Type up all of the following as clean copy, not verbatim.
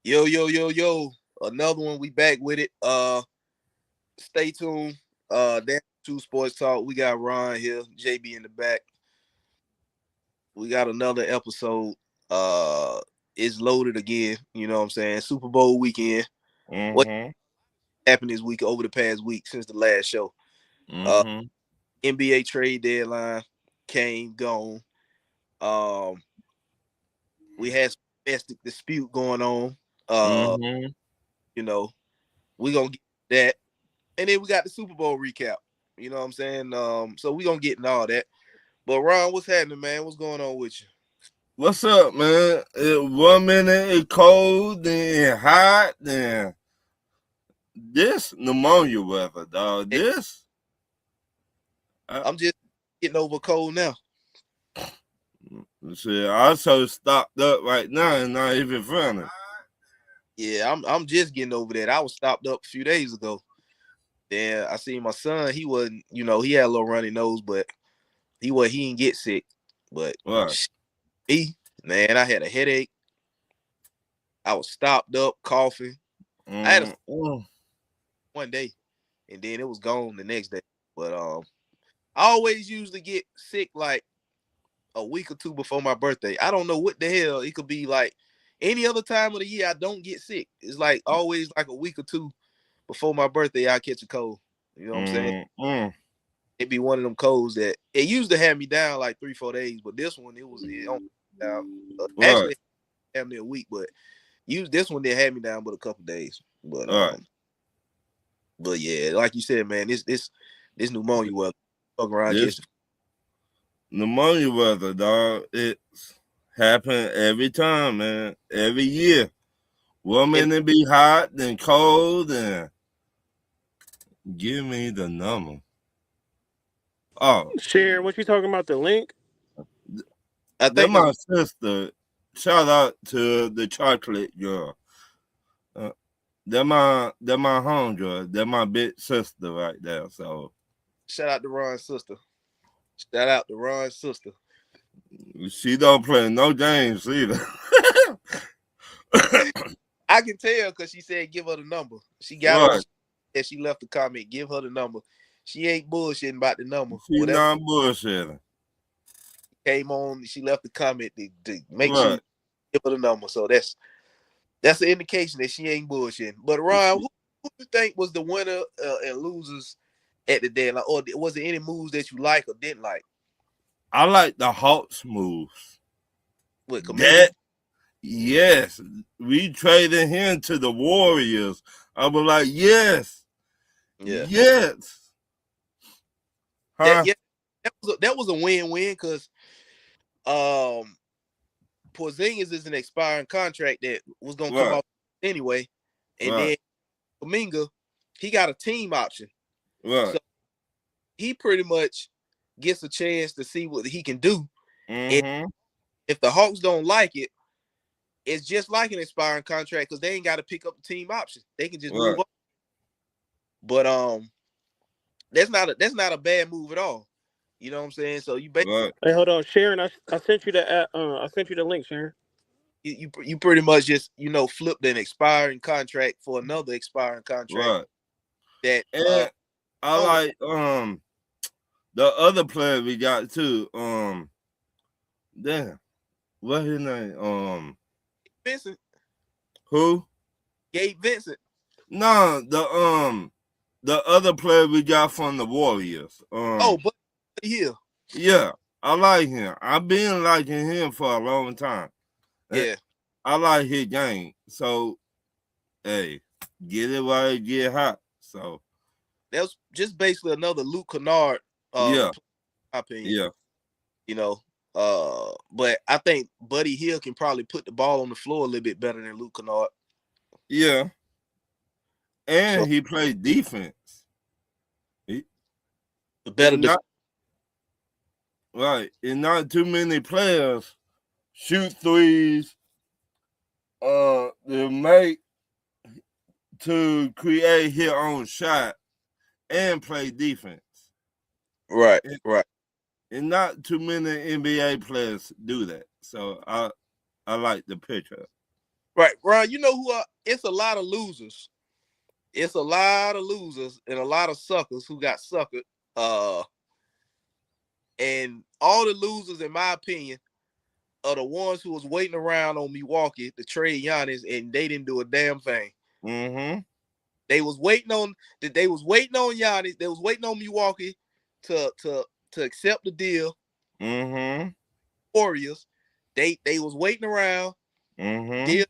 Yo, yo, yo, yo. Another one. We back with it. Stay tuned. That's two sports talk. We got Ron here, JB in the back. We got another episode. It's loaded again. You know what I'm saying? Super Bowl weekend. What Mm-hmm. happened this week over the past week since the last show? Uh Mm-hmm. NBA trade deadline came, gone. Um, we had some domestic dispute going on. Uh, Mm-hmm. you know, we gonna get that. And then we got the Super Bowl recap. You know what I'm saying? So we gonna get in all that. But Ron, what's happening, man? What's going on with you? What's up, man? 1 minute it cold, then it hot, then this pneumonia weather, dog. Hey, This, I, I'm just getting over a cold now. see, I so stopped up right now and not even funny. Yeah, I'm just getting over that. I was stopped up a few days ago. Then I seen my son. He wasn't, he had a little runny nose, but he didn't get sick. But What? me, man, I had a headache. I was stopped up, coughing. I had a Mm-hmm. one day, and then it was gone the next day. But I always usually get sick like a week or two before my birthday. I don't know what the hell. It could be like any other time of the year I don't get sick. It's like always like a week or two before my birthday I catch a cold. You know what I'm saying? Mm-hmm. It be one of them colds that it used to have me down like 3-4 days, but this one it on down. What? Actually damn near a week, but use this one they had me down but a couple days. But What? yeah, like you said, man, this pneumonia weather fuck around catch This the pneumonia weather, dog. It's happen every time, man. Every year. One and minute be hot, then cold, and give me the number. Oh, Share what you talking about, the link? I they're think that's my sister. Shout out to the chocolate girl. Uh, they're my homegirl. They're my big sister right there. So shout out to Ron's sister. Shout out to Ron's sister. she don't play no games either. I can tell because she said give her the number. She got on What? and she left a comment. Give her the number. She ain't bullshitting about the number. She Whatever not bullshitting. came on, she left a comment to make sure you What? give her the number. So that's an indication that she ain't bullshitting. But Ron, who you think was the winner and losers at the deadline, or was there any moves that you like or didn't like I like the Hawks moves. with Kaminga? That yes, we traded him to the Warriors. I was like, yes, Yeah, yes, that huh? yeah, that was a win-win because um Porzingis is an expiring contract that was gonna come What? out anyway, and What? then Kaminga, he got a team option, so What? he pretty much gets a chance to see what he can do. And Mm-hmm. if the Hawks don't like it, it's just like an expiring contract because they ain't got to pick up the team option. They can just move What? up. But that's not a bad move at all. You know what I'm saying? So you basically What? Hey, hold on, Sharon. I sent you the I sent you the link, Sharon. you pretty much just flipped an expiring contract for another expiring contract What? that And I owner like the other player we got too. Damn, what his name? Vincent, Who? Gabe Vincent. No, the other player we got from the Warriors. Oh, but here, Yeah, I like him. I've been liking him for a long time. Eh, yeah, I like his game. So, hey, get it while it get hot. So, that was just basically another Luke Kennard, yeah, opinion. yeah, You know, but I think Buddy Hill can probably put the ball on the floor a little bit better than Luke Kennard. yeah. So And he played defense. He, the better and def- not right. And not too many players shoot threes. To make to create his own shot and play defense. right, And, right. and not too many NBA players do that. So I like the picture. Right, Ron. You know who? It's a lot of losers. It's a lot of losers and a lot of suckers who got suckered. And all the losers, in my opinion, are the ones who was waiting around on Milwaukee to trade Giannis, and they didn't do a damn thing. Mm-hmm. They was waiting on Giannis. They was waiting on Milwaukee to accept the deal. Mm-hmm. Warriors, they was waiting around. Mm-hmm. Deal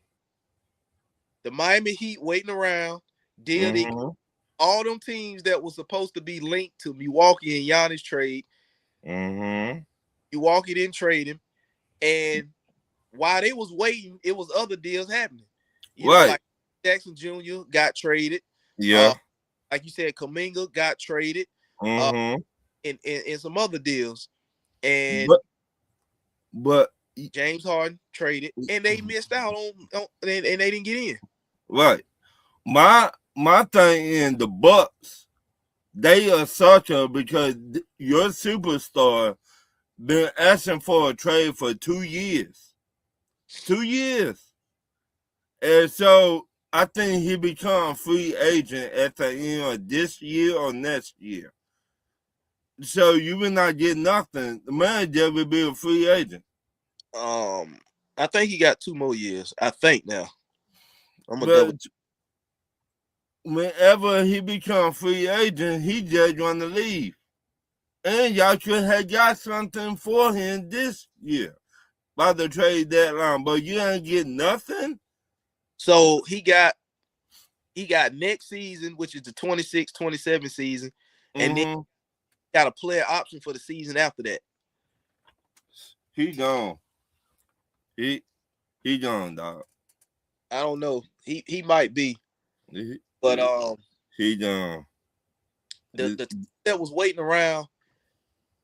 the Miami Heat waiting around. Deal Mm-hmm. all them teams that was supposed to be linked to Milwaukee and Giannis trade. Mm-hmm. Milwaukee didn't trade him, and while they was waiting, it was other deals happening. You know, Right. like Jackson Jr. got traded. Yeah. Like you said, Kuminga got traded. Mm-hmm. And some other deals. And but James Harden traded, and they missed out on and they didn't get in. right. My thing in the Bucks, they are such a because your superstar been asking for a trade for 2 years. 2 years. And so I think he become free agent at the end of this year or next year. So you will not get nothing. The manager will be a free agent. I think he got 2 more years. I think now. I'm gonna double. But whenever he become free agent, he just want to leave. And y'all should have got something for him this year by the trade deadline, but you ain't get nothing. So he got next season, which is the 26-27 season, and then got a player option for the season after that. He gone. He gone, dog. I don't know. He might be, but he gone. The that was waiting around.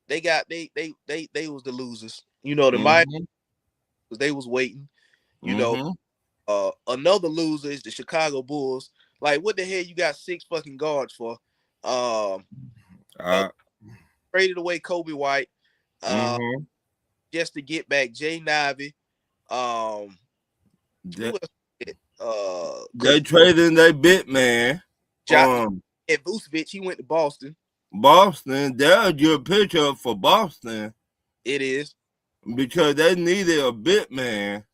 They was the losers. You know, the Miami, they was waiting. You know, another loser is the Chicago Bulls. Like, what the hell you got 6 fucking guards for? Traded away Kobe White, just to get back Jay Nivey. They traded their bit man. And Vucevic, he went to Boston. Boston, they're a good picture for Boston. It is. Because they needed a bit man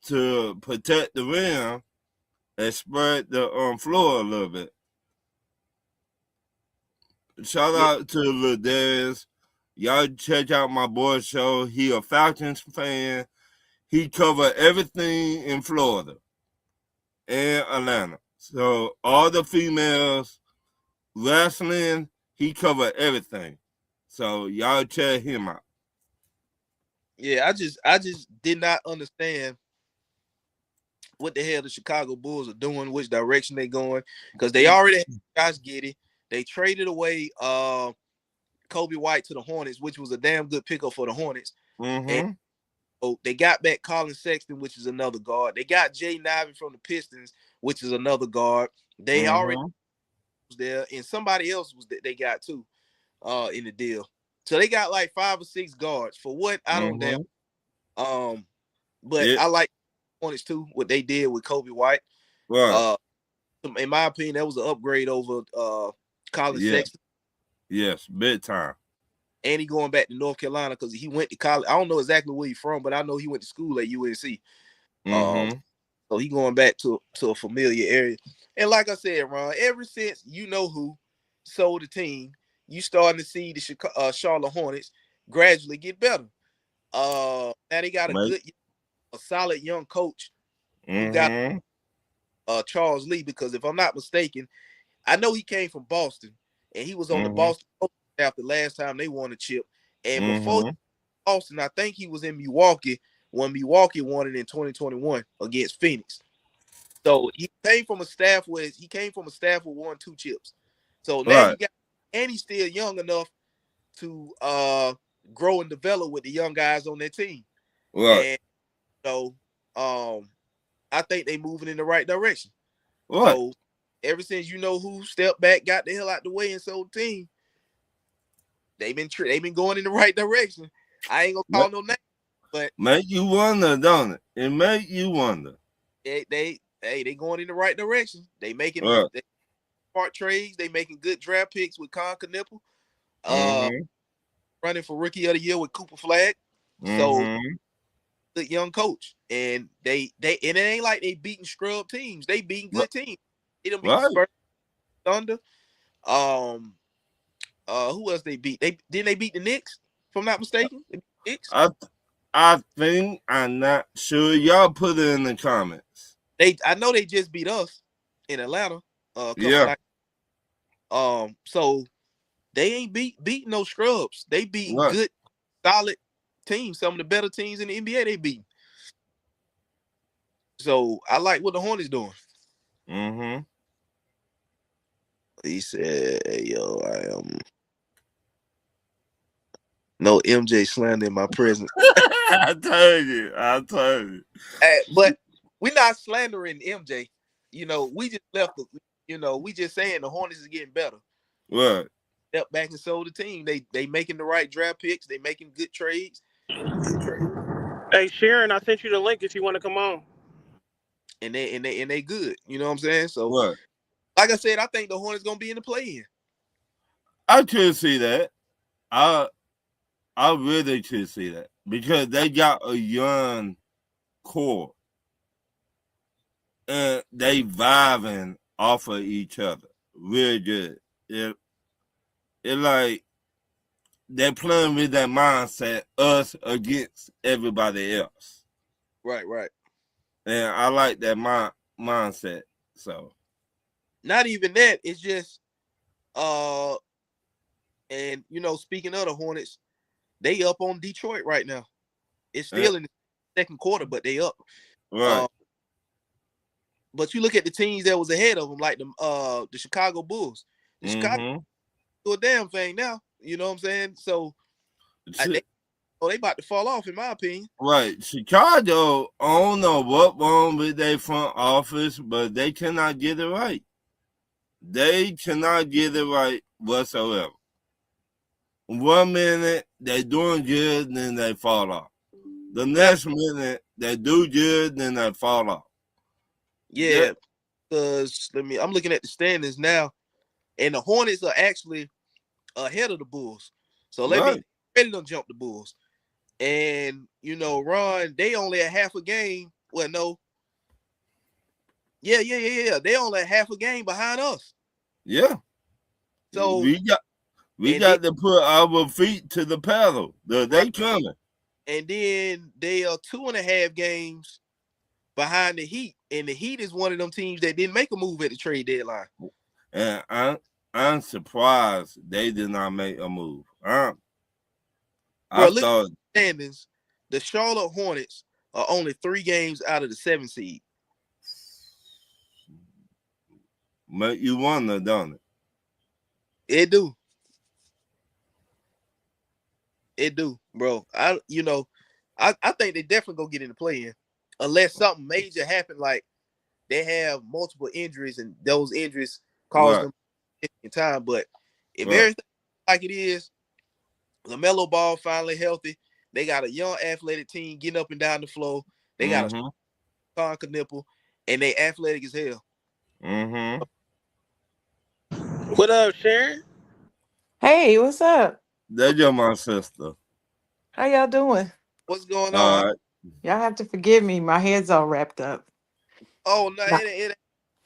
to protect the rim and spread the floor a little bit. Shout out to Ladarius. Y'all check out my boy's show. He a Falcons fan. He covered everything in Florida and Atlanta. So all the females, wrestling, he covered everything. So y'all check him out. Yeah, I just did not understand what the hell the Chicago Bulls are doing, which direction they going, because they already had Josh Giddey. They traded away Kobe White to the Hornets, which was a damn good pickup for the Hornets. And they got back Colin Sexton, which is another guard. They got Jay Nivey from the Pistons, which is another guard. They already was there, and somebody else was that they got too in the deal. So they got like 5 or 6 guards for what I don't damn. But I like Hornets too. What they did with Kobe White. Right. In my opinion, that was an upgrade over Colin Sexton. Yes, big time. And he going back to North Carolina because he went to college. I don't know exactly where he's from, but I know he went to school at UNC. So he going back to a familiar area. And like I said, Ron, ever since you know who sold the team, you starting to see the Charlotte Hornets gradually get better. Now they got a solid young coach who got Charles Lee, because if I'm not mistaken, I know he came from Boston and he was on the Boston staff the last time they won a chip. And before Boston, I think he was in Milwaukee when Milwaukee won it in 2021 against Phoenix. So he came from a staff who won 2 chips. So now you got, and he's still young enough to grow and develop with the young guys on their team. Right. And so I think they moving in the right direction. Right. So ever since you know who stepped back, got the hell out the way, and sold the team, they've been going in the right direction. I ain't gonna call no name, but make you wonder, don't it? It make you wonder. they going in the right direction. They making Right. smart trades. They making good draft picks with Con Knipple. Mm-hmm. Running for rookie of the year with Cooper Flag. So Mm-hmm. good young coach. And and it ain't like they beating scrub teams. They beating good teams. They done beat the Right. Spurs, Thunder. Who else they beat? They beat the Knicks, if I'm not mistaken. They beat the Knicks. I think I'm not sure. Y'all put it in the comments. I know they just beat us in Atlanta a couple Yeah. nights. So they ain't beating no scrubs. They beating Right. good, solid teams. Some of the better teams in the NBA they beat. So I like what the Hornets doing. Mm-hmm. He said, "Yo, I am no MJ slander in my presence." I told you. I told you. But we're not slandering MJ. We just left. We just saying the Hornets is getting better. What? Step back and sold the team. They making the right draft picks. They making good trades. Hey, Sharon, I sent you the link if you want to come on. And they good. You know what I'm saying? So, What? like I said, I think the Hornets gonna be in the play-in. I could see that. I really could see that because they got a young core and they vibing off of each other real good. It like they're playing with that mindset, us against everybody else. Right. And I like that mindset. So Not even that. It's just and speaking of the Hornets, they up on Detroit right now. It's still in the second quarter, but they up. right. But you look at the teams that was ahead of them, like the Chicago Bulls. The Chicago do a damn thing now. You know what I'm saying? So they about to fall off, in my opinion. Right. Chicago, I don't know what wrong with their front office, but they cannot get it right. They cannot get it right whatsoever. 1 minute they doing good, then they fall off. The next minute they do good, then they fall off. Yeah, because I'm looking at the standings now, and the Hornets are actually ahead of the Bulls. So ready to jump the Bulls. And Ron, they only a half a game. Well, no. Yeah. They only a half a game behind us. Yeah. So we got to put our feet to the pedal. They coming. And then they are 2.5 games behind the Heat. And the Heat is one of them teams that didn't make a move at the trade deadline. And I'm surprised they did not make a move. I thought standings, the Charlotte Hornets are only 3 games out of the 7th seed. But you wonder, don't it? It do. Bro. I think they definitely gonna get in the play-in. Unless something major happened, like they have multiple injuries and those injuries cause them in time. But if everything like it is, LaMelo Ball finally healthy. They got a young athletic team getting up and down the floor. They got a Con Knipple, and they athletic as hell. What up, Sharon? Hey, what's up? That's your my sister. How y'all doing? What's going on? Y'all have to forgive me. My head's all wrapped up. Oh no, Not, it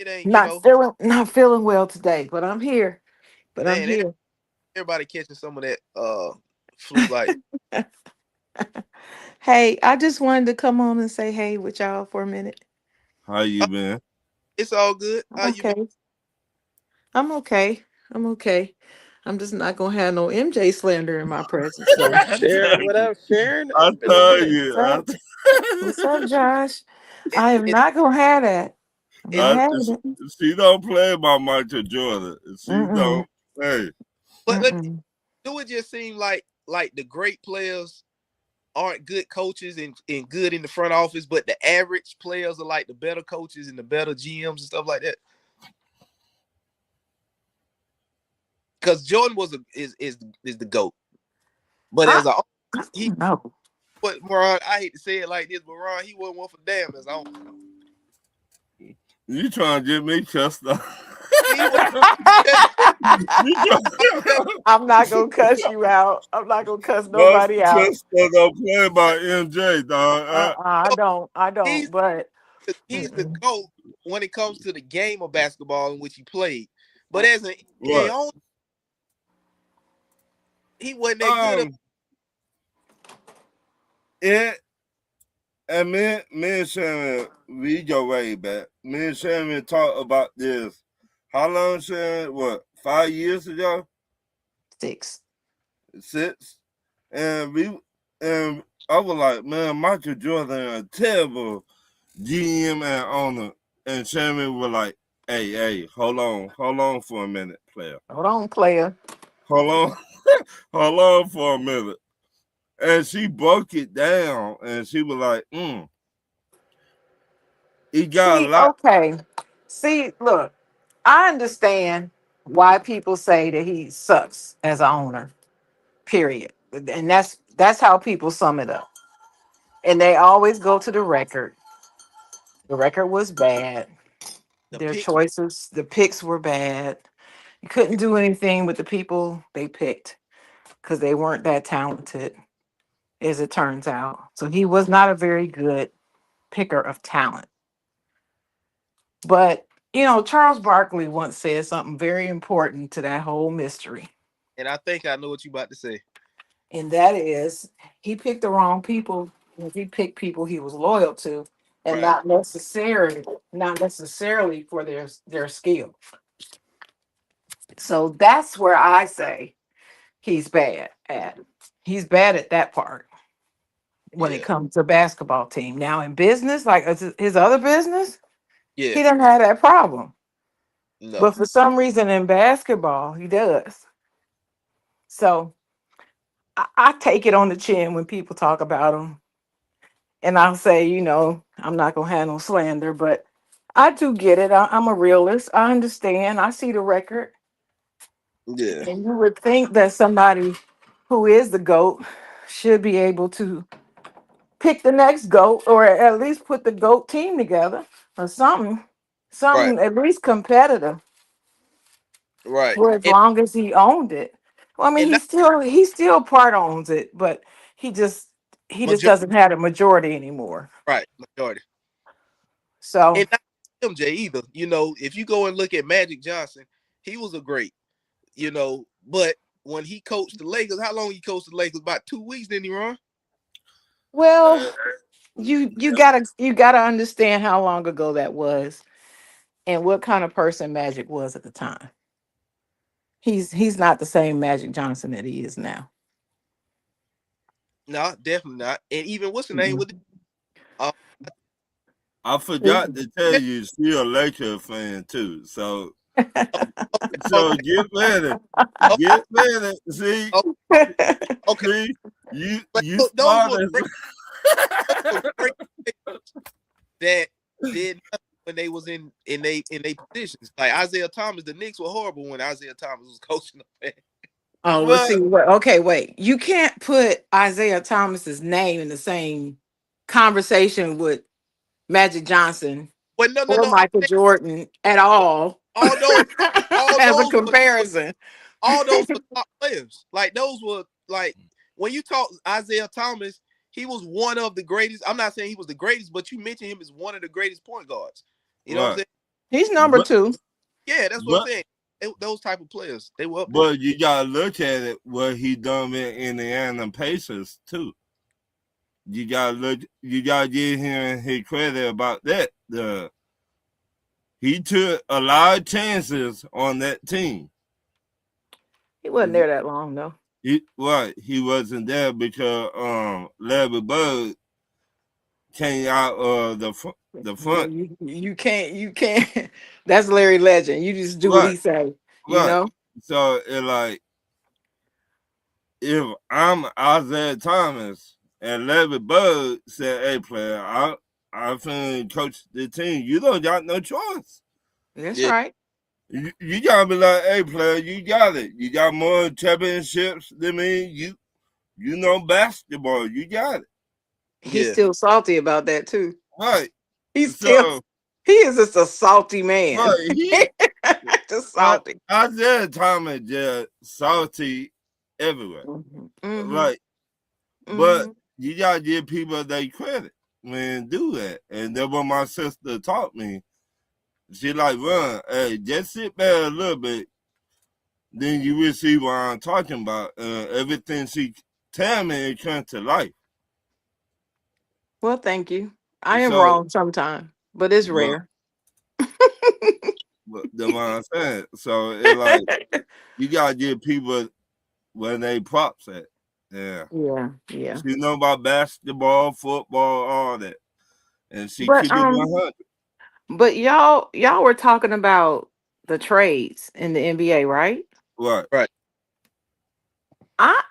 ain't. not feeling well today, but I'm here. I'm Man, here. everybody catching some of that flu like. Hey, I just wanted to come on and say hey with y'all for a minute. How you been? It's all good. How you been? I'm okay. I'm okay. I'm just not gonna have no MJ slander in my presence. So Sharon, what up, Sharon? I It's been a tell minute. you. What's up, Josh? I am not gonna have that. I'm not having it. She don't play by Michael Jordan. She don't play. But do it just seem like the great players aren't good coaches and good in the front office, but the average players are like the better coaches and the better GMs and stuff like that? Because Jordan is the GOAT. But but Ron, I hate to say it like this, but Ron, he wasn't one for damn as I don't know. You trying to get me cussed out? He was I'm not gonna cuss you out. I'm not gonna cuss My nobody out. sister don't play about MJ, dog. I don't. I don't. he's But he's the mm-mm. GOAT when it comes to the game of basketball in which he played. But as an NBA What? owner, he wasn't that good. Um, it and me and Shannon, we go way back. Me and Shannon talked about this. How long, Shannon? What? 5 years ago? 6. 6? And I was like, man, Michael Jordan a terrible GM and owner. And Shannon was like, hey, hold on for a minute, player. Hold on, player. Hold on, hold on for a minute. And she broke it down, and she was like, he got a See, lot. okay. See, look, I understand why people say that he sucks as an owner. Period. And that's how people sum it up. And they always go to the record. The record was bad. The Their picks, choices, the picks were bad. You couldn't do anything with the people they picked because they weren't that talented, as it turns out. So he was not a very good picker of talent. But, Charles Barkley once said something very important to that whole mystery. and I think I know what you about to say. And that is he picked the wrong people. He picked people he was loyal to and Right. not necessarily for their skill. So that's where I say he's bad at. He's bad at that part when it Yeah. comes to basketball team. Now in business, like his other business, Yeah. he doesn't have that problem. No. But for some reason in basketball, he does. So I take it on the chin when people talk about him. And I'll say, I'm not gonna have no slander, but I do get it. I'm a realist. I understand. I see the record. Yeah. And you would think that somebody who is the GOAT should be able to pick the next GOAT or at least put the GOAT team together or something. Right. Something at least competitive Right. for as long as he owned it. Well, I mean, And not he still part owns it, but he just he just majority. doesn't have a majority anymore. Right. Majority. So And not MJ either. If you go and look at Magic Johnson, he was a great. But when he coached the Lakers, how long he coached the Lakers? About 2 weeks, didn't he, Ron? well, Uh, you gotta understand how long ago that was and what kind of person Magic was at the time. He's not the same Magic Johnson that he is now. No, definitely not. And even what's the name Mhm. with it? Uh, I forgot to tell you, she a Laker fan too. So okay, get ready, okay, get ready. See, okay, okay. see, But you those smart were as great. Those were great that did nothing when they was in they positions. Like Isaiah Thomas, the Knicks were horrible when Isaiah Thomas was coaching them. Oh, let's what? see. Okay, wait. You can't put Isaiah Thomas's name in the same conversation with Magic Johnson But no, no, or no. I'm Michael saying Jordan at all all those, all as a those were comparison. all those were top players. Like those were like when you talk Isaiah Thomas, he was one of the greatest. I'm not saying he was the greatest, but you mentioned him as one of the greatest point guards. You know what I'm What? saying? He's number But 2. Yeah, that's what I'm but saying. Those type of players, they were up there. but you gotta look at it. What he done with Indiana Pacers too. You gotta look. You gotta give him his credit about that. He took a lot of chances on that team. He wasn't there that long though. He wasn't there because Larry Bird came out of the Yeah, front. you can't. That's Larry Legend. You just do what Right, he say. You right. know. So it like if I'm Isaiah Thomas and Larry Bird said, "Hey, player, I finna coach the team," you don't got no choice. That's Yeah, right. You gotta be like, "Hey, player, you got it. You got more championships than me. You know basketball. You got it." He's yeah, still salty about that too. Right. He's still So He is just a salty man. But he, Just salty. Isaiah Thomas just salty everywhere. Mm-hmm. Right. But Mm-hmm. you gotta give people their credit when do that. And that's what my sister taught me. She like, run, hey, just sit back a little bit, then you will see what I'm talking about. Everything she tell me it comes to life. Well, thank you. I am So, wrong sometimes, but it's but, rare. but that's what I'm saying. So it like you gotta give people when they props at. Yeah. Yeah, yeah. She know about basketball, football, all that. And she But keep it 100. but y'all were talking about the trades in the NBA, right? Right. Right. I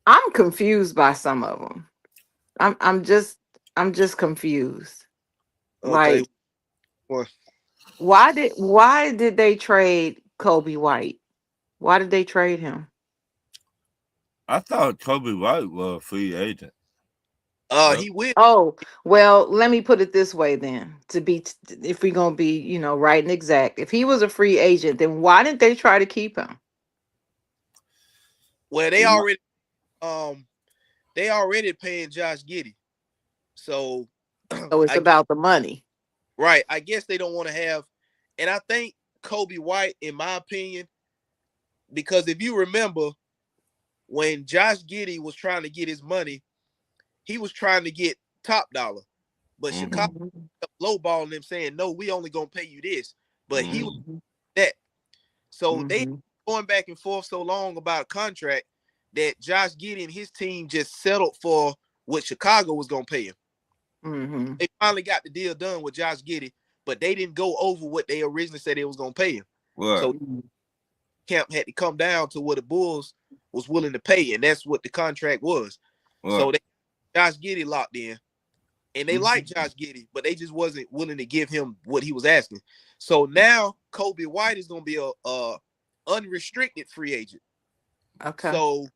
I'm confused by some of them. I'm just confused. Okay. Like Well, why did they trade Kobe White? Why did they trade him? I thought Kobe White was a free agent. Yep. he will. Oh, well, let me put it this way then. If we're going to be, right and exact. If he was a free agent, then why didn't they try to keep him? Well, um they already paying Josh Giddey. So So it's I about the money. right. I guess they don't want to have, and I think Kobe White, in my opinion, because if you remember when Josh Giddey was trying to get his money, he was trying to get top dollar, but Chicago Mm-hmm. Mhm. kept lowballing them, saying, "No, we only gonna pay you this." But he was Mm-hmm. Mhm. that. So they Mhm. going back and forth so long about a contract that Josh Giddey and his team just settled for what Chicago was gonna pay him. Mhm. They finally got the deal done with Josh Giddey, but they didn't go over what they originally said they was gonna pay him. Right. So Mhm. camp had to come down to what the Bulls was willing to pay, and that's what the contract was. Right. So they Josh Giddey locked in, and they liked Mhm. Josh Giddey, but they just wasn't willing to give him what he was asking. So now Kobe White is gonna be a unrestricted free agent. Okay. So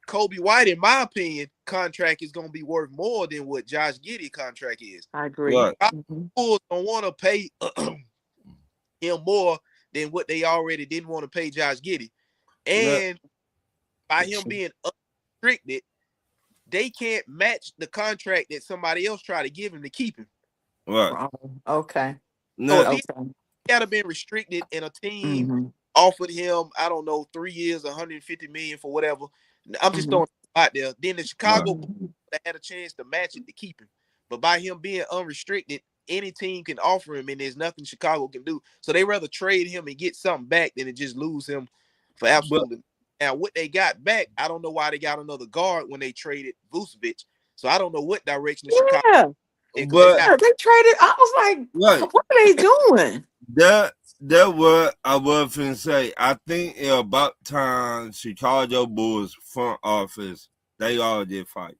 Kobe White, in my opinion, contract is gonna be worth more than what Josh Giddey contract is. I agree. Right. Mhm. Bulls don't want to pay him more than what they already didn't want to pay Josh Giddey. That, And by him being unrestricted, they can't match the contract that somebody else tried to give him to keep him. right. Wrong. Okay. So if Now, he Okay. had been restricted and a team Mhm. offered him, I don't know, 3 years, 150 million for whatever. I'm just Mhm. throwing it out there. Then the right. Chicago Bulls Mhm. had a chance to match it to keep him. But by him being unrestricted, any team can offer him, and there's nothing Chicago can do. So they rather trade him and get something back than to just lose him for But absolutely. Now, what they got back, I don't know why they got another guard when they traded Vucevic. So I don't know what direction the Chicago Yeah. because they but got Yeah, they traded. I was right. like, what are they doing? That what I was finna say. I think it about time Chicago Bulls front office they all did fight.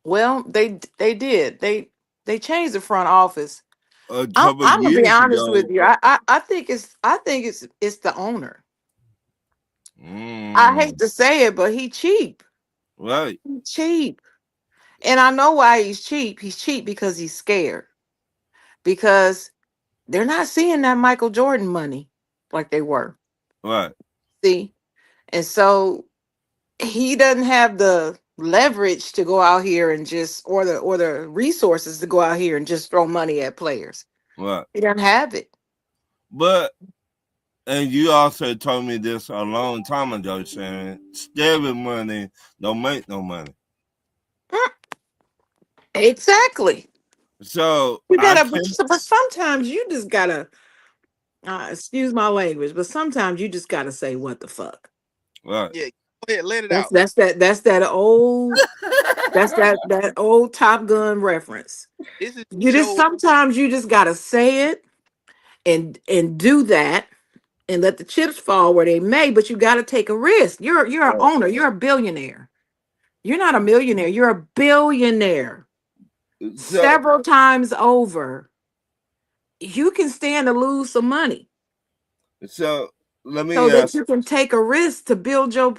Well, they did. They changed the front office. A I'm couple I'm gonna be years honest with ago. you. I think it's the owner. I hate Mm, to say it, but he cheap. right. He cheap. And I know why he's cheap. He's cheap because he's scared. Because they're not seeing that Michael Jordan money like they were. Right. See? And so he doesn't have the leverage to go out here and just or the resources to go out here and just throw money at players. Right. He doesn't have it. But and you also told me this a long time ago, Sharon. Scary money don't make no money. Mm, exactly. So You I gotta, think but sometimes you just gotta. Excuse my language, but sometimes you just gotta say what the fuck. right. yeah. Go ahead, let it That's out. that's that that's that old that's that old Top Gun reference. This is You just show sometimes you just gotta say it and do that and let the chips fall where they may. But you gotta take a risk. You're an owner. You're a billionaire. You're not a millionaire. You're a billionaire. So Several times over, you can stand to lose some money so let so me that ask you can take a risk to build your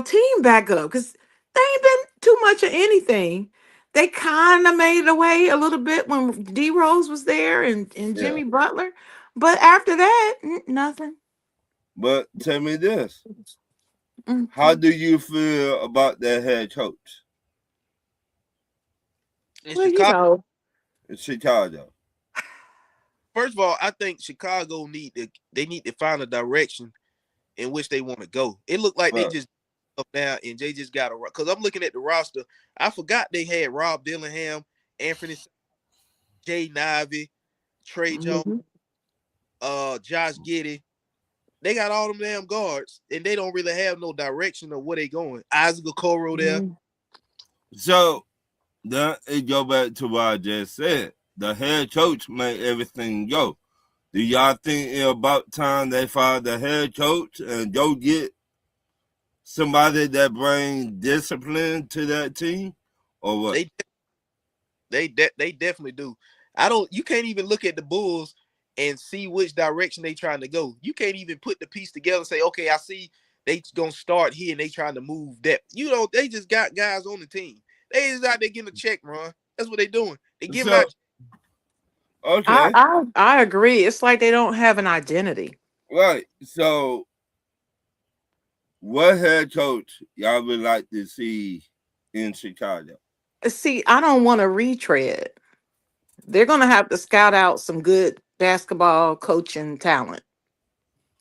team back up because they ain't been too much of anything. They kind of made it away a little bit when D Rose was there and Yeah. Jimmy Butler, but after that, nothing. But tell me this. Mm. How do you feel about that head coach In Well, Chicago, in Chicago? first of all, I think Chicago need to find a direction in which they want to go. It looked like they Right. just up now and they just got a because I'm looking at the roster. I forgot they had Rob Dillingham, Anthony, Jay Nivey, Trey Jones, Mhm. Josh Giddey. They got all them damn guards, and they don't really have no direction of where they going. Isaac Okoro there. Mhm. So then it go back to what I just said. The head coach made everything go. Do y'all think it's about time they fire the head coach and go get somebody that brings discipline to that team, or what? They definitely do. I don't. You can't even look at the Bulls and see which direction they trying to go. You can't even put the piece together and say, okay, I see they gonna start here and they trying to move that. You know, they just got guys on the team. They just out there getting a check, Ron. That's what they doing. They giving So out. okay, I agree. It's like they don't have an identity. right. So what head coach y'all would like to see in Chicago? See, I don't want to retread. They're going to have to scout out some good basketball coaching talent.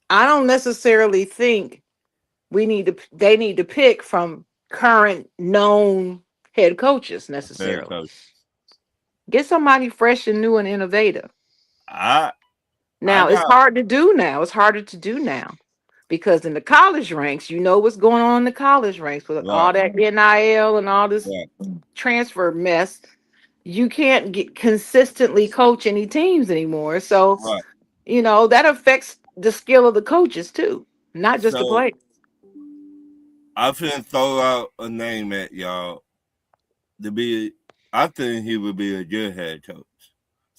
I don't necessarily think they need to pick from current known head coaches Head necessarily. coach. Get somebody fresh and new and innovative. I I Now, it's got hard to do now. It's harder to do now because in the college ranks, you know what's going on in the college ranks with all right, that NIL and all this right, transfer mess. You can't get consistently coach any teams anymore. So, right. that affects the skill of the coaches too, not just the So play. I finna throw out a name at y'all to be. I think he would be a good head coach.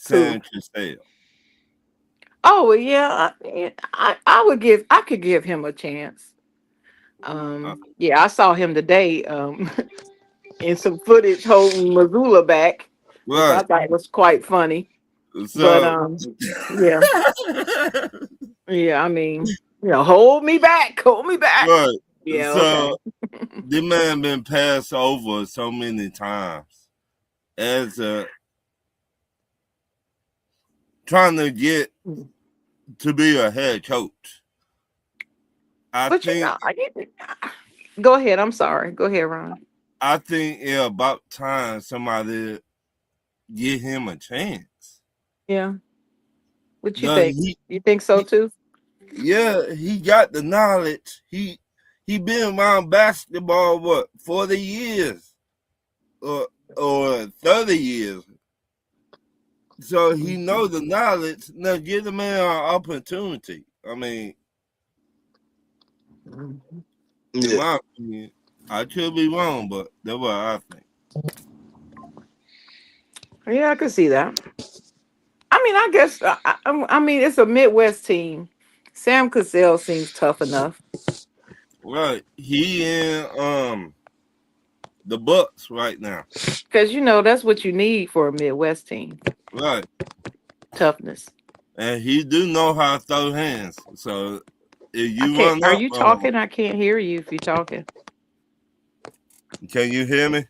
Who? Sam Cassell. Oh well, yeah, I could give him a chance. Uh, Yeah, I saw him today in some footage holding Missoula back, which I right. thought was quite funny. But So yeah, yeah, I mean, hold me back. right. Yeah, okay. So the man been passed over so many times as trying to get to be a head coach. I But think go ahead. I'm sorry. Go ahead, Ron. I think it's about time somebody give him a chance. Yeah. What you The, think? You think so he too? yeah, he got the knowledge. He been around basketball what 40 years or 30 years. So he knows the knowledge. Now give the man an opportunity. I mean, Mhm. in Yeah. my opinion, I could be wrong, but that's what I think. Yeah, I could see that. I mean, I guess I mean it's a Midwest team. Sam Cassell seems tough enough Right. He in the Bucks right now. because that's what you need for a Midwest team. Right. Toughness. And he do know how to throw hands. So if I you can't. run Are up you on him, talking? I can't hear you if you're talking. can you hear me?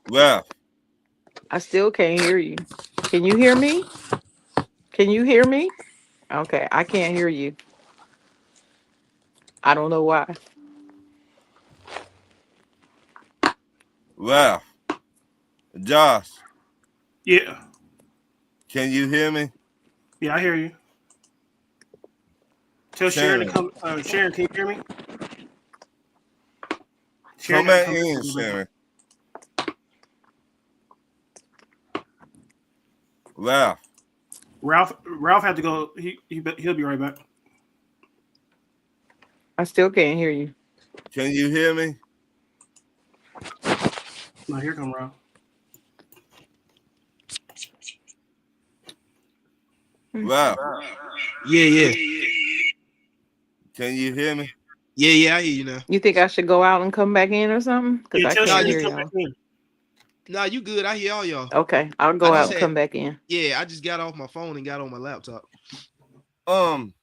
Well, I still can't hear you. Can you hear me? Can you hear me? Okay, I can't hear you. I don't know why. well, Josh, Yeah. can you hear me? Yeah, I hear you. Tell Sharon to Sharon, come. Sharon, can you hear me? Sharon come got to back come back a in, little bit. Sharon. Well, Ralph had to go. He'll be right back. I still can't hear you. can you hear me? No, here come Ralph. Well, Yeah, yeah. can you hear me? Yeah, I hear you now. You think I should go out and come back in or something? Because Yeah, I tell Nah, can't Sherry you to hear come back y'all. in. nah, you good. I hear all y'all. Okay, I'll I go out just and Um, had come back in. yeah, I just got off my phone and got on my laptop. um,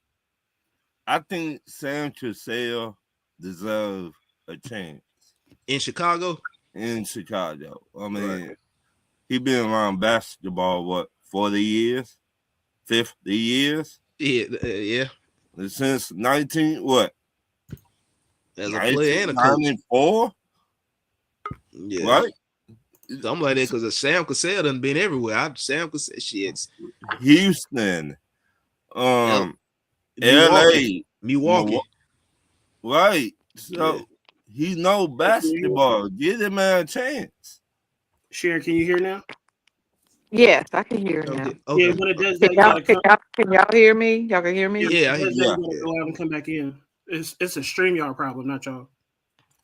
I think Sam Cassell deserve a chance In Chicago. in Chicago. I Right. mean, he been around basketball what 40 years, 50 years Yeah. since 19 what As a player and a coach. 1994, Yeah. right? Something like that because Sam Cassell done been everywhere. Sam Cassell shit. Houston, L- Milwaukee. L.A., Milwaukee. right? Yeah. So he know Hey, can you hear? basketball. Give him a chance. Sherry, can you hear now? Yes, I can hear now. Okay. Yeah, Okay. when it does Can that, you y'all, gotta can come. y'all, can y'all hear me? Y'all can hear Yeah, me? when Yeah, it I hear does you. that, Yeah. you gotta Yeah. go out and come back in. It's a StreamYard problem, not y'all.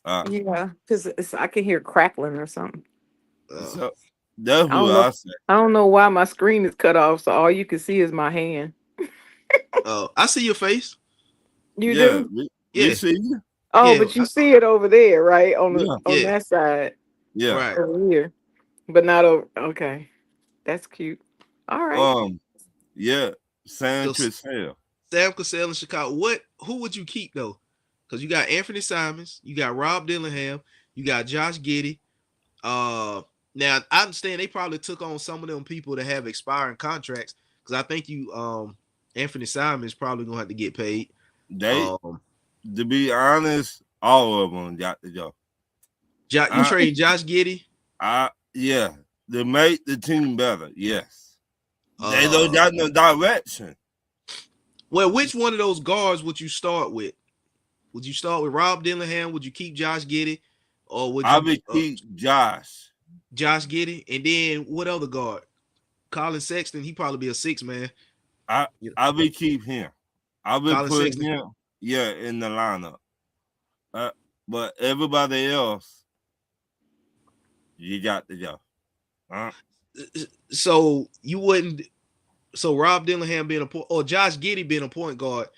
Uh, Yeah, because I can hear crackling or something. Uh, so that's I what don't know. I say. I don't know why my screen is cut off, so all you can see is my hand. I see your face. You Yeah, do? we Yeah. see you. Oh, Yeah. but you see it over there, right? Yeah, On Yeah. that side yeah. Right. over here, but not over. Okay, that's cute. All right. Um, yeah. So San Trisell. Sam Cassell in Chicago. Who would you keep though? Because you got Anthony Simons, you got Rob Dillingham, you got Josh Giddey. Uh Now I understand they probably took on some of them people that have expiring contracts. Because I think you Anthony Simons probably gonna have to get paid. They, Um to be honest, all of them got to go. you I, trade Josh Giddey. yeah, to make the team better. Yes, they don't Uh got no direction. well, which one of those guards would you start with? Would you start with Rob Dillingham? Would you keep Josh Giddey? Or would I you would keep Josh. Josh Giddey? And then what other guard? Colin Sexton, he probably be a six man. I Yeah. I would keep him. I would Colin put Sexton. him, yeah, in the lineup. Uh, but everybody else, you got to go. So you wouldn't. So Rob Dillingham being a point, or Josh Giddey being a point guard,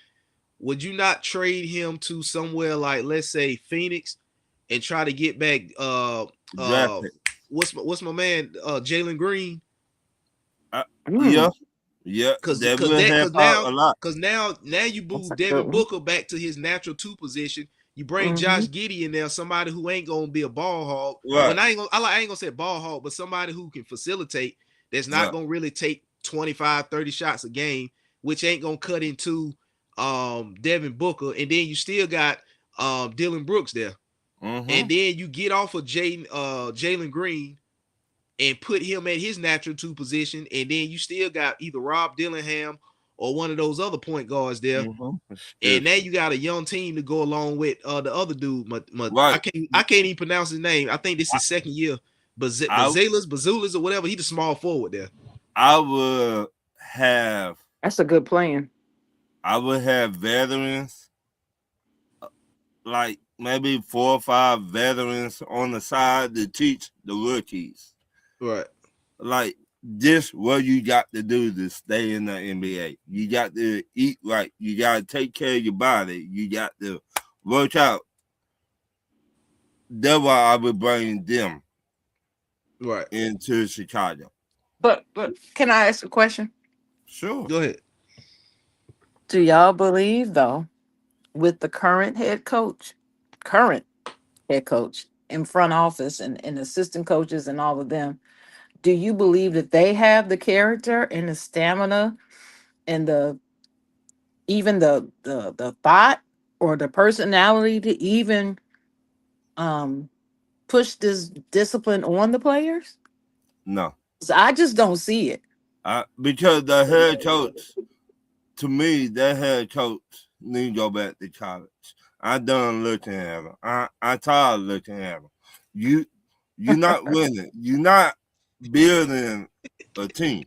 would you not trade him to somewhere like, let's say, Phoenix, and try to get back? Draft pick. What's my man? Jalen Green. Yeah, Mm, yeah, Cause that cause will that help cause out now a lot. cause now you that's a move good Devin one. Booker back to his natural two position. You bring Hmm. Josh Giddey in there, somebody who ain't gonna be a ball hog. Right, When I ain't gonna say ball hog, but somebody who can facilitate. That's not right. gonna really take 25, 30 shots a game, which ain't gonna cut into Devin Booker, and then you still got Dylan Brooks there, Mm-hmm. and then you get off of Jalen Green and put him at his natural two position, and then you still got either Rob Dillingham or one of those other point guards there. Mm-hmm. And now Scripture. you got a young team to go along with the other dude. Right. I can't even pronounce his name. I think this is second year. I Bazulas or whatever. He the small forward there. I would have That's a good plan. I would have veterans, like maybe 4 or 5 veterans on the side to teach the rookies. Right. Like this what you got to do to stay in the NBA. You got to eat right. You got to take care of your body. You got to work out. That's why I would bring them Right. into Chicago. But can I ask a question? Sure. Go ahead. Do y'all believe though, with the current head coach in front office and assistant coaches and all of them, do you believe that they have the character and the stamina and the even the thought or the personality to even um push this discipline on the players? No. 'Cause I just don't see it. Because the head coach, to me, that head coach need to go back to college. I done looking at him. I tired of looking at him. You you're not winning. You're not building a team.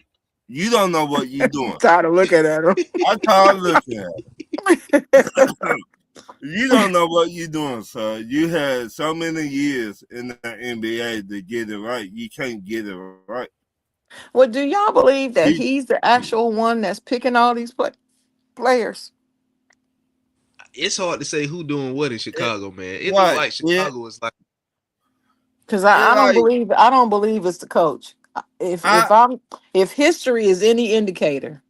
You don't know what you're doing. Tired of looking at I tired of looking at them. him. You don't know what you're doing, sir. You had so many years in the NBA to get it right. You can't get it right. Well, do y'all believe that He, he's the actual one that's picking all these players? it's hard to say who doing what in Chicago, man. It looked Right. like Chicago is like Because It like I don't believe it's the coach. I If history is any indicator,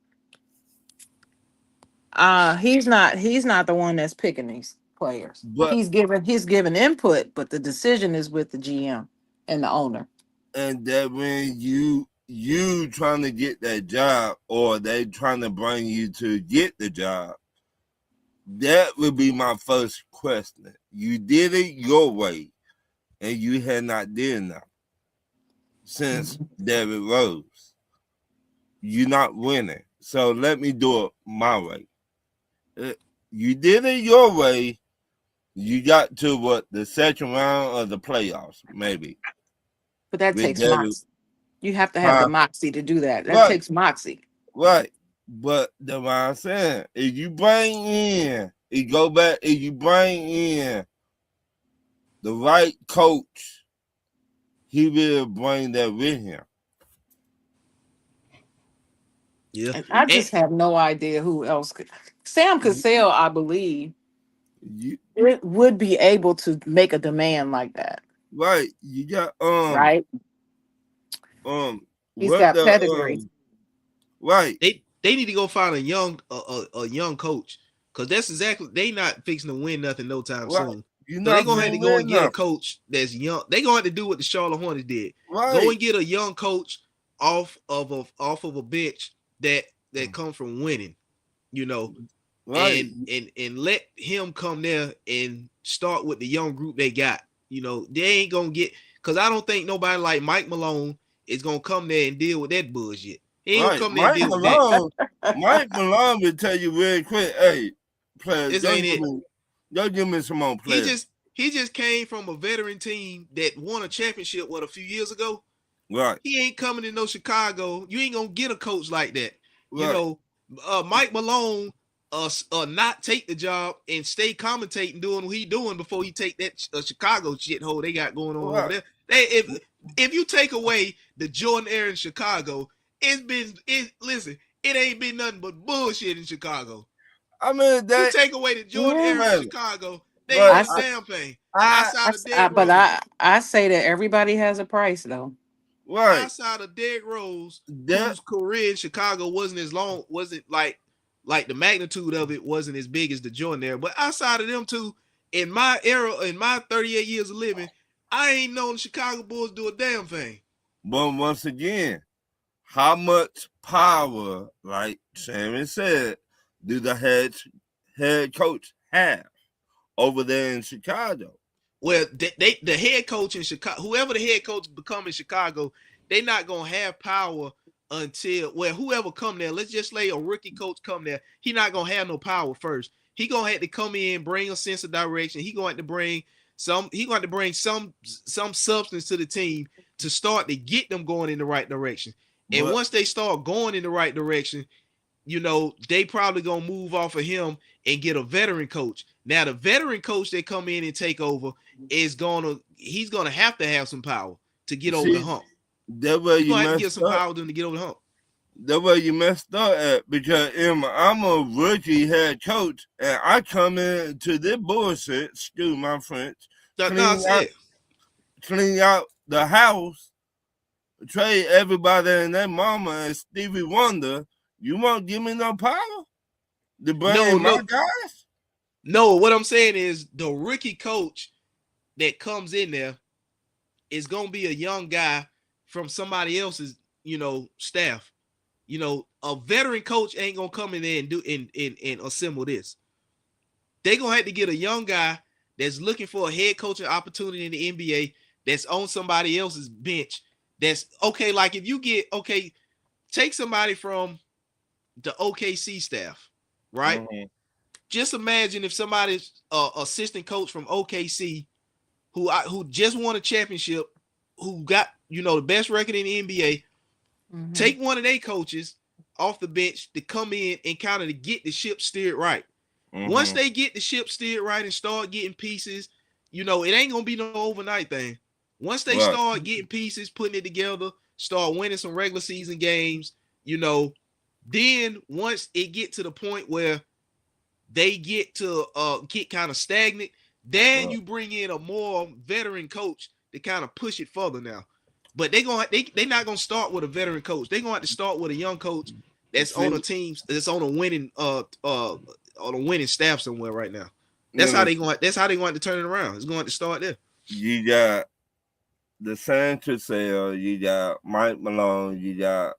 he's not the one that's picking these players. but He's given input, but the decision is with the GM and the owner. and that when you trying to get that job or they trying to bring you to get the job, that would be my first question. You did it your way, and you had not did enough since David Rose. You're not winning, so let me do it my way. You did it your way. You got to what, the second round of the playoffs, maybe But that with takes David. moxie. You have to have the Huh? moxie to do that. That Right, takes moxie. right. But that's what I'm saying. If you bring in, if you bring in the right coach, he will bring that with him. yeah. And I And just have no idea who else could. Sam Cassell, I believe, You, it would be able to make a demand like that, right. You got right? He's what got the pedigree. right, they need to go find a young coach, because that's exactly, they not fixing to win nothing no time right. soon. You're So they're not gonna have to finna go and win get a nothing. coach that's young. They're gonna have to do what the Charlotte Hornets did. Go Right, and get a young coach off of a bench that comes from winning, you know, right. and let him come there and start with the young group they got. You know, they ain't gonna get, because I don't think nobody like Mike Malone is gonna come there and deal with that bullshit. He ain't gonna Right. come there and Mike deal with that. Malone, Mike Malone will tell you real quick, hey, players, This ain't it. don't give me some more He players. just came from a veteran team that won a championship a few years ago. Right, He ain't coming to no Chicago. You ain't gonna get a coach like that. You right, know, Mike Malone not take the job and stay commentating doing what he doing before he take that Chicago shithole they got going on over right. there. If you take away the Jordan era in Chicago, listen, it ain't been nothing but bullshit in Chicago. I mean You that take away the Jordan Yeah. era in man, Chicago, they ain't but I, done a s- damn thing I outside of I- Derrick but Rose. I say that everybody has a price though. right. Outside of Derrick Rose, That whose career in Chicago wasn't like the magnitude of it wasn't as big as the Jordan era. But outside of them two, in my era, in my 38 years of living, I ain't known the Chicago Bulls do a damn thing. but once again, how much power, like Shannon said, do the head coach have over there in Chicago? Well, the head coach in Chicago, whoever the head coach become in Chicago, they not gonna have power until, well, whoever come there. Let's just say a rookie coach come there, he not gonna have no power first. He gonna have to come in, bring a sense of direction. He going to bring some. He going to bring some substance to the team to start to get them going in the right direction. And But once they start going in the right direction, they probably gonna move off of him and get a veteran coach. Now, the veteran coach that come in and take over he's gonna have to have some power to get over the see, hump. that way You're you gonna have to get messed some up. power to them to get over the hump. That way you messed up at, because I'm a rookie head coach and I come in to this bullshit, excuse my French, No, I clean out said, clean out the house, trade everybody and their mama and Stevie Wonder. You won't give me no power to bring no, in my no, guys? no. What I'm saying is the rookie coach that comes in there is gonna be a young guy from somebody else's, staff. A veteran coach ain't gonna come in there and do and assemble this. They gonna have to get a young guy that's looking for a head coaching opportunity in the NBA, that's on somebody else's bench. That's okay. Like, if you get, okay, take somebody from the OKC staff, right? Mm-hmm. Just imagine if somebody's assistant coach from OKC who just won a championship, who got the best record in the NBA, Mm-hmm. take one of their coaches off the bench to come in and kind of to get the ship steered right. Mm-hmm. Once they get the ship steered right and start getting pieces, it ain't gonna be no overnight thing. Once they Right. start getting pieces, putting it together, start winning some regular season games, then once it get to the point where they get kind of stagnant, then you bring in a more veteran coach to kind of push it further now. But they're not gonna start with a veteran coach. They're gonna have to start with a young coach that's on a team that's on a winning staff somewhere right now. That's how they're going to turn it around. It's going to start there. You got the San Trisell, you got Mike Malone, you got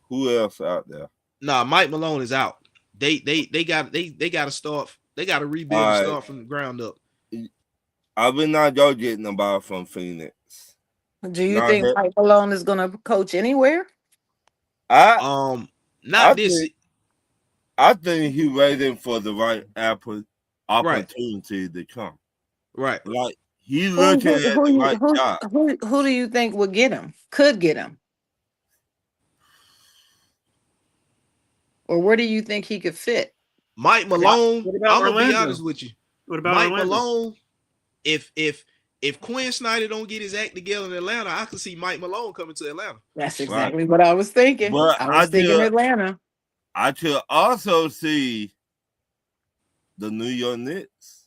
who else out there? Nah, Mike Malone is out. They got to start. They got to rebuild and start from the ground up. I will not go get nobody from Phoenix. Do you think Mike Malone is going to coach anywhere? I think he's waiting for the right opportunity to come. Right. Like he's looking at the right job. Who do you think would get him? Could get him? Or where do you think he could fit? Mike Malone. I'm gonna be honest with you. What about Mike Orlando? Malone? If Quinn Snyder don't get his act together in Atlanta, I could see Mike Malone coming to Atlanta. That's exactly what I was thinking. But I was thinking Atlanta. I could also see the New York Knicks.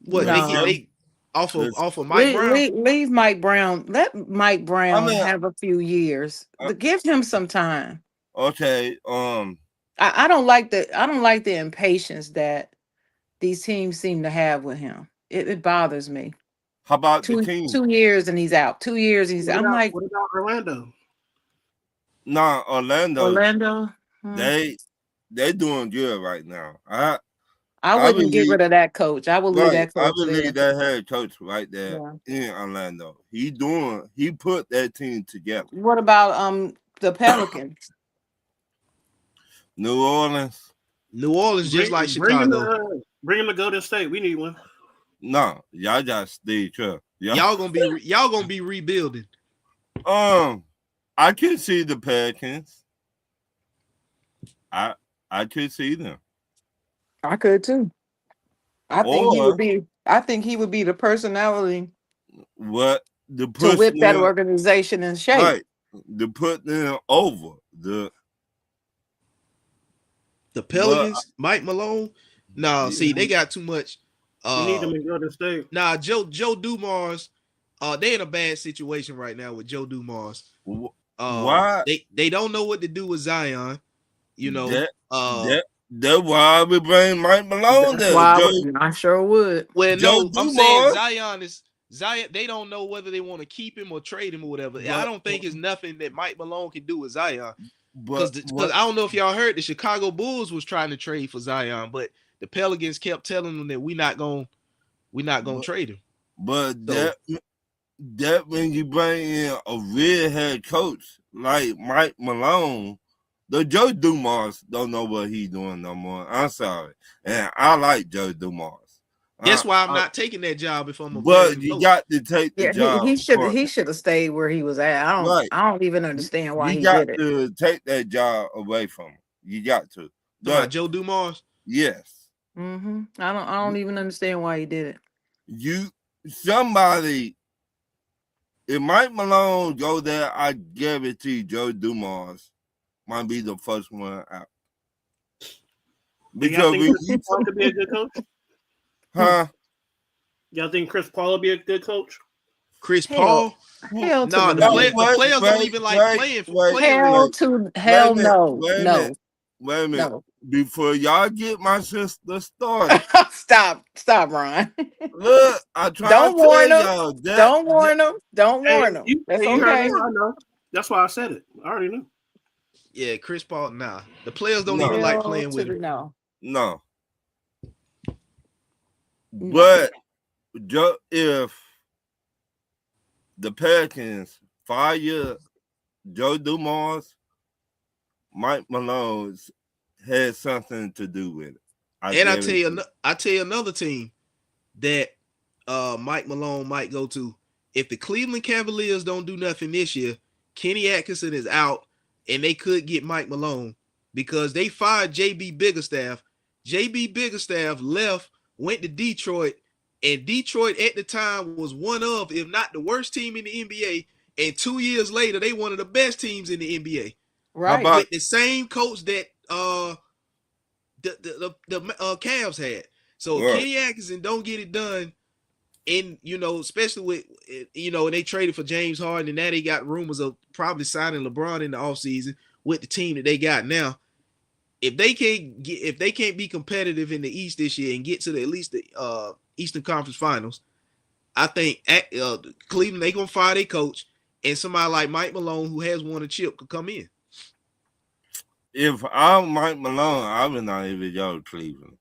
What they off of Mike Brown? Leave Mike Brown. Let Mike Brown have a few years. Give him some time. Okay. I don't like the impatience that these teams seem to have with him. It bothers me. How about the team? 2 years and he's out. 2 years and he's out. I'm like, what about Orlando? Nah, Orlando. They doing good right now. I wouldn't get rid of that coach. I would leave that coach. I would leave that head coach right there in Orlando. He put that team together. What about the Pelicans? New Orleans, just like Chicago. Bring him to Golden State. We need one. No, y'all got Steve Kerr. Y'all gonna be rebuilding. I could see the Pelicans. I could see them. I could too. I think he would be the personality. To whip that organization in shape. Right. To put them over the Pelicans, Mike Malone. No, see, they got too much. You need them in Golden State. Nah, Joe Dumars. They're in a bad situation right now with Joe Dumars. Why? They don't know what to do with Zion. You know. That's why we bring Mike Malone there. I sure would. Well, no, I'm saying Zion. They don't know whether they want to keep him or trade him or whatever. I don't think it's nothing that Mike Malone can do with Zion. Because I don't know if y'all heard the Chicago Bulls was trying to trade for Zion, but the Pelicans kept telling them that we're not gonna trade him. But that when you bring in a real head coach like Mike Malone, the Joe Dumars don't know what he's doing no more. I'm sorry, and I like Joe Dumars. That's why I'm not taking that job if I'm a. But you got to take the job. He should have stayed where he was at. I don't even understand why he did it. You got to take that job away from him. You got to. Joe Dumars. Yes. Mm-hmm. I don't even understand why he did it. If Mike Malone go there, I guarantee Joe Dumars might be the first one out. Because Chris Paul could be a good coach. Huh? Y'all think Chris Paul will be a good coach? Chris Paul? Hell no. The players don't even like playing. Hell no. No. Wait a minute. No. Before y'all get my sister started. Stop, Ron. Look, I try don't to warn tell them. Don't warn them. Don't warn them. That's okay. I know. That's why I said it. I already knew. Yeah, Chris Paul. Nah, the players don't even like playing with him. No. But if the Pelicans fire Joe Dumars, Mike Malone had something to do with it. I tell you another team that Mike Malone might go to. If the Cleveland Cavaliers don't do nothing this year, Kenny Atkinson is out, and they could get Mike Malone because they fired JB Biggerstaff. JB Biggerstaff left, went to Detroit, and Detroit at the time was one of, if not the worst team in the NBA. And 2 years later, they one of the best teams in the NBA. Right. With the same coach that the Cavs had. So if Right. Kenny Atkinson don't get it done, and especially with and they traded for James Harden, and now they got rumors of probably signing LeBron in the offseason with the team that they got now. If they can't be competitive in the East this year and get to at least the Eastern Conference Finals, I think Cleveland, they gonna fire their coach, and somebody like Mike Malone, who has won a chip, could come in. If I'm Mike Malone, I would not even go to Cleveland.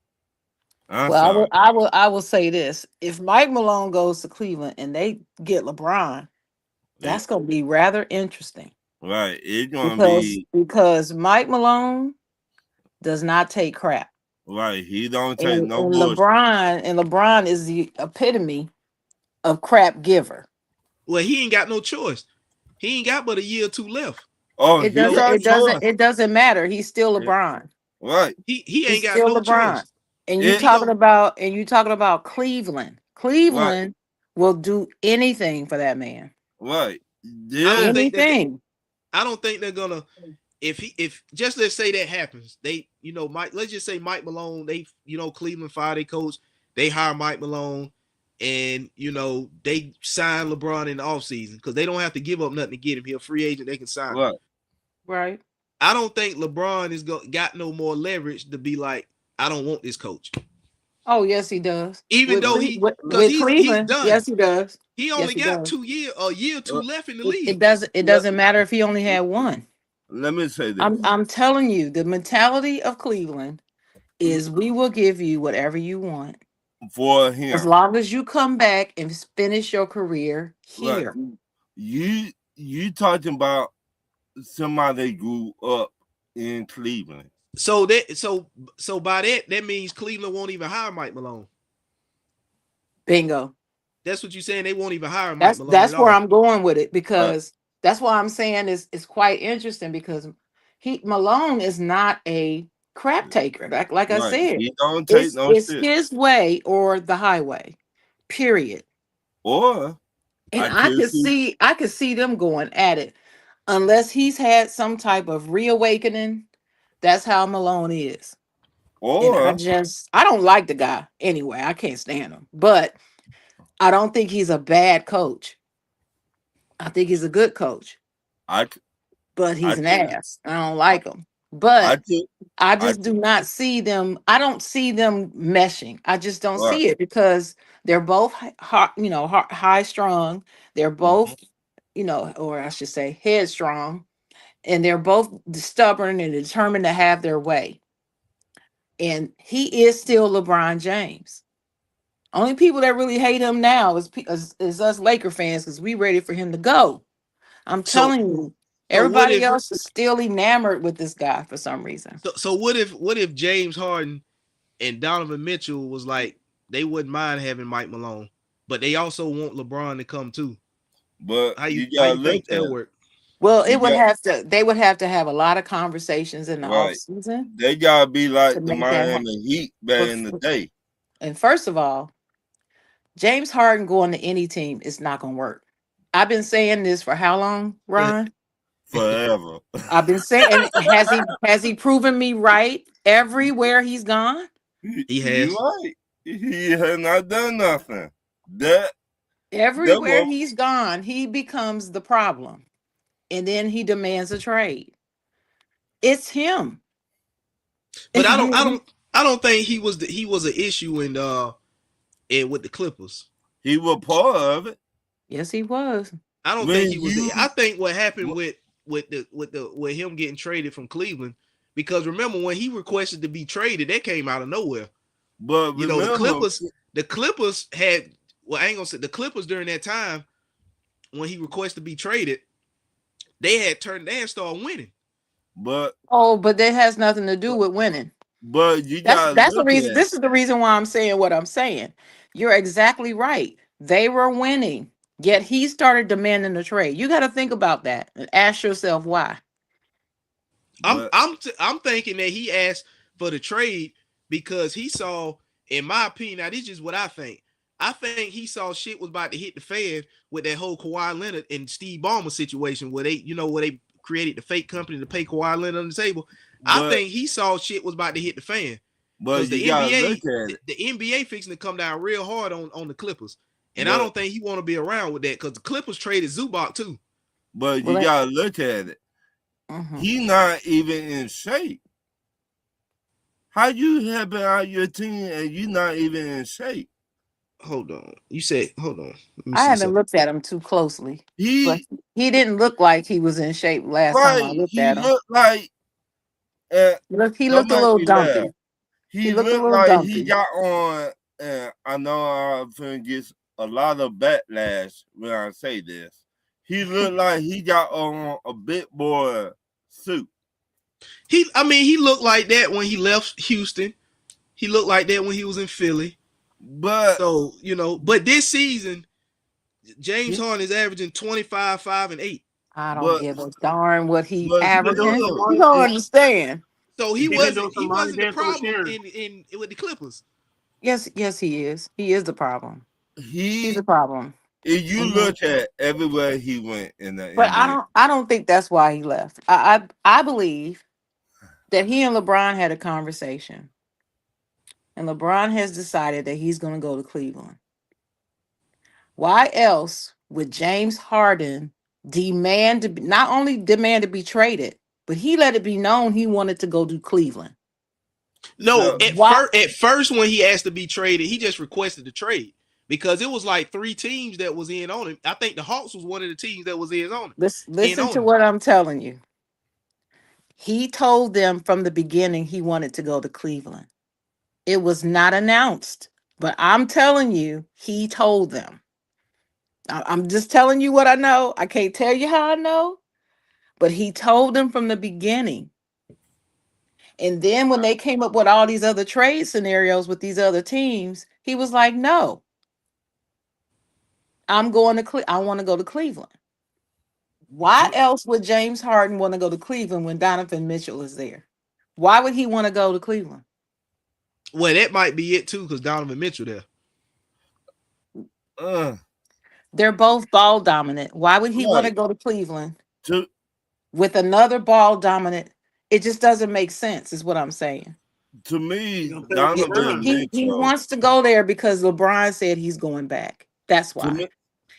I'm Well, sorry. I will say this: if Mike Malone goes to Cleveland and they get LeBron, that's going to be rather interesting. Right. It's gonna be because Mike Malone does not take crap. right. He don't take And, no and bullshit. LeBron is the epitome of crap giver. Well, he ain't got no choice. He ain't got but a year or two left. Oh, It he got doesn't choice. it doesn't matter. He's still LeBron. Right. He He's ain't got still no LeBron. choice. And you It- talking about Cleveland. Cleveland will do anything for that man. Right. I Yeah. don't think Anything. I don't think they're gonna. If just let's say that happens, they Mike. Let's just say Mike Malone. They Cleveland fire their coach. They hire Mike Malone, and they sign LeBron in the offseason because they don't have to give up nothing to get him. He's a free agent. They can sign him. Right. Right. I don't think LeBron is got no more leverage to be like, I don't want this coach. Oh, yes, he does. Even though with he's Cleveland, done. yes, he does. He Yes, only he got does. a year or two left in the league. It doesn't matter if he only had one. Let me say this. I'm telling you, the mentality of Cleveland is we will give you whatever you want For him. as long as you come back and finish your career Right. here. You talking about somebody grew up in Cleveland. So by that means Cleveland won't even hire Mike Malone. Bingo. That's what you're saying. They won't even hire Mike Malone. That's at where all. I'm going with it, because that's why I'm saying it's quite interesting, because Malone is not a crap taker. Like I said, He don't take no it's shit. his way or the highway. Period. Or And I could see them going at it unless he's had some type of reawakening. That's how Malone is. And I don't like the guy anyway. I can't stand him. But I don't think he's a bad coach. I think he's a good coach. But he's an ass. I don't like him. But I just do not see them. I don't see them meshing. I just don't see it, because they're both high strung. They're both, or I should say headstrong, and they're both stubborn and determined to have their way. And he is still LeBron James. Only people that really hate him now is us Laker fans, because we ready for him to go. I'm telling you. Everybody else is still enamored with this guy for some reason. So what if James Harden and Donovan Mitchell was like, they wouldn't mind having Mike Malone, but they also want LeBron to come too? But how you think that work? Well, they would have to have a lot of conversations in the off season. They gotta be like the Miami Heat back in the day. And first of all, James Harden going to any team is not gonna work. I've been saying this for how long, Ron? Forever. I've been saying, has he proven me right everywhere he's gone? He has. You're right. He has not done nothing. Everywhere he's gone, he becomes the problem, and then he demands a trade. It's him. But I don't think he was an issue in with the Clippers. He was part of it. Yes, he was. I don't think he was. I think what happened with him getting traded from Cleveland, because remember when he requested to be traded, that came out of nowhere. But the Clippers had, well, I ain't gonna say the Clippers during that time when he requested to be traded, they had started winning. But that has nothing to do with winning. But that's the reason. This is the reason why I'm saying what I'm saying. You're exactly right. They were winning, yet he started demanding a trade. You got to think about that and ask yourself why. I'm thinking that he asked for the trade because he saw, in my opinion, now this is just what I think. I think he saw shit was about to hit the fan with that whole Kawhi Leonard and Steve Ballmer situation where they created the fake company to pay Kawhi Leonard on the table. I but think he saw shit was about to hit the fan because you gotta look at it. the NBA fixing to come down real hard on the Clippers, and I But don't think he want to be around with that because the Clippers traded Zubac too. but Well, you gotta look at it. He not even in shape. How you helping out your team and you not even in shape? Hold on, you said hold on. Let me I see haven't something. looked at him too closely, but He he didn't look like he was in shape last time I right. looked He at him. looked like He don't looked a make little me laugh. dumpy. He He looked a looked little like he dumpy. got on, and I know I'm gonna get a lot of backlash when I say this. He looked like he got on a bit more suit. He looked like that when he left Houston. He looked like that when he was in Philly. But So but this season, James he, Harden is averaging 25, 5, and 8. I don't but give a darn what he but He been doing averaging. some still, You money. don't it, understand. So He been doing some he money wasn't the dancing with problem Sharon. in with the Clippers. Yes, he is. He is the problem. He's he the problem. if you hmm look at everywhere he went in the But NBA. I don't think that's why he left. I believe that he and LeBron had a conversation, and LeBron has decided that he's going to go to Cleveland. Why else would James Harden demand to not only demand to be traded, but he let it be known he wanted to go to Cleveland? No, So Why? at first when he asked to be traded, he just requested the trade because it was like 3 teams that was in on him. I think the Hawks was one of the teams that was in Listen on to him. what I'm telling you. He told them from the beginning he wanted to go to Cleveland. It was not announced, but I'm telling you, he told them. I'm just telling you what I know. I can't tell you how I know, but he told them from the beginning. And then when they came up with all these other trade scenarios with these other teams, he was like, "No, I want to go to Cleveland." Why else would James Harden want to go to Cleveland when Donovan Mitchell is there? Why would he want to go to Cleveland? Well, that might be it too because Donovan Mitchell there. uh, They're both ball dominant. Why would he want to right go to Cleveland to with another ball dominant? It just doesn't make sense, is what I'm saying. He me, gonna play with Donovan LeBron. He Mitchell. wants to go there because LeBron said he's going back. That's To why. me, to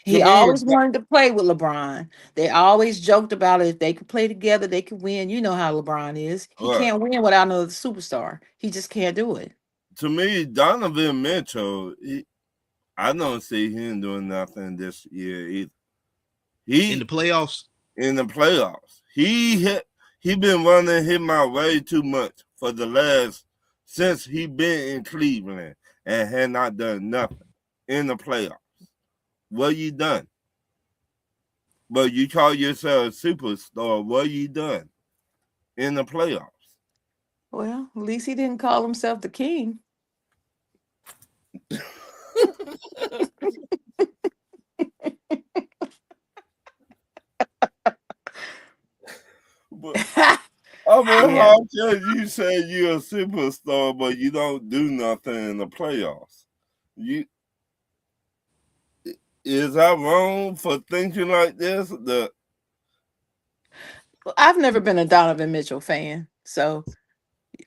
He me, always wanted to play with LeBron. They always joked about it. If they could play together, they could win. You know how LeBron is. He right. can't win without another superstar. He just can't do it. To me, Donovan Mitchell. I don't see him doing nothing this year either. In the He playoffs. in the playoffs. He been running him out way too much for the last since he been in Cleveland and had not done nothing in the playoffs. What you done? But you call yourself a superstar. What you done in the playoffs? Well, at least he didn't call himself the king. But I mean, Yeah. how can you say you're a superstar but you don't do nothing in the playoffs? You is I wrong for thinking like this? I've never been a Donovan Mitchell fan. So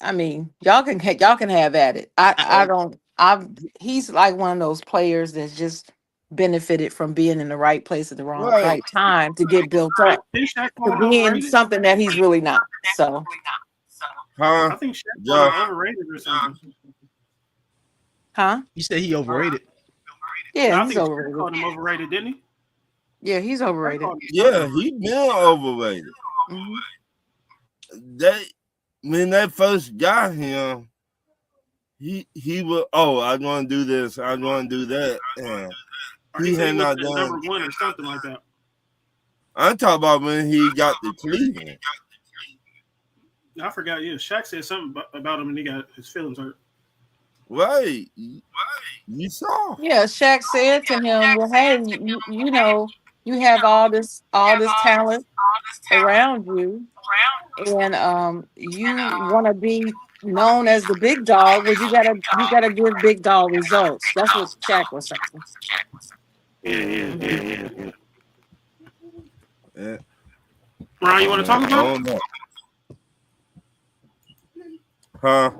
I mean, y'all can have at it. I I, don't. I've He's like one of those players that's just benefited from being in the right place at the Right. right time to get built up I think Shaq to called him being overrated. something that he's really not. So, Huh? I think Shaq called him Josh? overrated or something. huh? you said he overrated. Yeah, No, I he's think Shaq overrated. called him overrated, didn't he? Yeah, he's Shaq overrated. called him Yeah, something. he been overrated. Mhm. They when they first got him, he was I'm gonna do this, I'm gonna do that. And Or he he said he had was not the number done. one or something like that. I'm talking about when he got to Cleveland. I forgot. Yeah, Shaq said something about him and he got his feelings hurt. Right. You saw. Yeah, Shaq said to him, "Well, hey, you know, you have all this talent around you, and you want to be known as the big dog. Well, you gotta give big dog results." That's what Shaq was saying. Yeah, yeah, Mhm. yeah, yeah. Yeah. Ron, you want to talk I about don't know. Huh?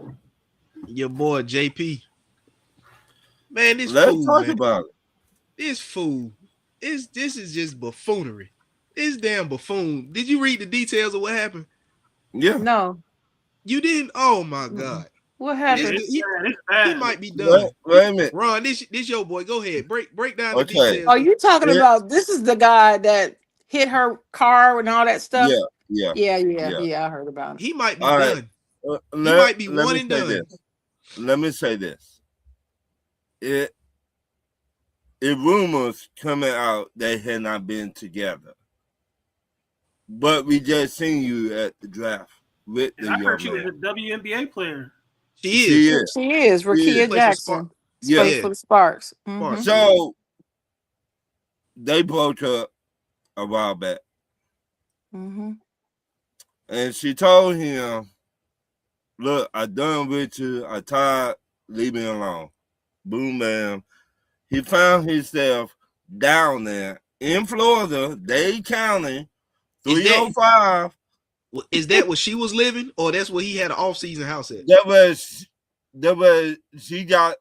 Your boy JP. Man, this Let's fool, talk man. about it. This fool. This is just buffoonery. This damn buffoon. Did you read the details of what happened? Yeah. No. You didn't? Oh my God. What it? This happened? It's he, bad. It's he bad. might be Wait, done. wait a minute. Ron, this your boy. Go ahead. Break down the Okay. details. Are you talking It, about this is the guy that hit her car and all that stuff? yeah, yeah, Yeah. yeah. I heard about it. He might be All right. done. He Let might be let one me and say done. this. Let me say this. It rumors coming out they had not been together, but we just seen you at the draft with And the I heard young she was man. a WNBA player. She She is. is. She is She She is. Rakia plays for Spark. Jackson. Yeah. Plays for the Sparks. Sparks. So they broke up a while back, Mm-hmm. and she told him, "Look, I done with you. I tired. Leave me alone." Boom, bam. He found himself down there in Florida, Dade County, Is that 305. is that where she was living, or that's where he had an off-season house at? That was she got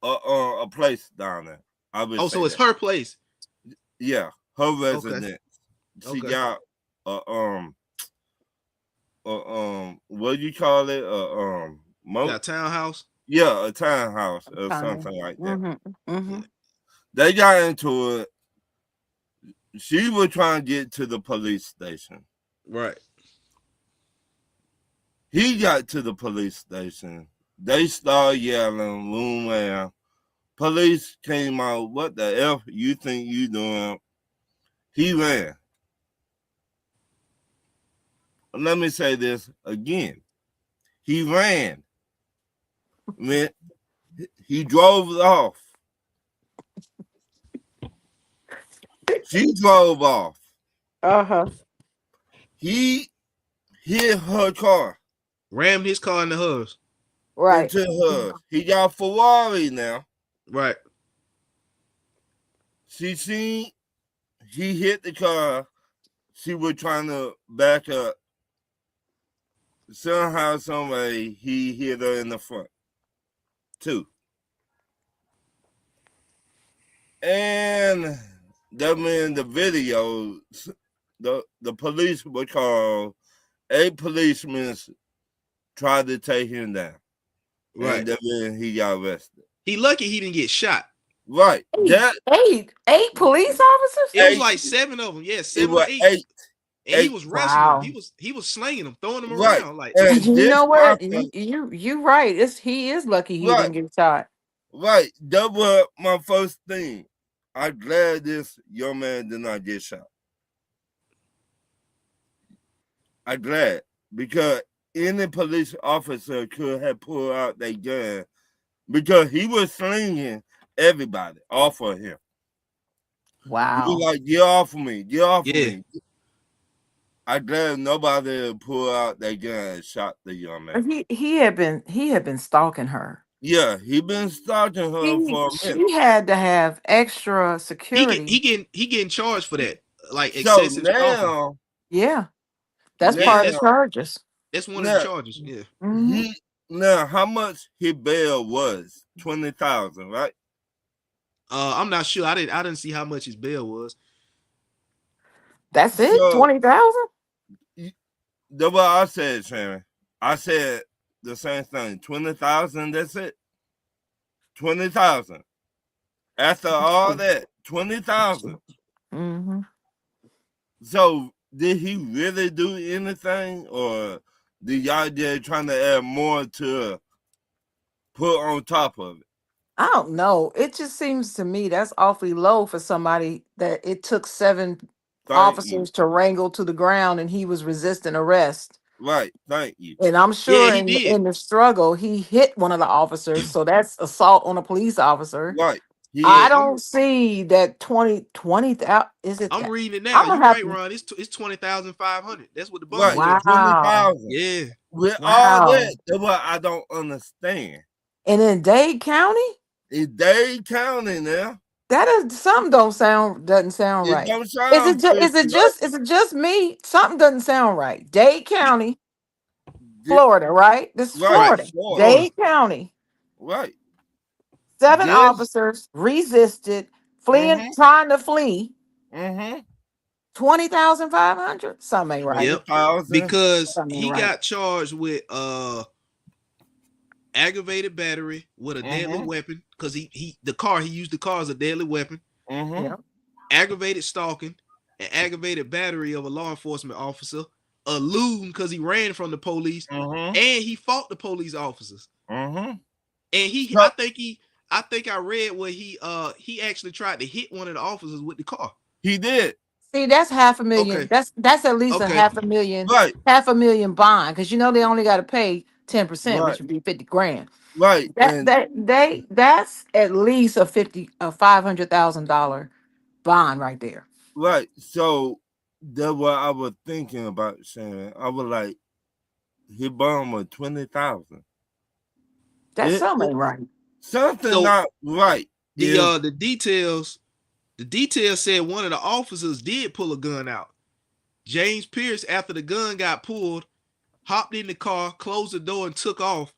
a place down there. I would Oh, say so it's that. her place. Yeah, her residence. She Okay. got what do you call it? Got a townhouse. Yeah, a townhouse or something like that. Mm-hmm. Mm-hmm. They got into it. She was trying to get to the police station. Right. He got to the police station. They started yelling, boom, man. Police came out. What the F you think you doing? He ran. Let me say this again. He ran. Man, he drove off. She drove off. Uh-huh. He hit her car Rammed his car into hers. Right. into hers. He got a Ferrari now. Right. She seen he hit the car. She was trying to back up. Somehow, some way, he hit her in the front, too. And that meant the video, the police were called. 8 policemen tried to take him down. Right. And then he got arrested. He lucky he didn't get shot. Right. That Eight police officers? It was 8. like 7 of them. Yeah, It 7 or was 8. 8. And he 8. was wrestling Wow. them. He was slinging them, throwing them Right. around. Like, And You this know what? my first, You right. He is lucky he right, didn't get shot. right. That was my first thing. I'm glad this young man did not get shot. I'm glad because any police officer could have pulled out their gun because he was slinging everybody off of him. He Wow. was like, get off of me, get off of Yeah. me. I'm glad nobody pulled out their gun and shot the young man. He had been stalking her. Yeah, he been stalking her for a minute. She had to have extra security. he getting charged for that. Like So excessive stalking. now, Yeah. That's Yeah, part of now, the charges. That's one of now the charges. Yeah. Mhm. now how much his bail was? 20,000, right? I'm not sure. I didn't see how much his bail was. That's it? So 20,000? that's what I said, Sharon. I said the same thing. 20,000, that's it. 20,000. After all that, 20,000. Mm-hmm. So did he really do anything, or did y'all just trying to add more to put on top of it? I don't know. It just seems to me that's awfully low for somebody that it took 7 Thank you. officers to wrangle to the ground and he was resisting arrest. Right. Thank you. And I'm sure he did. in the struggle, he hit one of the officers. So that's assault on a police officer. Right. I don't see that 20,000. Is it? I'm reading it now. I'ma You're have right, to- Ron. It's 20,500. That's what the bond Right. was. Wow. 20,000. Yeah. With Wow. all that, that's what I don't understand. And in Dade County? It's Dade County now. That is something doesn't sound It right. don't sound right. Is it just me? Something doesn't sound right. Dade County, Thi- Florida, right? This is Right, Right. Florida. Florida. Florida. Dade County. Right. 7 This. officers resisted, Mm-hmm. trying to flee. Mm-hmm. 20,500. Something ain't right. 20,000. Because Something ain't he right. got charged with aggravated battery with a deadly Mm-hmm. weapon. Because he used the car as a deadly weapon. Mm-hmm. Yeah. Aggravated stalking and aggravated battery of a law enforcement officer, a loon because he ran from the police, Mm-hmm. and he fought the police officers. Mm-hmm. And So I think I read where he actually tried to hit one of the officers with the car. he did. See, that's half a million. Okay. That's at least a Okay. Right. half a million bond, because they only got to pay 10%, Right. which would be 50 grand. Right. And That's at least a $500,000 bond right there. right. So that's what I was thinking about saying. I was like, he bond was 20,000. That's something ain't right. Something So not right. If the details said one of the officers did pull a gun out. James Pearce, after the gun got pulled, hopped in the car, closed the door, and took off.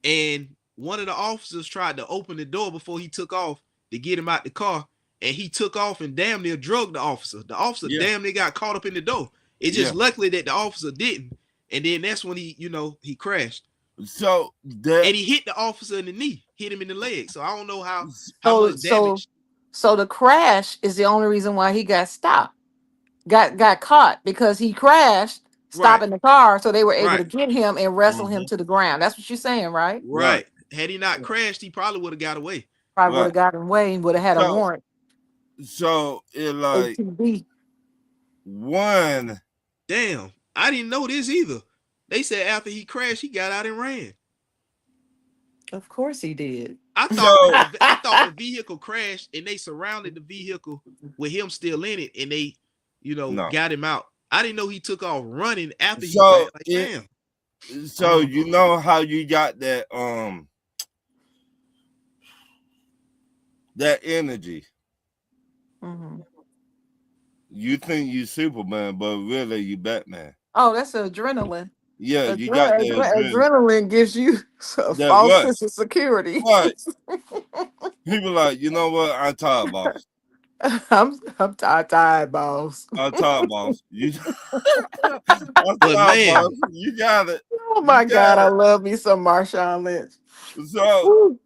And one of the officers tried to open the door before he took off to get him out the car. And he took off and damn near drugged the officer. The officer yeah, damn near got caught up in the door. It's yeah. just luckily that the officer didn't. And then that's when he crashed. So that And he hit the officer in the knee, hit him in the leg. So I don't know how So much so damage. so the crash is the only reason why he got stopped. Got caught because he crashed, Right, stopping the car, so they were able to right, get him and wrestle him mhm, to the ground. That's what you're saying, right? right, right. Had he not crashed, he probably would have got away. Probably would right. have gotten away and would have had a So warrant. it like ATV. one. Damn, I didn't know this either. They said after he crashed, he got out and ran. Of course he did. So I thought the vehicle crashed and they surrounded the vehicle with him still in it and they, no. got him out. I didn't know he took off running after he So crashed. Like, damn. so you know how you got that that energy. hmm You think you Superman, but really you Batman. Oh, that's adrenaline. Yeah, you got the adrenaline. Adrenaline gives you a That false rush. sense of security. Right. People like, you know what? I'm tired, boss. I'm tired, boss. I'm tired, boss. I'm But tired, man, boss. You got it. Oh You my God, got I it. love me some Marshawn Lynch. So, Woo.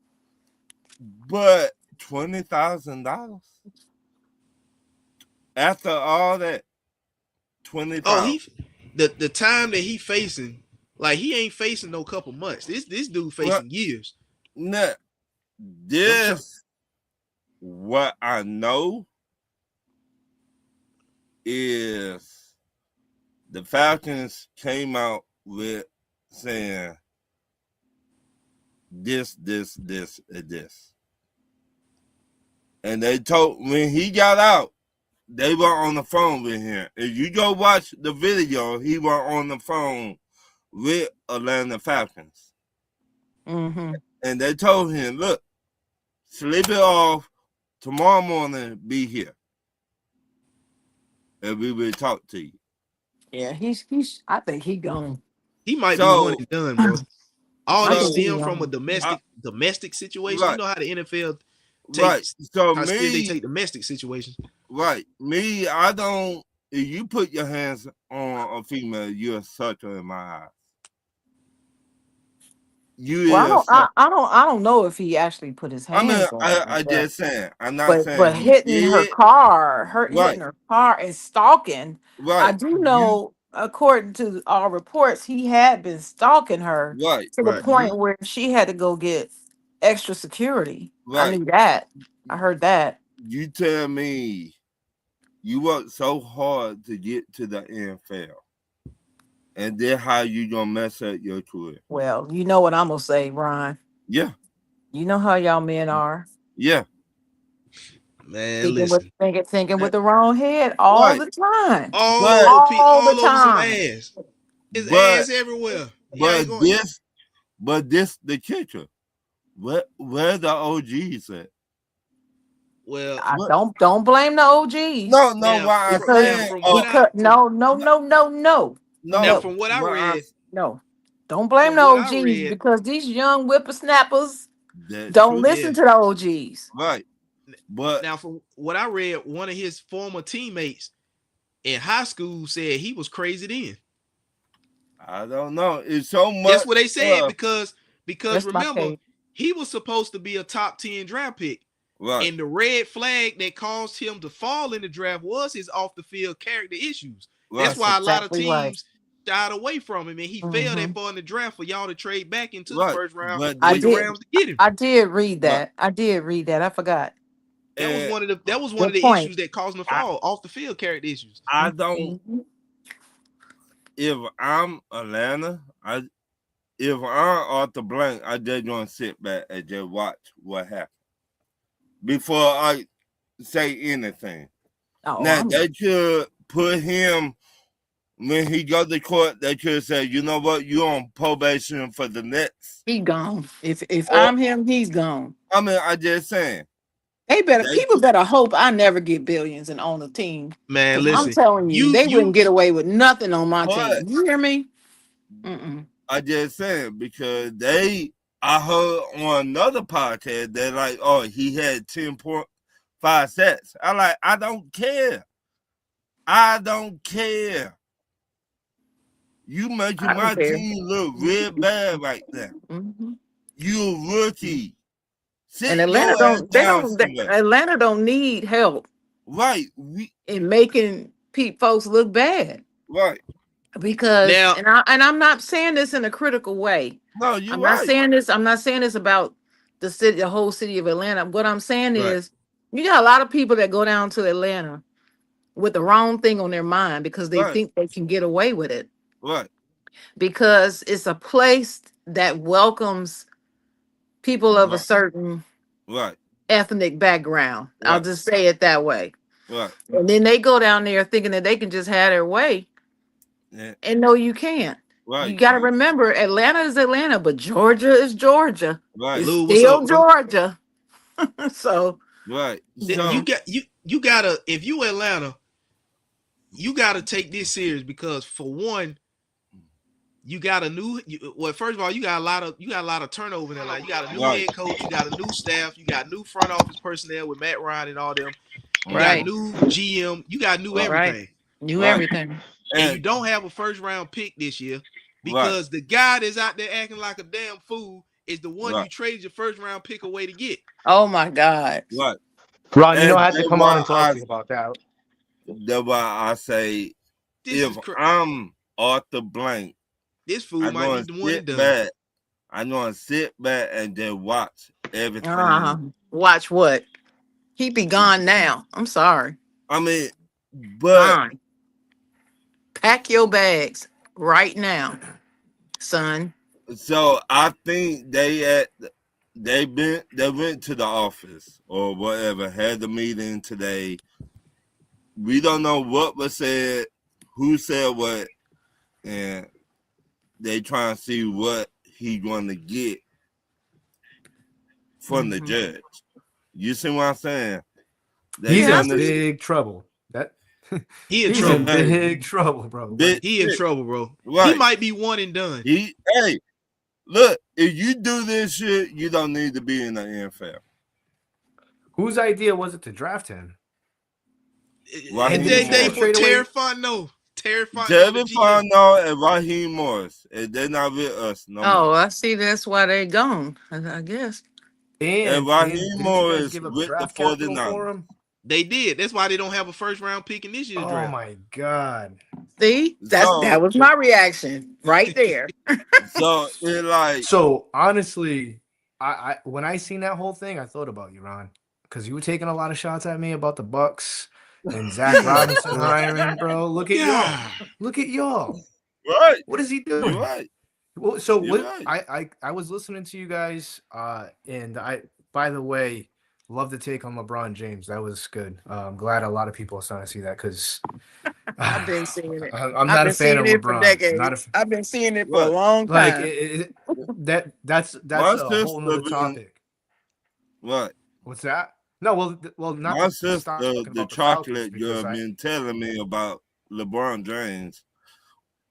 but $20,000 after all that, 20,000. the time that he facing, like he ain't facing no couple months. This dude Well, facing years. now, this what I know is the Falcons came out with saying this, and this. And they told when he got out, they were on the phone with him. If you go watch the video, he was on the phone with Atlanta Falcons. Mm-hmm. And they told him, look, sleep it off. Tomorrow morning, be here. And we will talk to you. Yeah, he's. I think he gone. He might be one So, and done, bro. All I this so think he stem from a gone. domestic situation. You right, know how the NFL right. takes So how serious they me, take domestic situations. right. Me, I don't, if you put your hands on a female, you're a sucker in my eyes. You Well, is a sucker. I don't know if he actually put his I mean, hands on her, I but just saying. I'm not saying he hitting her did. car, hitting Right, her car and stalking. I right. do You know, according to all reports, he had been stalking her right. to the Right. You point where she had to go get extra security. I right. knew that. I heard that. You tell me you worked so hard to get to the NFL. And then how you gonna mess up your career? Well, you know what I'm gonna say, Ron. Yeah, You know how y'all men are. yeah. Man, listen. Thinking Uh, with the wrong head all Right. the time. But All the All over some time. ass. His but ass everywhere. He but ain't going. this the kicker. Where the OGs at? Well, Don't blame the OGs. No, now what I'm Because saying, from what I no, now no, from what I what I, read, no. Don't blame from the what I OGs read, because these young whippersnappers that's don't true, listen yeah. to the OGs. right? But Now from what I read, one of his former teammates in high school said he was crazy then. I don't know. It's so That's much what they said stuff. because That's my remember, case. he was supposed to be a top 10 draft pick. Right, And the red flag that caused him to fall in the draft was his off the field character issues. That's right, That's why a lot of exactly right. teams shied away from him, and he fell that hmm far in the draft for y'all to trade back into the right. first round But I with the they, did. Rams to get him. I did read right, that. I forgot. and That was one of Good the point. issues that caused him to I, fall off the field character issues. I don't. Mhm. If I'm Atlanta, if I'm Arthur Blank, I just gonna sit back and just watch what happens before I say anything. Oh, Now I'm they should put him when he go to court. They should say, you know what, you on probation for the next. he gone. If Or I'm him, he's gone. I mean, I just saying they People better hope I never get billions and own a team. Man, Cause I'm listen, telling you, they wouldn't you get away with nothing on my but team. You hear me? Mm-mm. I just saying because I heard on another podcast that like, oh, he had 10.5 sacks. I don't care. I don't care. You making I don't my care. team look real bad right now. hmm You a rookie. And Sit your ass down somewhere. Atlanta don't need help Right. in making folks look bad. Right. Because now, I'm not saying this in a critical way. No, you I'm not right. saying this. I'm not saying this about the whole city of Atlanta. What I'm saying Right. is, you got a lot of people that go down to Atlanta with the wrong thing on their mind because they Right. think they can get away with it. Right. Because it's a place that welcomes people of a Right. certain Right. ethnic background. I'll Right. just say it that way. Right. And then they go down there thinking that they can just have their way. Yeah. And no, you can't. You Right. got to remember, Atlanta is Atlanta, but Georgia is Georgia. Right. It's Lou, what's still up, bro? Georgia. So Right. You So gotta if you Atlanta, you gotta take this serious because for one, you got a new. Well, first of all, you got a lot of turnover in Atlanta. You got a new right. head coach, you got a new staff, you got new front office personnel with Matt Ryan and all them. You got right, new GM, you got new Right. right. everything, Knew Right. everything. and you And don't have a first round pick this year right. because the guy that's out there acting like a damn fool is the one you Right. traded your first round pick away to get. Oh my God. Right. Ron, you know I had to that's come why on and talk to you about that. that's why I say This if is I'm Arthur Blank, this fool I'm might be gonna the one and sit done. back. I'm gonna sit back and just watch everything. Watch what? He be gone now. I'm sorry. I mean, but Gone. Pack your bags right now, son. so I think they went to the office or whatever, had the meeting today. We don't know what was said, who said what, and they trying to see what he going to get from the Mhm. judge. You see what I'm saying? He's Yeah, in big trouble. That He in he's trouble. in big trouble, bro. Big He in shit. trouble, bro. Right. He might be one and done. Hey, look, if you do this shit, you don't need to be in the NFL. Whose idea was it to draft him? Raheem They Morris. for Terry Straightaway- Fontenot. Terry Fontenot, Devin the GM. Fontenot and Raheem Morris. And they're not with us no Oh, more. I see. That's why they gone. I guess. And And Raheem didn't you Morris guys give up with the draft capital 49ers. for him? They did. That's why they don't have a first round pick in this year's Oh draft. my god! See, So- that was my reaction right there. So it like So honestly, I when I seen that whole thing, I thought about you, Ron, because you were taking a lot of shots at me about the Bucks and Zach Robinson hiring, bro. Look at y'all. Look at y'all. right. What is he You're doing? right. Well, so You're what? right. I was listening to you guys, and I, by the way, love the take on LeBron James. That was good. I'm glad a lot of people are starting to see that because I've been seeing it. I'm I've not been a fan seeing of it for LeBron. decades. Not a, I've been seeing it for a What? long like time. that's My a whole nother sister been- topic. Right. What's that? No, well, not My to stop sister, talking the about the Falcons chocolate because girl, been telling me about LeBron James.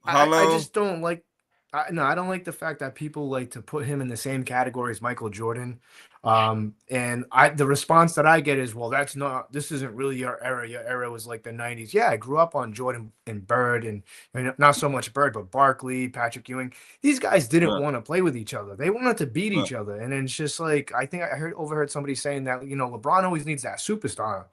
How I long? just don't like. I don't like the fact that people like to put him in the same category as Michael Jordan. And the response that I get is, well, this isn't really your era. Your era was like the 90s. Yeah, I grew up on Jordan and Bird and not so much Bird, but Barkley, Patrick Ewing. These guys didn't Right, want to play with each other. They wanted to beat right, each other. And it's just like, I think I overheard somebody saying that, LeBron always needs that superstar.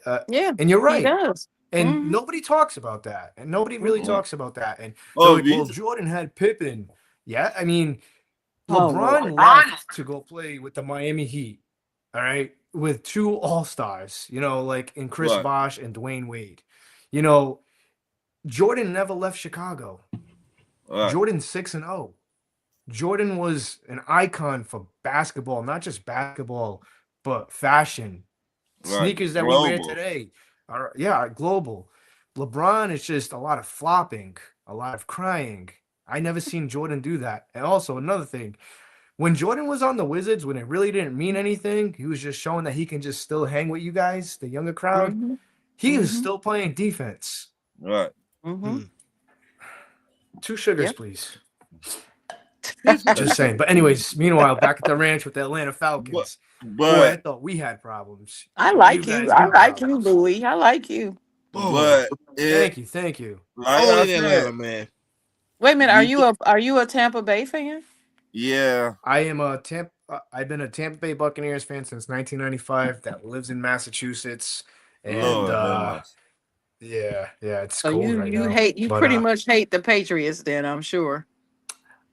Uh, Yeah, and you're he right. does. And Mm-hmm. nobody talks about that. And nobody really right. talks about that. And they're Oh, like, well, these, Jordan had Pippen. Yeah, I mean, Oh LeBron Lord. left to go play with the Miami Heat, all right, with two All-Stars, like in Chris right, Bosh and Dwayne Wade. You know, Jordan never left Chicago. right, Jordan's 6-0. Jordan was an icon for basketball, not just basketball, but fashion. right. Sneakers that we wear Global. today are global. LeBron is just a lot of flopping, a lot of crying. I never seen Jordan do that. And also another thing, when Jordan was on the Wizards, when it really didn't mean anything, he was just showing that he can just still hang with you guys, the younger crowd. Mm-hmm. He was Mm-hmm. still playing defense. Right. Mm-hmm. 2 sugars, Yep. please. This Just saying. But anyways, meanwhile, back at the ranch with the Atlanta but Falcons. Boy, I but thought we had problems. I You like you. guys I got like you, problems. Louie. I like you. Oh, but it Thank you. like only I in Atlanta, said, man. Wait a minute. you Are you a Tampa Bay fan? yeah, I am a I've been a Tampa Bay Buccaneers fan since 1995 that lives in Massachusetts. And Lord have mercy. yeah, it's So cold right now. you But pretty much hate the Patriots then, I'm sure.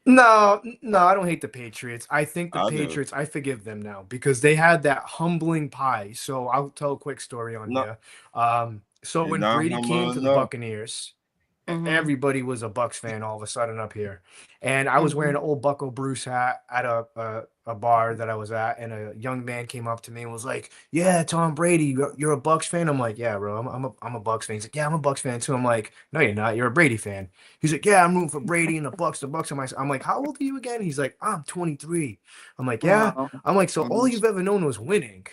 no, I don't hate the Patriots. I think the I do. Patriots, I forgive them now because they had that humbling pie. So I'll tell a quick story on No, here. So it's when not Brady came humble to the enough. Buccaneers, Mm-hmm. everybody was a Bucks fan all of a sudden up here. And I was wearing Mm-hmm. an old Bucko Bruce hat at a bar that I was at, and a young man came up to me and was like, "Yeah, Tom Brady, you're a Bucks fan?" I'm like, "Yeah, bro, I'm a Bucks fan." He's like, "Yeah, I'm a Bucks fan too." I'm like, "No, you're not. You're a Brady fan." He's like, "Yeah, I'm rooting for Brady and the Bucks. The Bucks are my." I'm like, "How old are you again?" He's like, "I'm 23." I'm like, "Yeah." Wow. I'm like, "So all Mm-hmm. you've ever known was winning,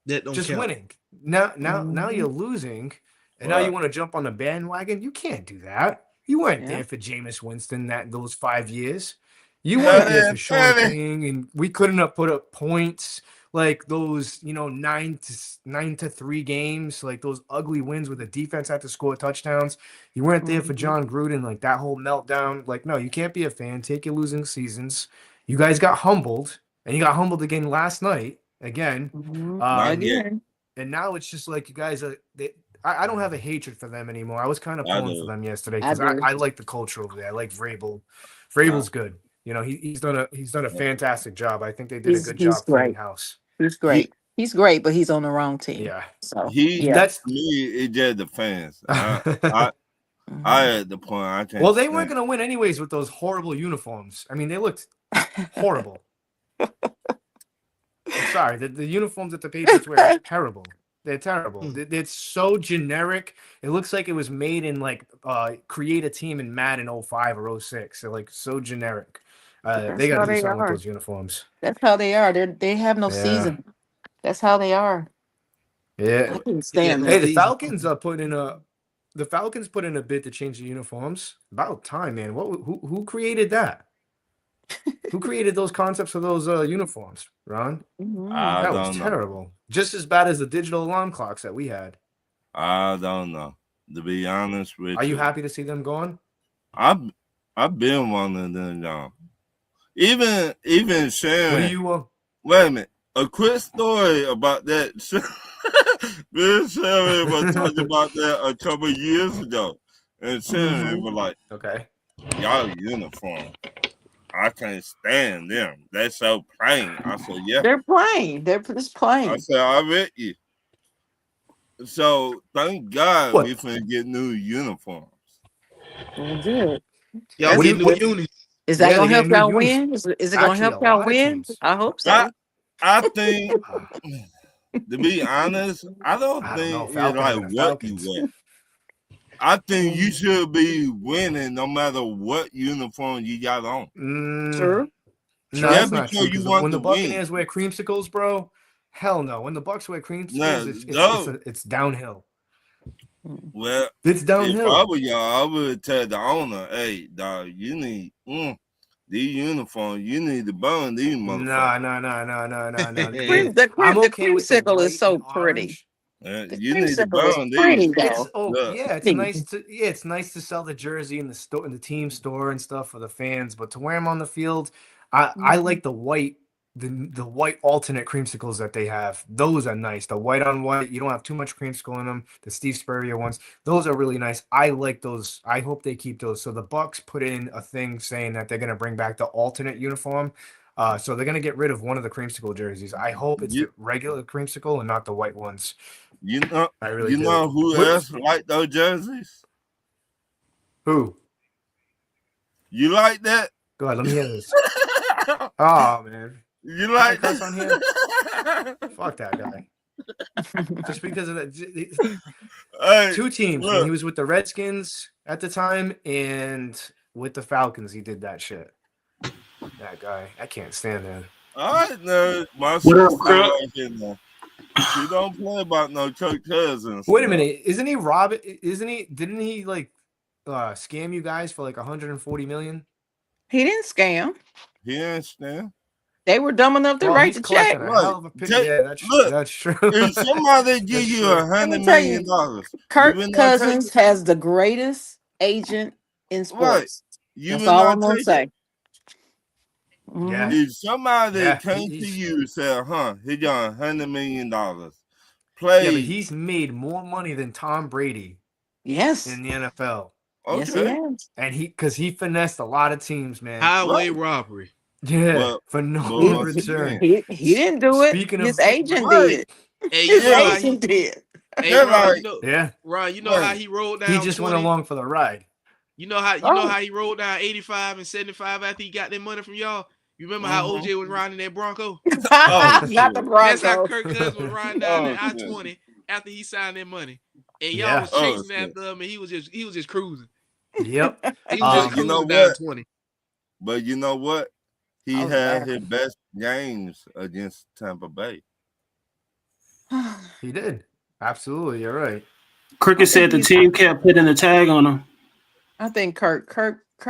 That don't just count. winning. Now Mm-hmm. you're losing, and now you Right. want to jump on the bandwagon. You can't do that. You weren't Yeah. there for Jameis Winston those 5 years. You weren't there for Teddy, Sean Teddy. King, and we couldn't have put up points like those, 9-3 games, like those ugly wins where the defense had to score touchdowns. You weren't there for Mm-hmm. John Gruden, like that whole meltdown. Like, no, you can't be a fan. Take your losing seasons. You guys got humbled, and you got humbled again last night. Again. Mm-hmm. Not yet. Again. And now it's just like you guys are. I don't have a hatred for them anymore. I was kind of I pulling for do. them yesterday I because do. I like the culture over there. I like Vrabel. I, Vrabel's good. He's done a fantastic job. I think they did a good He's job cleaning great. house. He's he great. He's great, but he's on the wrong team. Yeah, So he yeah. that's. to me it's just the fans. I Mm-hmm. at the point I can't Well, they weren't stand. going to win anyways with those horrible uniforms. I mean, they looked horrible. I'm sorry, the uniforms that the Patriots wear are terrible. They're terrible. It's so generic. It looks like it was made in like create a team in Madden 05 or 06. They're like so generic. That's They got how to do they something with are. those uniforms. That's how they are. They have no Yeah. season. That's how they are. Yeah. I couldn't Get stand no Hey, that. the season. Falcons are putting in the Falcons put in a bid to change the uniforms. About time, man. Who created that? Who created those concepts for those uniforms, Ron? Mm-hmm. I That was don't know. terrible. Just as bad as the digital alarm clocks that we had. I don't know. To be honest with Are you happy to see them gone? I've been wanting them gone. Even What do Sharon. you Wait a minute. A quick story about that. Me and Sharon was talking about that a couple of years ago. And Sharon was like, okay. y'all uniform. I can't stand them. They're so plain. I said, yeah. They're plain. They're just plain. I said, I bet you. So thank God What? we finna get new uniforms. Well, good. Y'all What do get you- new unis. Is that Yeah, gonna they help get new y'all unis. win? Is it gonna Actually, help a y'all lot of win? teams. I hope so. I think, to be honest, I don't I don't think know. it's Falcons like are the what Falcons. you wear. I think you should be winning no matter what uniform you got on. True. No, Yeah, that's not because true. you Because want when to the win. Buccaneers wear creamsicles, bro, Hell no. When the Bucks wear Nah, creamsicles, it's downhill. well, It's if I downhill. were y'all, I would tell the owner, hey, dog, you need these uniforms. You need to burn these motherfuckers. No. The I'm okay with the creamsicle is white so and pretty. orange. The You need to creamsicle is burn pretty these. It's though. Look, it's nice to sell the jersey in the store, in the team store and stuff for the fans, but to wear them on the field, I like the white, the white alternate creamsicles that they have. Those are nice. The white on white, you don't have too much creamsicle in them. The Steve Spurrier ones, those are really nice. I like those. I hope they keep those. So the Bucks put in a thing saying that they're gonna bring back the alternate uniform. So they're gonna get rid of one of the creamsicle jerseys. I hope it's the regular creamsicle and not the white ones. you know, I really you do. know who else like those jerseys? Who? You like that? Go ahead, let me hear this. Oh man, You like cuss on here? that? Fuck that guy. Just because of that. Hey, Two teams. When look, he was with the Redskins at the time and with the Falcons, he did that shit. That guy, I can't stand that. I know my What up, sister Crook? right here now. She don't play about no Chuck Cousins. Wait a minute, isn't he Robin? Isn't he? Didn't he like scam you guys for like 140 million? He didn't scam. He understand. They were dumb enough to Well, write he's the check. collecting a hell of a picture. Take- Yeah, that's look, that's true. If somebody give That's you true. $100 Let me tell you, million, Kirk you will not Cousins take has the greatest agent in it. Right. sports. You That's will all not I'm gonna take say. it. Yeah. If somebody Yeah, came to he's- you and said, he got $100 million, Yeah, play. but he's made more money than Tom Brady Yes. in the NFL, Yes, he Okay. has. and because he finessed a lot of teams, man. Highway Right. robbery. Yeah, Well, for no well, once return. again, He didn't do it. Speaking His of agent right. did. Hey, you His know Yeah. how he? agent did. Hey, They're Ron, like, you know, yeah, Ron, you know how right. he rolled down. he just 20? went along for the ride. You know how Oh. he rolled down 85 and 75 after he got that money from y'all. You remember how Mhm. OJ was riding that Bronco? Oh, Not the shit. That's how Broncos. Kirk Cousins was riding down Oh, the I shit. 20 after he signed that money, and y'all Yeah. was Oh, chasing shit. after him, and he was just cruising. Yep. He was just But you know cruising down what? 20. But you know what? He I was had his laughing. best games against Tampa Bay. He did. Absolutely, you're right. Cricket said the team kept putting the tag on him. I think Kirk.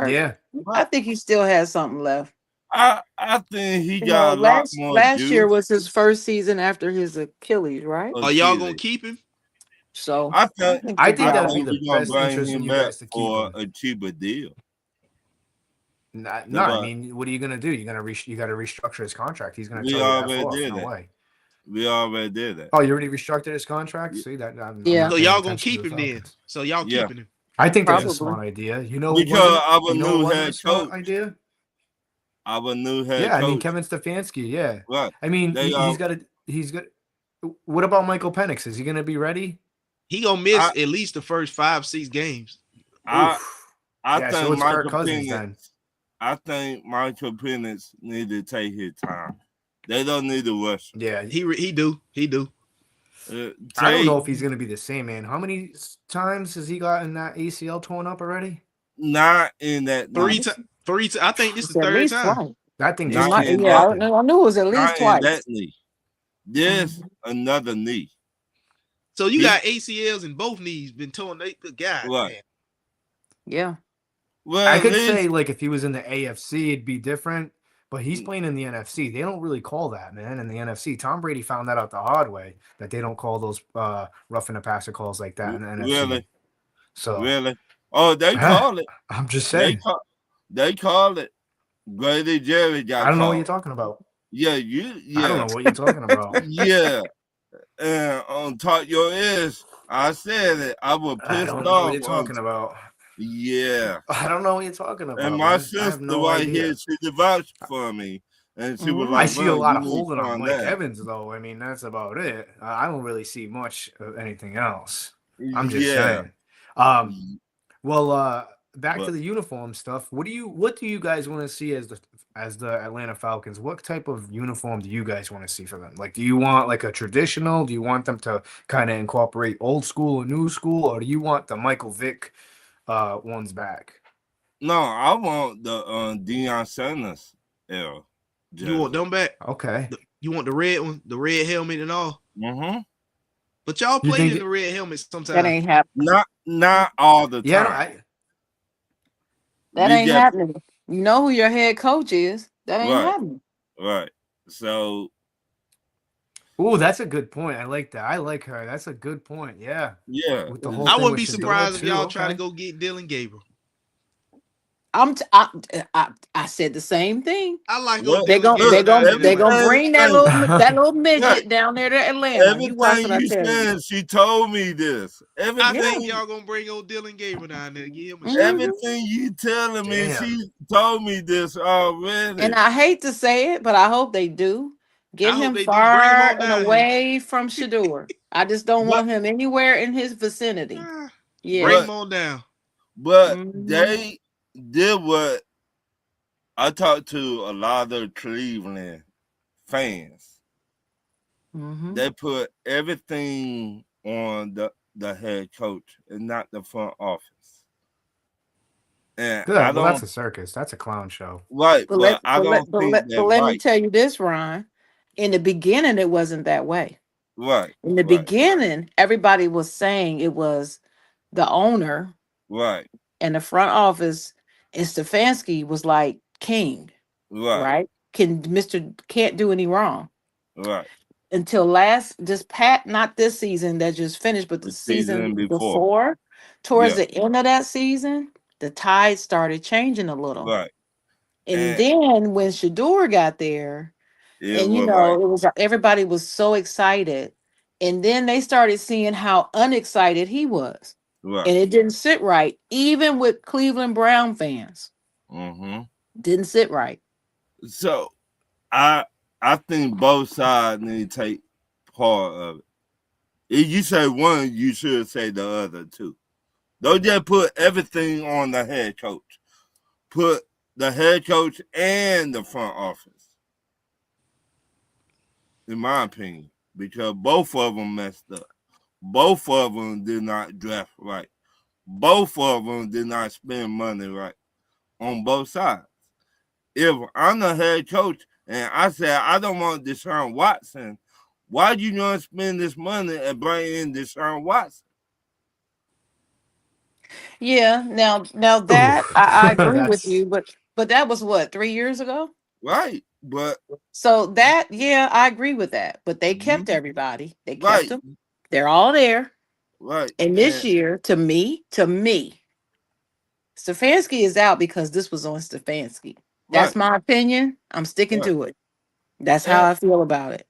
Yeah. I think he still has something left. I think he You got know, a lot more last year juice. was his first season after his Achilles, right? Are y'all gonna Achilles. keep him? So I think he'll I be think all that would right. be the we're gonna best bring interest in him you back guys to keep for him. a cheaper deal. No, I But mean, what are you gonna do? You got to restructure his contract. He's gonna we tell you that already off. did No that. way. We already did that. Oh, you already restructured his contract? See that? I'm Yeah. not So paying y'all gonna attention to keep the him then? Falcons. So y'all Yeah. keeping him? I think that's a Probably. smart idea. You know, Because our you know new what wasn't head a smart coach, idea? our new head Yeah, I mean coach, Kevin Stefanski. Yeah, right? I mean They he's got. What about Michael Penix? Is he gonna be ready? He gonna miss I- at least the first 5-6 games. I Oof. I Yeah, so think it's Kirk Michael Cousins Penix. then. I think Michael Penix need to take his time. They don't need to rush him. Yeah, He do. I don't know if he's gonna be the same, man. How many times has he gotten that ACL torn up already? Not in that Three knee. times. I think this is It's the at third least time. twice. That thing It just Not keeps in yeah, that. popping. I knew it was at least Not in twice. that knee. There's another knee. So you He- got ACLs in both knees been torn. God Right. damn. Yeah. Well, I at could least- say like if he was in the AFC, it'd be different. But he's playing in the NFC. They don't really call that, man. In the NFC, Tom Brady found that out the hard way that they don't call those roughing the passer calls like that in the NFC. Really, So really. Oh, they Huh? call it. I'm just They saying. call it. Grady Jerry got I don't know what called. you're talking about. Yeah, I don't know what you're talking about. Yeah. And on top of your ears, I said it. I was I pissed don't know what you're off. talking about. Yeah. I don't know what you're talking about. And my man. I have sister no right idea. here, she vouched for me. And she was Mhm. like, I see a "Bro, lot you of need to holding on calm Mike down." Evans, though. I mean, that's about it. I don't really see much of anything else. I'm just Yeah. saying. Well, back to But- the uniform stuff. What do you guys want to see as the Atlanta Falcons? What type of uniform do you guys want to see for them? Like, do you want like a traditional? Do you want them to kind of incorporate old school or new school, or do you want the Michael Vick ones back? No, I want the Deion Sanders era. You want them back? Okay. You want the red one, the red helmet and all. Mm-hmm. But y'all You played think in the red helmet That sometimes. ain't happening. Not all the Yeah, no, time. That We ain't just happening. You know who your head coach is. That ain't right, happening. right. So ooh, that's a good point. I like that. I like her. That's a good point. Yeah. yeah, With the whole I thing wouldn't with be Shador surprised if too. y'all try to Okay. go get Dylan Gabriel. I said the same thing. I like old look, They Dylan gon' look, they Gabriel down gon' there in they gonna Atlanta. bring that everything, little right, midget down there to Atlanta. You watch everything what I you tell you. saying, she told me this. I Yeah. think Everything y'all gonna bring old Dylan Gabriel down there, give him a shot. hmm everything you telling me, Damn. she told me this And already. I hate to say it, but I hope they do. I Get hope him they do. Bring him far on and down here. away from Shador. I just don't But want him anywhere in his vicinity. Ah, bring Yeah. him but on down. but hmm they did what I talked to a lot of Cleveland fans. hmm They put everything on the head coach and not the front office. And I Good. Well, that's don't a circus. That's a clown show. right, But but I don't think but they're let me right. tell you this, Ron. In the beginning, it wasn't that way. Right, In the right, beginning, everybody was saying it was the owner right, and the front office, and Stefanski was like king, right, right? Can't do any wrong. right. Until not this season that just finished, but the The season season before. before, towards Yeah, the end of that season, the tide started changing a little. right. And And then when Shador got there, it and was like it was everybody was so excited. And then they started seeing how unexcited he was. right. And it didn't sit right, even with Cleveland Brown fans. Mm-hmm. Didn't sit right. So I I think both sides need to take part of it. If you say one, you should say the other too. Don't just put everything on the head coach. Put the head coach and the front office, in my opinion, because both of them messed up. Both of them did not draft right. Both of them did not spend money right on both sides. If I'm the head coach and I said I don't want Deshaun Watson, why do you not spend this money and bring in Deshaun Watson? Yeah. Now Ooh. that I agree with That's you, but that was what, 3 years ago? Right, but So that, yeah, I agree with that. But they kept mhm, everybody. They kept right, them. They're all there. right, And this and year, to me, Stefanski is out because this was on Stefanski. That's right, my opinion. I'm sticking right. to it. That's how And I feel about it.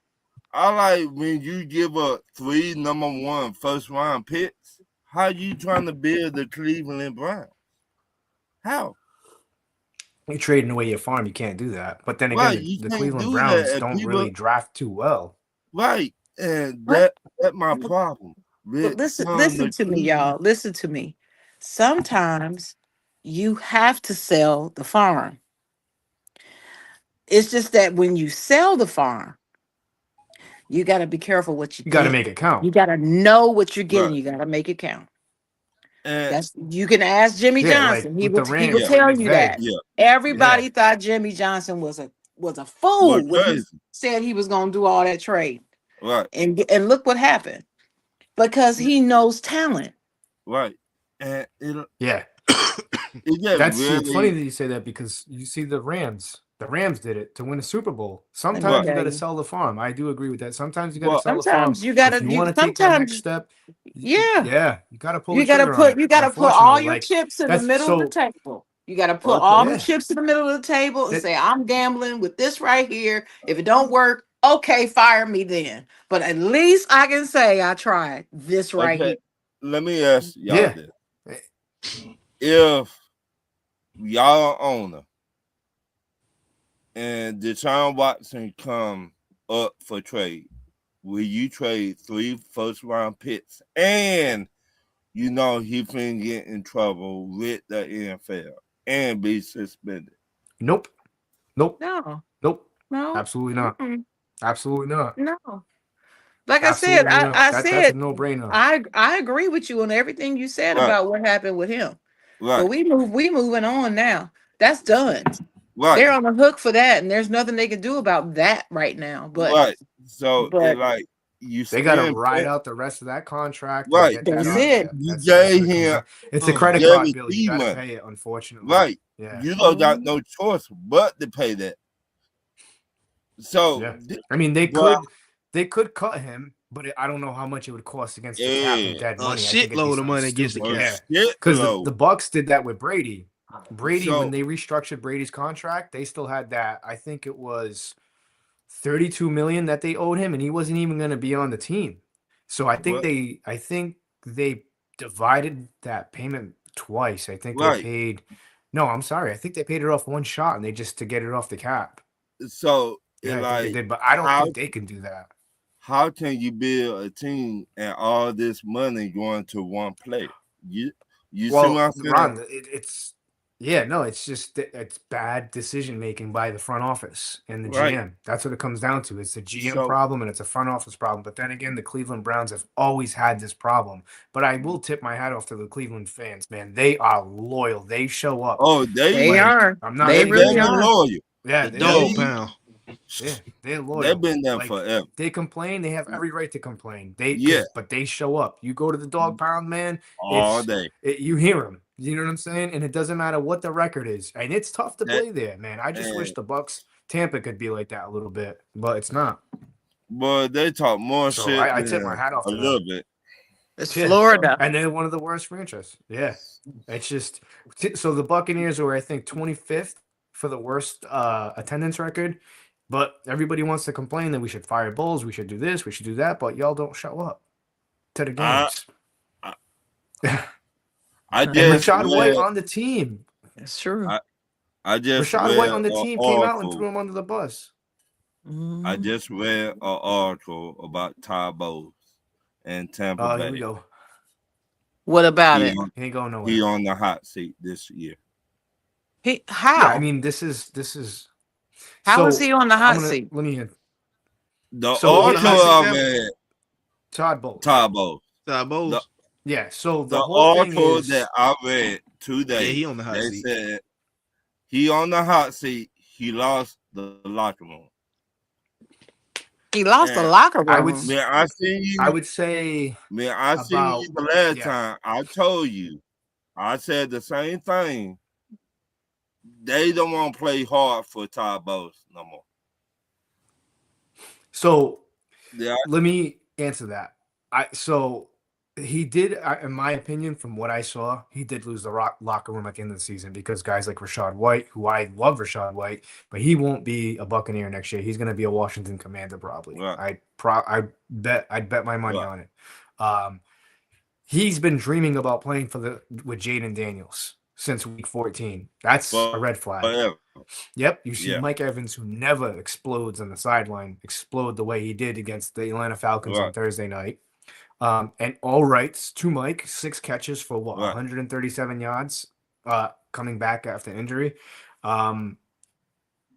I like when you give up three number one first round picks. How you trying to build the Cleveland Browns? How? you trading away your farm. You can't do that. But then again, Right, the, you the can't Cleveland do that. Browns And don't really people, draft too well. right, and What? that's my problem But with some of listen the to me, Cleveland. y'all. Listen to me. Sometimes you have to sell the farm. It's just that when you sell the farm, you got to be careful what you're You got to getting. make it count. You got to know what you're getting. Right, You got to make it count. and That's You can ask Jimmy Yeah, like Johnson. He with will the he will Rams yeah, with tell you McVay. that. yeah, Yeah. Everybody thought Jimmy Johnson was a was fool when he crazy. said he was going to do all that trade. Right, And look what happened. Because he knows talent. right, and Yeah. it just That's it's funny really that you say that because you see the Rams. The Rams did it to win a Super Bowl. Let me right. Sometimes you tell got to you. sell the farm. I do agree with that. Sometimes you got to Well, sell the farm Sometimes you if gotta you you want to take that next sometimes step. yeah. Yeah, you got to pull the trigger on it. You gotta put all Unfortunately, your like chips in the that's middle of the so. table. You gotta put all okay, the Yeah, chips in the middle of the table and that say, I'm gambling with this right here. If it don't work, okay, fire me then. But at least I can say I tried this right okay. here. Let me ask y'all yeah. this: if y'all owner and Deshaun Watson come up for trade, will you trade three first round picks and you know he finna get in trouble with the NFL and be suspended? Nope. Nope. No, Nope. no, Absolutely not. mm-mm, Absolutely not. no. Like I said, Absolutely not. I That's a said no brainer. I agree with you on everything you said Right, about what happened with him. But right, we moving on now. That's done. Right. They're on the hook for that, and there's nothing they can do about that right now. Right. So it But like you They got to spend ride out the rest of that contract and right. get that that's out. it. Yeah, You that's gave what it comes him down. It's a you credit gave card him bill. You got to money. pay it, unfortunately. Right. Yeah. You don't got Mhm. no choice but to pay that. So Yeah. I mean, but they could cut him, but I don't know how much it would cost against the cap in yeah, dead A money. I think it'd be shitload of something money against the stupid. a cap. Yeah. Because shitload. the Bucks did that with Brady. Brady, when So they restructured Brady's contract, they still had that. I think it was 32 million that they owed him, and he wasn't even going to be on the team. So I think they divided that payment twice. I think they right. paid. No, I'm sorry. I think they paid it off one shot, and they just to get it off the cap. So it Yeah, I think they like did, but I don't how think they can do that. how can you build a team and all this money going to one player? You see what Well, I'm saying? Ron, it's no, it's just it's bad decision making by the front office and the Right. GM. That's what it comes down to. It's a GM So problem and it's a front office problem. But then again, the Cleveland Browns have always had this problem. But I will tip my hat off to the Cleveland fans, man. They are loyal. They show up. oh They Like are. I'm not They they've really kidding. been are. loyal. Yeah, The they dog They pound. yeah, they're they've loyal. been there Like forever. they complain, they have every right to complain. Yeah, But they show up. You go to the dog pound, man. all day. You hear them. You know what I'm saying? And it doesn't matter what the record is, and it's tough to That play there, man. I just wish and the Bucks Tampa could be like that a little bit, but it's not. but they talk more So shit I tip my than hat off a to little them. bit. It's Yeah, Florida. and they're one of the worst franchises. Yeah, it's just so the Buccaneers were, I think, 25th for the worst attendance record. But everybody wants to complain that we should fire Bulls, we should do this, we should do that, but y'all don't show up to the I games. I, And I just Rashad White read on the team. It's true. I just Rashad White read on the an team came out and article. threw him under the bus. I Mhm. just read an article about Ty Bowles in Tampa Oh, here we Bay. go. What about He it? on, He ain't going he nowhere. on the hot seat this year. He Yeah, I how? mean, this is How is so he on the I'm hot gonna seat? let me The so On the article hot seat I now? read, Todd Bowles. Ty Bowles. Ty The Bowles. Yeah, so the the whole thing article is that I read Yeah, today, he on the hot they seat. said he on the hot seat. He lost the locker room. He lost the And locker I would room. man, I seen I you. would say Man, I seen about you the last yeah. time. I told you. I said the same thing. They don't want to play hard for Ty Bowles no more. So Yeah, let me answer that. So he did, in my opinion, from what I saw, he did lose the locker room at the end of the season because guys like Rashad White, who I love Rashad White, but he won't be a Buccaneer next year. He's going to be a Washington Commander probably. right, I'd bet my money right. on it. He's been dreaming about playing with Jaden Daniels since week 14. That's a red flag. Forever. Yep, you see Yeah. Mike Evans, who never explodes on the sideline, explode the way he did against the Atlanta Falcons on Right. Thursday night. And all rights to Mike, 6 catches for what, Right. 137 yards, coming back after injury.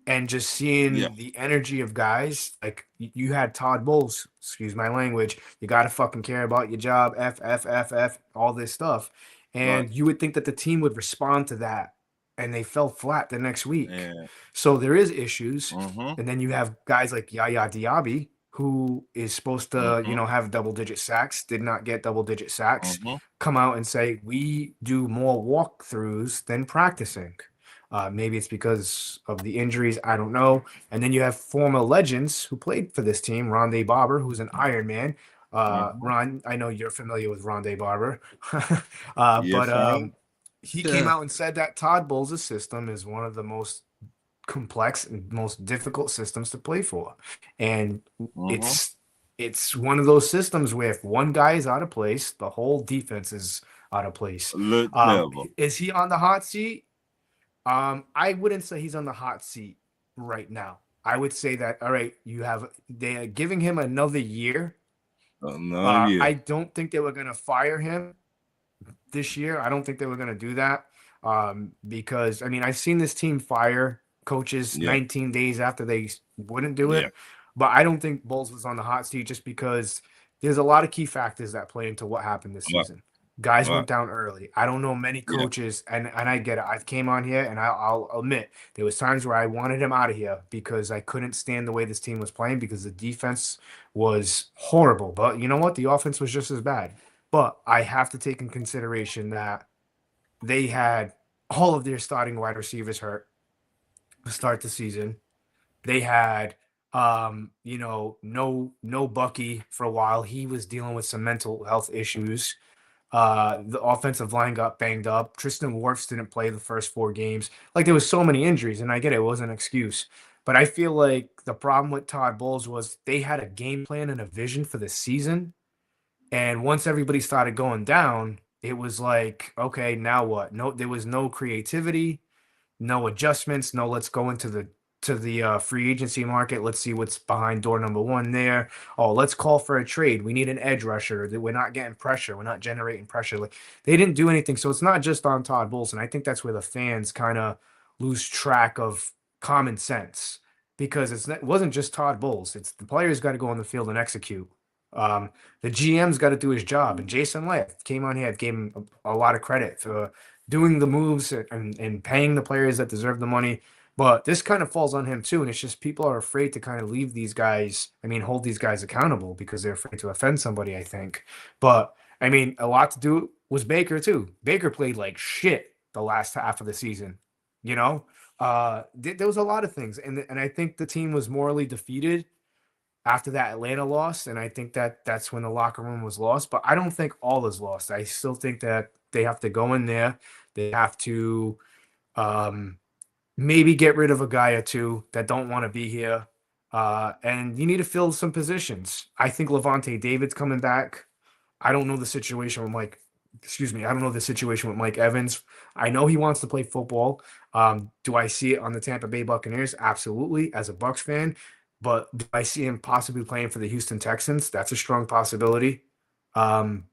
And just seeing Yeah. the energy of guys, like you had Todd Bowles, excuse my language, you got to fucking care about your job, F, all this stuff. And Right. you would think that the team would respond to that, and they fell flat the next week. Yeah. So there is issues. Mhm. And then you have guys like Yaya Diaby, who is supposed to, Mhm. have double-digit sacks, did not get double-digit sacks, Mhm. come out and say, we do more walkthroughs than practicing. Maybe it's because of the injuries. I don't know. And then you have former legends who played for this team, Rondé Barber, who's an Iron Man. Ron, I know you're familiar with Rondé Barber. Yes, But I am. he came out and said that Todd Bowles' system is one of the most complex and most difficult systems to play for. And Mhm. it's one of those systems where if one guy is out of place, the whole defense is out of place. Look terrible. Is he on the hot seat? I wouldn't say he's on the hot seat right now. I would say that, all right, they are giving him another year. Another year. I don't think they were going to fire him this year. I don't think they were going to do that because, I mean, I've seen this team fire coaches 19 days after they wouldn't do it. Yeah. But I don't think Bowles was on the hot seat just because there's a lot of key factors that play into what happened this Right. season. Guys Right. went down early. I don't know many Yeah. coaches, and I get it. I've came on here, and I'll admit there was times where I wanted him out of here because I couldn't stand the way this team was playing because the defense was horrible. But you know what? The offense was just as bad. But I have to take in consideration that they had all of their starting wide receivers hurt to start the season. They had no Bucky for a while. He was dealing with some mental health issues. The offensive line got banged up. Tristan Wirfs didn't play the first 4 games. Like there was so many injuries, and I get it, it wasn't an excuse. But I feel like the problem with Todd Bowles was they had a game plan and a vision for the season. And once everybody started going down, it was like, okay, now what? No, there was no creativity, no adjustments, no let's go into the free agency market. Let's see what's behind door number one there. Oh, let's call for a trade. We need an edge rusher. We're not getting pressure. We're not generating pressure. Like they didn't do anything. So it's not just on Todd Bowles. And I think that's where the fans kind of lose track of common sense because it wasn't just Todd Bowles. It's the players got to go on the field and execute. The GM's got to do his job. And Jason Licht came on here, gave him a lot of credit for doing the moves and paying the players that deserve the money. But this kind of falls on him too. And it's just people are afraid to kind of leave these guys, hold these guys accountable because they're afraid to offend somebody, I think. But a lot to do was Baker too. Baker played like shit the last half of the season, there was a lot of things. And I think the team was morally defeated after that Atlanta loss. And I think that's when the locker room was lost. But I don't think all is lost. I still think that they have to go in there. They have to maybe get rid of a guy or two that don't want to be here. And you need to fill some positions. I think Levante David's coming back. I don't know the situation with I don't know the situation with Mike Evans. I know he wants to play football. Do I see it on the Tampa Bay Buccaneers? Absolutely, as a Bucs fan. But do I see him possibly playing for the Houston Texans? That's a strong possibility. But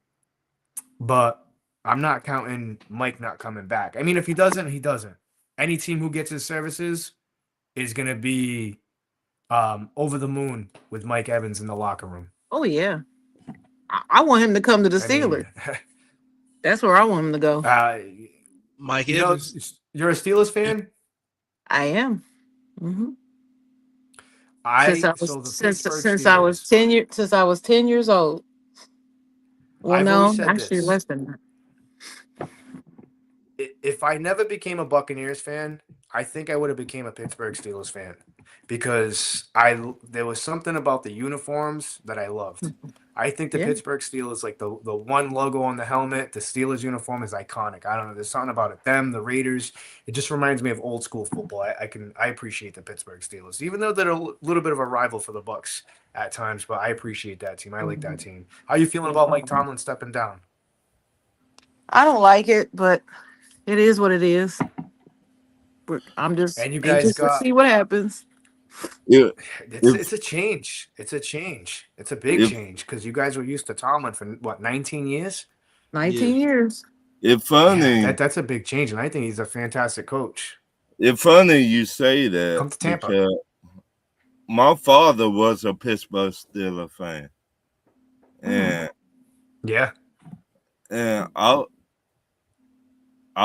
I'm not counting Mike not coming back. If he doesn't, he doesn't. Any team who gets his services is going to be over the moon with Mike Evans in the locker room. Oh, yeah. I want him to come to the Steelers. That's where I want him to go. Mike Evans. You're a Steelers fan? I am. Mm-hmm. Since I was 10 years old. Well, no, actually less than that. If I never became a Buccaneers fan, I think I would have became a Pittsburgh Steelers fan because there was something about the uniforms that I loved. I think the Pittsburgh Steelers, like the one logo on the helmet, the Steelers uniform is iconic. I don't know. There's something about it. Them, the Raiders. It just reminds me of old school football. I appreciate the Pittsburgh Steelers, even though they're a little bit of a rival for the Bucs at times. But I appreciate that team. I like that team. How you feeling about Mike Tomlin stepping down? I don't like it, but it is what it is. I'm just anxious to see what happens. Yeah, it's a change. It's a change. It's a big change because you guys were used to Tomlin for what, 19 years? 19 years. It's funny. Yeah, that's a big change, and I think he's a fantastic coach. It's funny you say that. Come to Tampa. My father was a Pittsburgh Steelers fan, and and I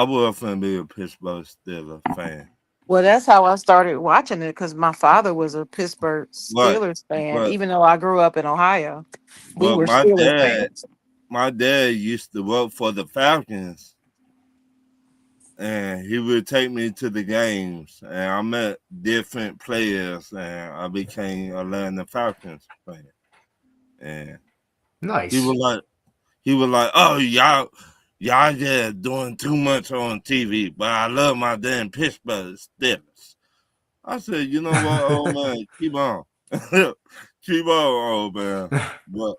was going to be a Pittsburgh Steelers fan. Well, that's how I started watching it because my father was a Pittsburgh Steelers fan, even though I grew up in Ohio. We were Steelers fans. My dad used to work for the Falcons, and he would take me to the games, and I met different players, and I became a Atlanta Falcons fan. And nice. He was like, oh, y'all just doing too much on TV, but I love my damn Pittsburgh Steelers. I said, you know what, old man, keep on. Keep on, old man. But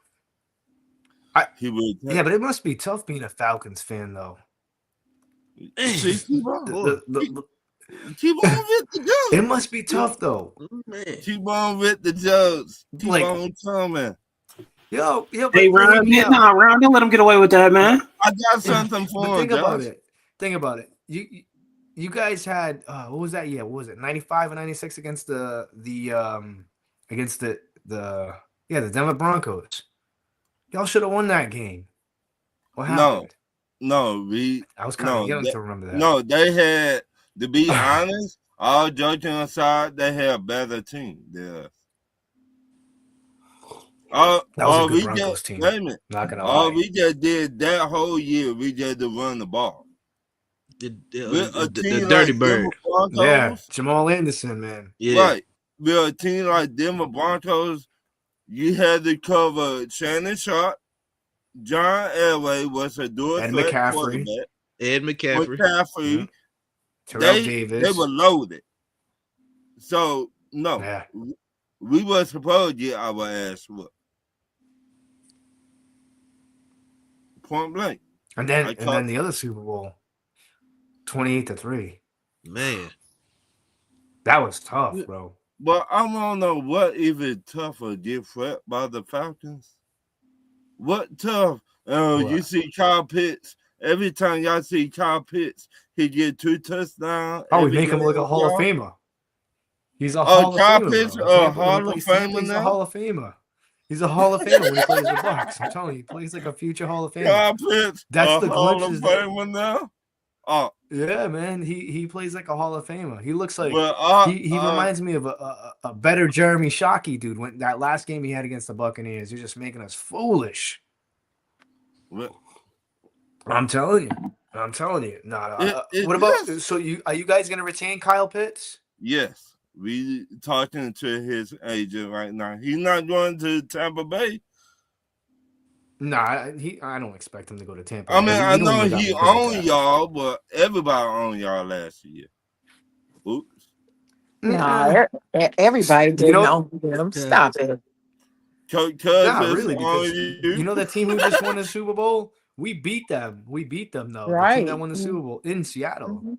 but it must be tough being a Falcons fan, though. See, keep on. Keep on with the jokes. It must be tough, though. Keep on with the jokes. Keep on coming. Yo, hey, Ron, don't let him get away with that, man. I got something for him. Think about it. You guys had what was that year? What was it? 95 and 96 against the Denver Broncos. Y'all should have won that game. What happened? No, we I was kind of no, young they, to remember that. no, they had, to be honest, all joking aside, they had a better team there. That was a good We Broncos just team. wait a minute. Not gonna All lie. we just did that whole year, we just to run the ball. With a The team Dirty like Denver Bird. Yeah, Broncos, Jamal Anderson, man. Yeah. right? With a team like Denver Broncos, you had to cover Shannon Sharp, John Elway was a dual Ed threat McCaffrey. quarterback. Ed McCaffrey. McCaffrey, Yeah. Terrell they Davis. were loaded. So no, Yeah. we were supposed to get our ass whooped. Point blank. And then the other Super Bowl, 28-3. Man. That was tough, bro. But I don't know what even tougher get swept by the Falcons. What tough? You see Kyle Pitts. Every time y'all see Kyle Pitts, he get 2 touchdowns. Oh, we make him look a Hall of Famer. Famer. He's a Hall of Kyle Famer. Pitts, bro. Hall of He Famer plays a now? Hall of Famer. He's a Hall of Famer when he plays the Bucks. I'm telling you, he plays like a future Hall of Famer. Kyle Pitts, That's the Hall of glimpses that- Famer now? Oh, Yeah, man. He plays like a Hall of Famer. He looks like well, he reminds me of a better Jeremy Shockey, dude. When that last game he had against the Buccaneers, you're just making us foolish. well, I'm telling you. No. It What about is. so are you guys gonna retain Kyle Pitts? yes, we talking to his agent right now. He's not going to Tampa Bay. Nah, I don't expect him to go to Tampa. I mean, I We know got he him good at owned that. y'all, but everybody owned y'all last year. Oops. Nah, everybody didn't know- know them. Stop it. Cuz Nah, is really, because on you. you know that team who just won the Super Bowl? We beat them. We beat them though. The team that Right. won the Super Bowl in Seattle. Mhm.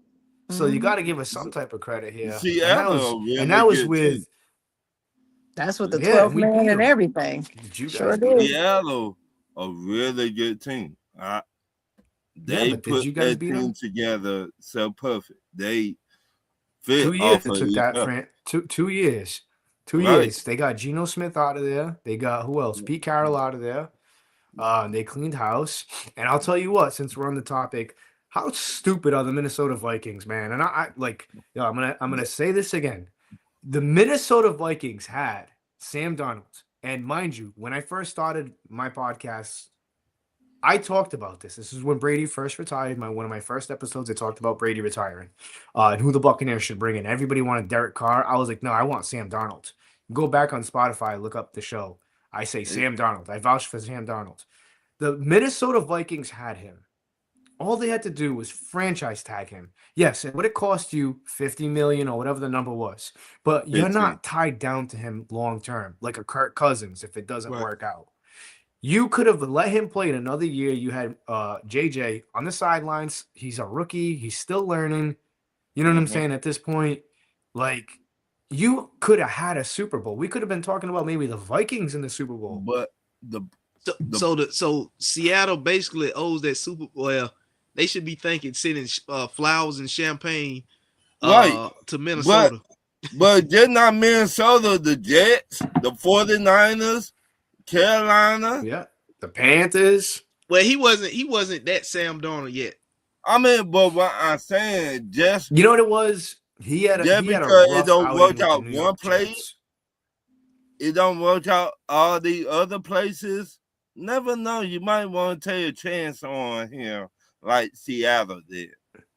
So you Mhm. got to give us some type of credit here. Seattle, and that was with That's with the Yeah, 12th we man beat and 'em. everything. Did you Sure guys beat 'em? did. Seattle, a really good team. They but did put you guys that beat team 'em? together so perfect. They fit 2 years off it of took each that, other. Fran. 2 years. 2 Right. years. They got Geno Smith out of there. They got who else? Pete Carroll out of there. They cleaned house. And I'll tell you what, since we're on the topic, how stupid are the Minnesota Vikings, man? And I'm gonna say this again. The Minnesota Vikings had Sam Darnold. And mind you, when I first started my podcast, I talked about this. This is when Brady first retired. One of my first episodes, I talked about Brady retiring and who the Buccaneers should bring in. Everybody wanted Derek Carr. I was like, no, I want Sam Darnold. Go back on Spotify, look up the show. I say Sam Darnold. I vouch for Sam Darnold. The Minnesota Vikings had him. All they had to do was franchise tag him. Yes, it would have cost you $50 million or whatever the number was, but you're 15. not tied down to him long term like a Kirk Cousins if it doesn't Right. work out. You could have let him play in another year. You had JJ on the sidelines. He's a rookie. He's still learning. You know what I'm saying? At this point, like you could have had a Super Bowl. We could have been talking about maybe the Vikings in the Super Bowl. But So Seattle basically owes that Super Bowl. Well, they should be sending flowers and champagne Right. to Minnesota. But just not Minnesota, the Jets, the 49ers, Carolina. Yeah, the Panthers. Well, he wasn't that Sam Darnold yet. I mean, but what I'm saying, just You know what it was? He had a Just he had a because it rough don't outing work with the out New one York place, Jets. it don't work out all the other places. Never know. You might want to take a chance on him, like Seattle did.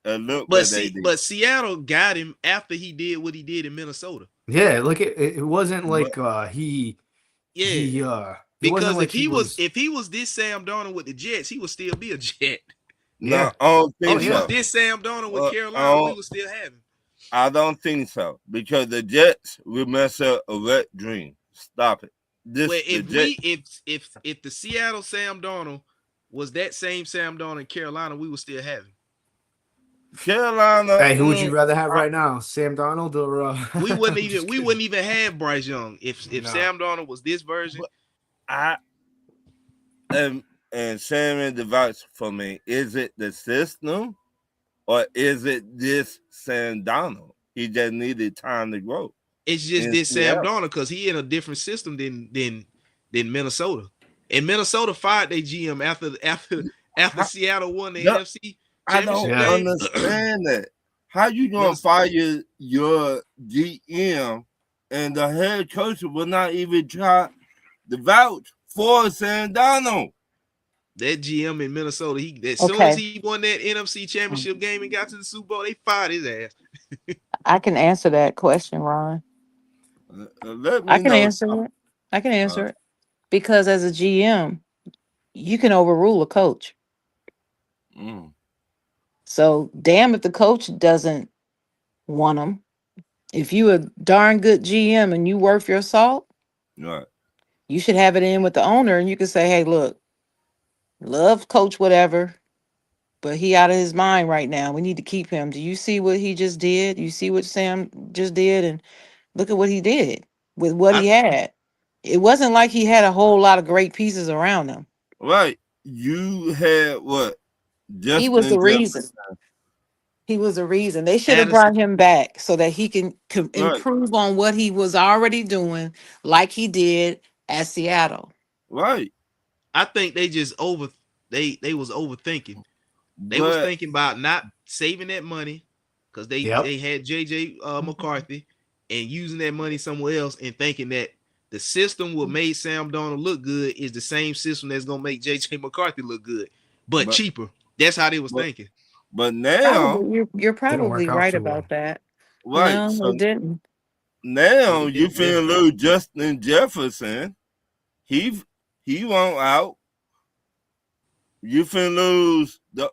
Look what they did. But Seattle got him after he did what he did in Minnesota. Yeah, like it wasn't like he Because wasn't like if he was this Sam Darnold with the Jets, he would still be a Jet. No, I don't think If he so. was this Sam Darnold with Carolina, we would still have him. I don't think so because the Jets will mess up a wet dream. Stop it. If the Seattle Sam Darnold was that same Sam Darnold in Carolina, we would still have him. Carolina. Hey, who would you rather have right now, Sam Darnold or? We wouldn't even have Bryce Young if Sam Darnold was this version. And Sam device for me. Is it the system or is it this Sam Darnold? He just needed time to grow. It's just this Sam Darnold because he in a different system than Minnesota. And Minnesota fired their GM after Seattle won the No, NFC I don't championship Yeah. game. understand that. How you gonna fire your GM and the head coach will not even try to vouch for Sam Donald? That GM in Minnesota, as soon as Okay. he won that NFC championship game and got to the Super Bowl, they fired his ass. I can answer that question, Ron. Let I me can know. answer it. I can answer it. Because as a GM, you can overrule a coach. Mm, So damn if the coach doesn't want him. If you a darn good GM and you worth your salt, right. you should have it in with the owner and you can say, hey, look, love coach whatever, but he out of his mind right now. We need to keep him. Do you see what he just did? You see what Sam just did? And look at what he did with what I, he had. It wasn't like he had a whole lot of great pieces around him. Right. You had what? He was Justin the reason. Jefferson. He was the reason. They should have Addison, brought him back so that he can Right. improve on what he was already doing, like he did at Seattle. Right. I think they just they was overthinking. They was But thinking about not saving that money because Yep. they had JJ McCarthy and using that money somewhere else and thinking that the system will make Sam Darnold look good is the same system that's gonna make JJ McCarthy look good, but but cheaper. That's how they was but, thinking. but now, Probably you're Didn't probably work out right too well. about that. right. No, So it didn't. now It you did, yeah. feel lose Justin Jefferson. He won't out. You finna lose the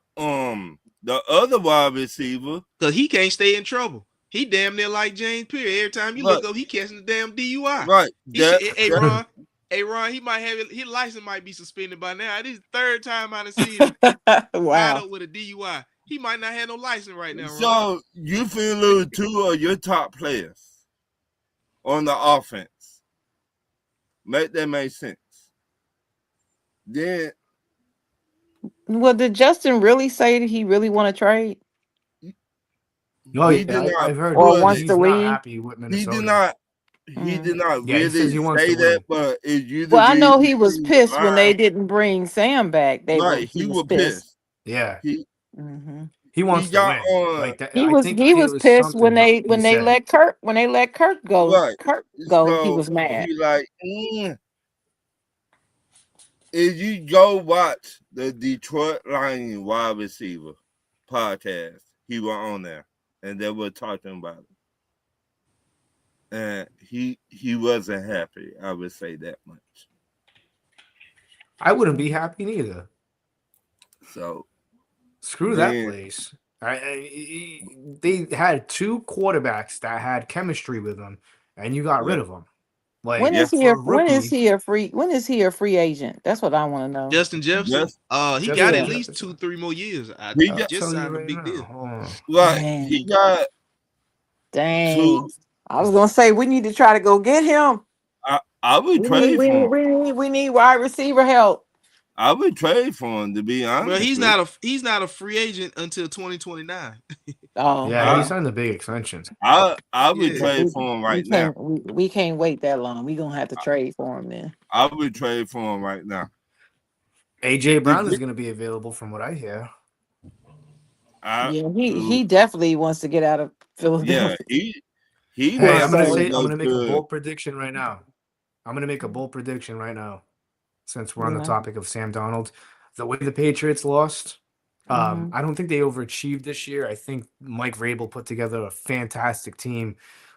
other wide receiver. Because he can't stay in trouble. He damn near like James Pearce. Every time you Right. look up, he catching the damn DUI. Right. He should, That hey Ron, he might have his license might be suspended by now. This is the third time I done seen him tied Wow. up with a DUI. He might not have no license right now, Ron. so you finna lose two of your top players on the offense. Make that make sense. Then Well, did Justin really say that he really want to trade No, he did not I've heard or put wants it. to he's not leave? happy with He did Minnesota. not. He Mm. did not Yeah, he says really he wants say to that, leave. but it's you the Well, I know reason he was he pissed when they lying. didn't bring Sam back. Right, He he was was pissed. pissed. Yeah, He Hmm he wants to got win. on Like that, He I was think he it was was pissed when something he they said. let Kirk go. right. Kirk go. He So was mad. he like, if you go watch the Detroit Lions wide receiver podcast, he was on there, and they were talking about it. And he wasn't happy. I would say that much. I wouldn't be happy neither. So Screw that then, place. They had two quarterbacks that had chemistry with them, and you got rid yeah, of them. Like When yeah, is he for a a rookie, when is he a free agent? That's what I want to know. Justin Jefferson, just he got Justin at Yeah. least Jefferson. 2-3 more years. he I I'll got just tell you signed a right big now. deal. Hold on. right. He Dang. got Dang. two. I was gonna say we need to try to go get him. I would trade for him. We need wide receiver help. I would trade for him, to be Well, honest with he's not a free agent until 2029. Oh, Yeah, he you. well. signed a big extension. I would Yeah. trade for him right now. We can't wait that long. We gonna have to trade for him then. I would trade for him right now. AJ Brown The- is going to be available, from what I hear. Yeah, he definitely wants to get out of yeah, Philadelphia. he Hey, wants I'm gonna to say, I'm go gonna make a to bold prediction right now. I'm gonna make a bold prediction right now, since we're on the Yeah. topic of Sam Donald. The way the Patriots lost, Mhm. I don't think they overachieved this year. I think Mike Vrabel put together a fantastic team.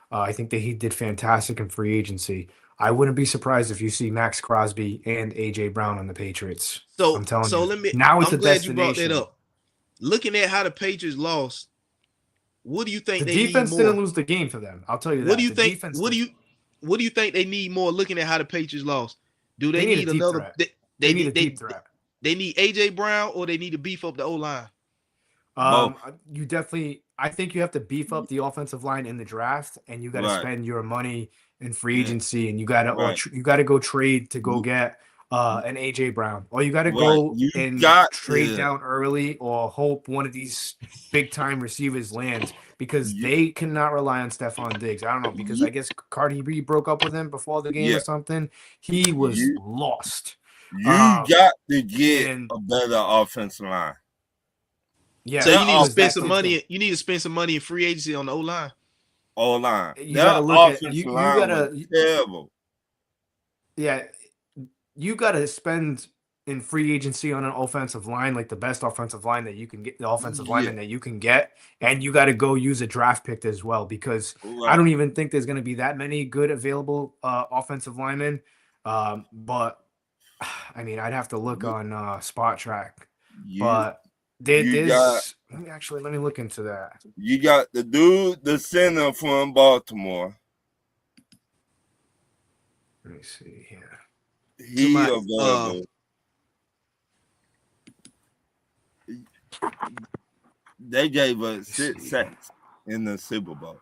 I think that he did fantastic in free agency. I wouldn't be surprised if you see Max Crosby and AJ Brown on the Patriots. I'm telling you. Now it's I'm a glad you brought that destination. up. Looking at how the Patriots lost, what do you think The they need defense more? didn't lose the game for them. I'll tell you that. What do you The think? defense What do you think they need more? Looking at how the Patriots lost, do they, They need a need deep another? threat. They need a they, deep threat. they need AJ Brown or they need to beef up the O line. both. You definitely. I think you have to beef up the offensive line in the draft, and you got to Right. spend your money in free Yeah. agency, and you got to Right. you got to go trade to go get an AJ Brown, or you got to Right. go You and got trade to- down early, or hope one of these big time receivers lands, because You- they cannot rely on Stephon Diggs. I don't know, because I guess Cardi B broke up with him before the game Yeah. or something. He was You- lost. You got to get and a better offensive line. yeah, So you need to because spend that's some the money. thing. You need to spend some money in free agency on the O line. O-line. You got to Their look at offensive you line gotta was terrible. yeah, you got to spend in free agency on an offensive line, like the best offensive line that you can get, the offensive lineman that you can get, and you got to go use a draft pick as well, because I don't even think there's going to be that many good available offensive linemen. But I mean, I'd have to look on Spot Track, but there's let me look into that. You got the dude, the center from Baltimore. Let me see here. He available. They gave us 6 sacks in the Super Bowl.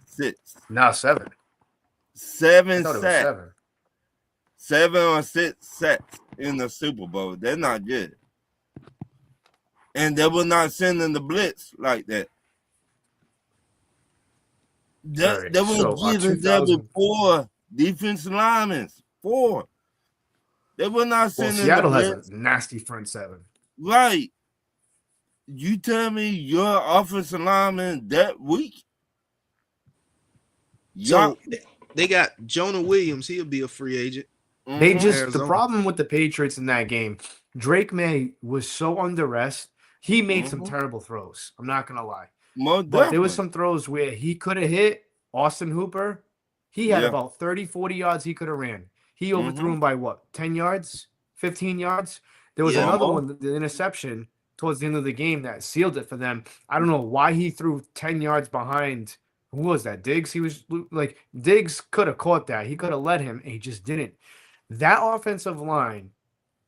6. Now 7. 7 I thought it was sacks. 7. 7 or 6 sacks in the Super Bowl. They're not good. And they were not sending the blitz like that. They were giving them 4 defensive linemen. 4. They were not sending Seattle the blitz. has a nasty front 7. Right. You tell me your offensive lineman that weak? So they got Jonah Williams. He'll be a free agent. They just the problem with the Patriots in that game, Drake May was so under rest. He made some terrible throws. I'm not gonna lie. But there was some throws where he could have hit Austin Hooper. He had about 30, 40 yards he could have ran. He overthrew him by what? 10 yards? 15 yards? There was another one, the interception towards the end of the game that sealed it for them. I don't know why he threw 10 yards behind. Who was that? Diggs? He was like, Diggs could have caught that. He could have led him, and he just didn't. That offensive line,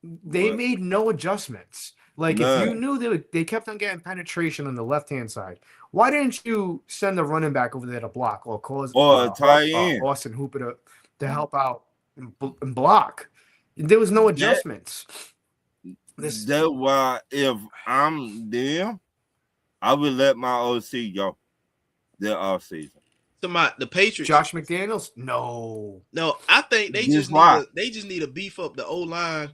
they made no adjustmants. Like, if you knew they kept on getting penetration on the left-hand side, why didn't you send the running back over there to block or cause Austin Hooper to help out and block? There was no adjustments. That's why if I'm them, I would let my OC go their offseason. The Patriots. Josh McDaniels? No, I think they just need to beef up the O line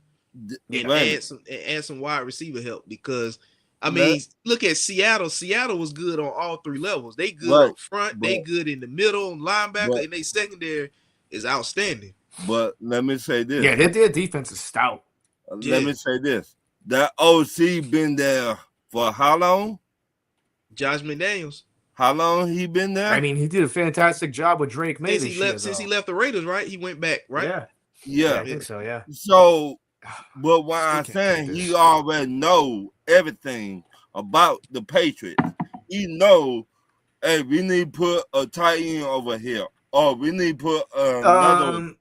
and add some wide receiver help, because I mean, look at Seattle. Seattle was good on all 3 levels. They good up front, they good in the middle, linebacker, and they secondary is outstanding. But let me say this. Yeah, their defense is stout. Let me say this. That OC been there for how long? Josh McDaniels. How long he been there? I mean, he did a fantastic job with Drake May since he left the Raiders, right? He went back, right? Yeah, I think so, yeah. So, but what I'm saying, he already know everything about the Patriots. He know, hey, we need to put a tight end over here, or we need to put another.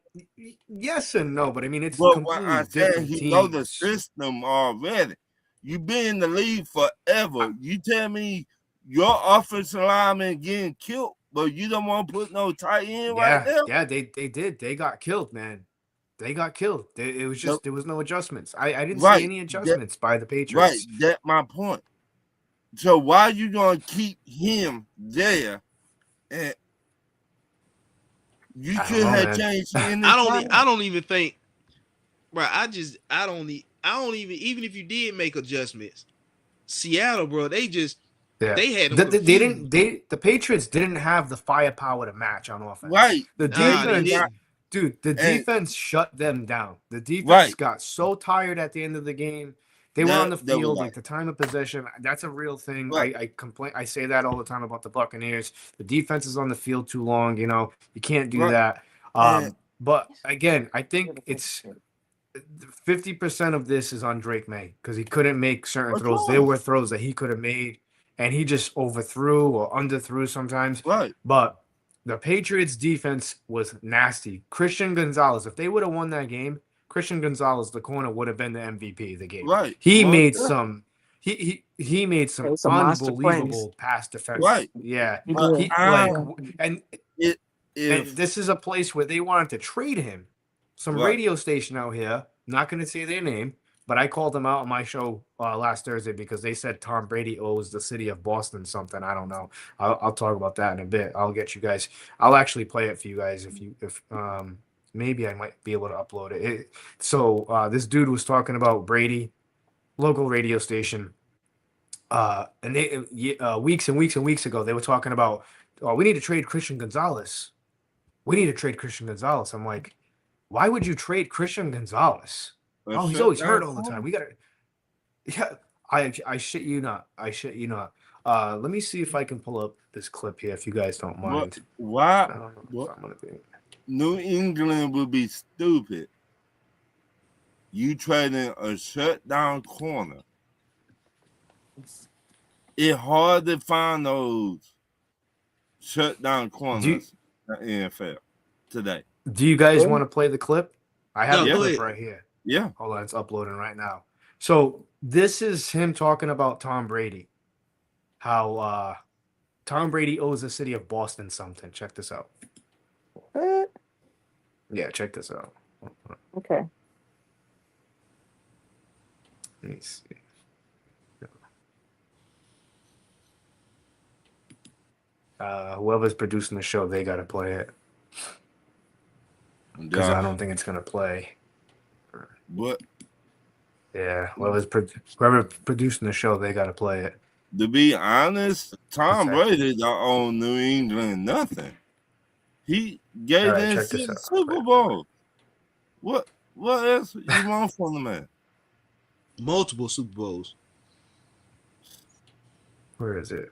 Yes and no, but I mean, it's completely different. He know the system already. You been in the league forever. You tell me your offensive lineman getting killed, but you don't want to put no tight end right there? Yeah, they did. They got killed, man. They got killed. It was just there was no adjustments. I didn't see any adjustments by the Patriots. Right, that's my point. So why you gonna keep him there? And you could have changed. I don't even think, bro. I don't even if you did make adjustments, Seattle, bro, they had the Patriots didn't have the firepower to match on offense. Right. The defense, the defense shut them down. The defense got so tired at the end of the game. They were on the field at the time of possession. That's a real thing. Right. I complain. I say that all the time about the Buccaneers. The defense is on the field too long. You know, you can't do that. But again, I think it's 50% of this is on Drake May, because he couldn't make certain throws. There were throws that he could have made, and he just overthrew or underthrew sometimes. Right. But the Patriots defense was nasty. Christian Gonzalez, if they would have won that game, Christian Gonzalez, the corner, would have been the MVP of the game. Right. He made some he made some unbelievable pass defense. Right. Yeah. And this is a place where they wanted to trade him. Some radio station out here, not going to say their name, but I called them out on my show last Thursday because they said Tom Brady owes the city of Boston something. I don't know. I'll talk about that in a bit. I'll get you guys. I'll actually play it for you guys if Maybe I might be able to upload it. So this dude was talking about Brady, local radio station. And weeks and weeks and weeks ago, they were talking about, oh, we need to trade Christian Gonzalez. We need to trade Christian Gonzalez. I'm like, why would you trade Christian Gonzalez? Oh, he's always hurt all the time. We gotta, yeah. I shit you not. I shit you not. Let me see if I can pull up this clip here, if you guys don't mind. Why? I don't know if I'm gonna be. New England would be stupid. You trading a shutdown corner. It's hard to find those shutdown corners in the NFL today. Do you guys want to play the clip? I have the go clip ahead. right here. Yeah. Hold on, it's uploading right now. So this is him talking about Tom Brady. How Tom Brady owes the city of Boston something. Check this out. What? Yeah, check this out. Okay. Let me see. Whoever's producing the show, they got to play it. Because I don't think it's going to play. What? Yeah, whoever's producing the show, they got to play it. To be honest, Tom Brady don't own New England nothing. He gave them Super Bowl. What else you want from the man? Multiple Super Bowls. Where is it?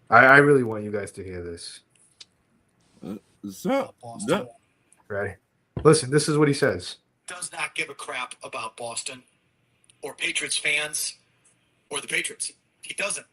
I really want you guys to hear this. Ready? Listen, this is what he says. Does not give a crap about Boston or Patriots fans or the Patriots. He doesn't.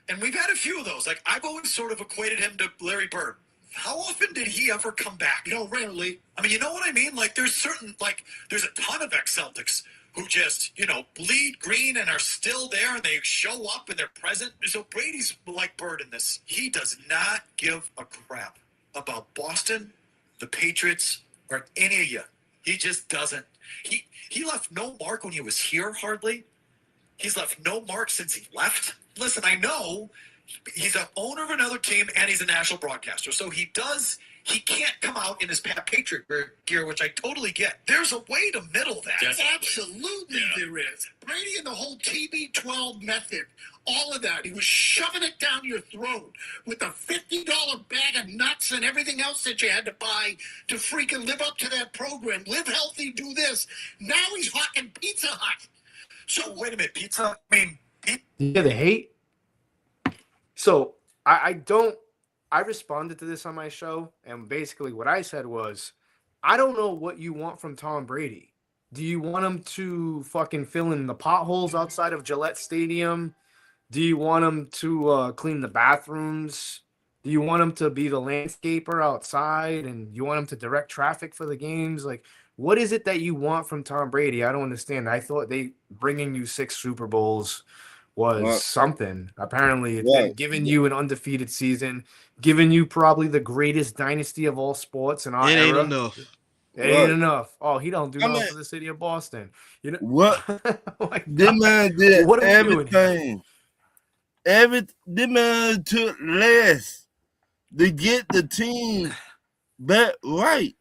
And we've had a few of those. Like, I've always sort of equated him to Larry Bird. How often did he ever come back? Rarely. I mean, you know what I mean? Like, there's a ton of ex-Celtics who just, bleed green and are still there and they show up and they're present. So Brady's like Bird in this. He does not give a crap about Boston, the Patriots, or any of you. He just doesn't. He left no mark when he was here, hardly. He's left no mark since he left. Listen, I know he's an owner of another team and he's a national broadcaster. So he can't come out in his Patriot gear, which I totally get. There's a way to middle that. Definitely. Absolutely there is. Brady and the whole TB12 method, all of that. He was shoving it down your throat with a $50 bag of nuts and everything else that you had to buy to freaking live up to that program. Live healthy, do this. Now he's hawking Pizza Hut. So wait a minute, Pizza? I mean, yeah, the hate. So I responded to this on my show, and basically what I said was, I don't know what you want from Tom Brady. Do you want him to fucking fill in the potholes outside of Gillette Stadium? Do you want him to clean the bathrooms? Do you want him to be the landscaper outside? And you want him to direct traffic for the games? Like, what is it that you want from Tom Brady? I don't understand. I thought bringing you 6 Super Bowls was something. Apparently, it's been giving you an undefeated season, giving you probably the greatest dynasty of all sports in our era. Ain't enough. It ain't enough. Oh, he don't do nothing for the city of Boston. What? Like, this man did what are we everything. This man took less to get the team back right.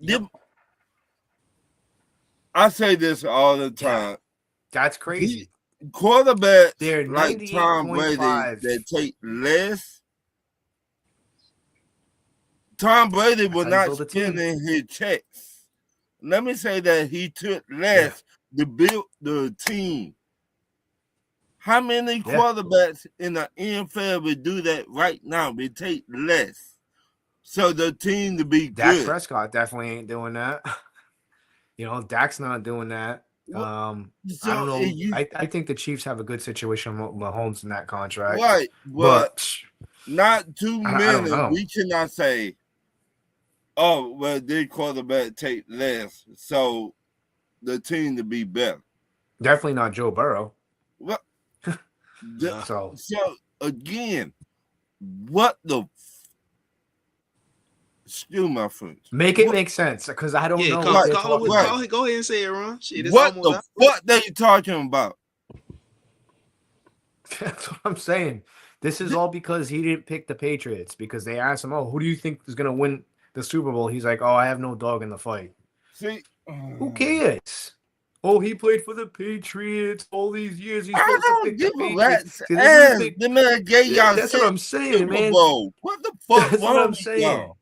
I say this all the time. That's crazy. Quarterbacks They're like Tom Brady that take less. Tom Brady was not spending his checks. Let me say that he took less to build the team. How many quarterbacks in the NFL would do that right now? They take less. So the team to be good. Dak Prescott definitely ain't doing that. Dak's not doing that. I don't know. I think the Chiefs have a good situation with Mahomes in that contract. Right, but not too many. We cannot say, oh, well, their quarterback take less, so the team to be better. Definitely not Joe Burrow. What? So again, what the? Excuse my French. Make it make sense, because I don't know. Go ahead and say it, Ron. Shit, what the fuck they talking about? That's what I'm saying. This is all because he didn't pick the Patriots, because they asked him, "Oh, who do you think is going to win the Super Bowl?" He's like, "Oh, I have no dog in the fight." See, Who cares? Oh, he played for the Patriots all these years. He's I supposed to don't pick give the a Patriots. rat's See, this is the ass. thing. The man gave Yeah, y'all that's what 6 I'm saying, Super man. Bowl. What the fuck That's what wrong I'm with saying. y'all?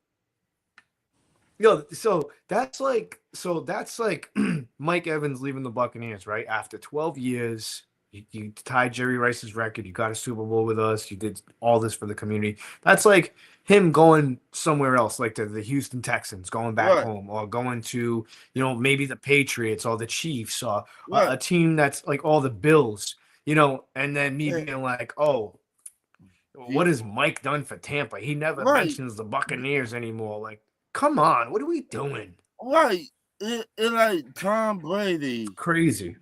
Yo, so that's like Mike Evans leaving the Buccaneers, right? After 12 years, you tied Jerry Rice's record. You got a Super Bowl with us. You did all this for the community. That's like him going somewhere else, like to the Houston Texans, going back Right, home, or going to, maybe the Patriots or the Chiefs, or right. a team that's like all the Bills, and then me And being like, oh, what he, has Mike done for Tampa? He never right, mentions the Buccaneers anymore. Like, come on, what are we doing? right. It like Tom Brady. Crazy.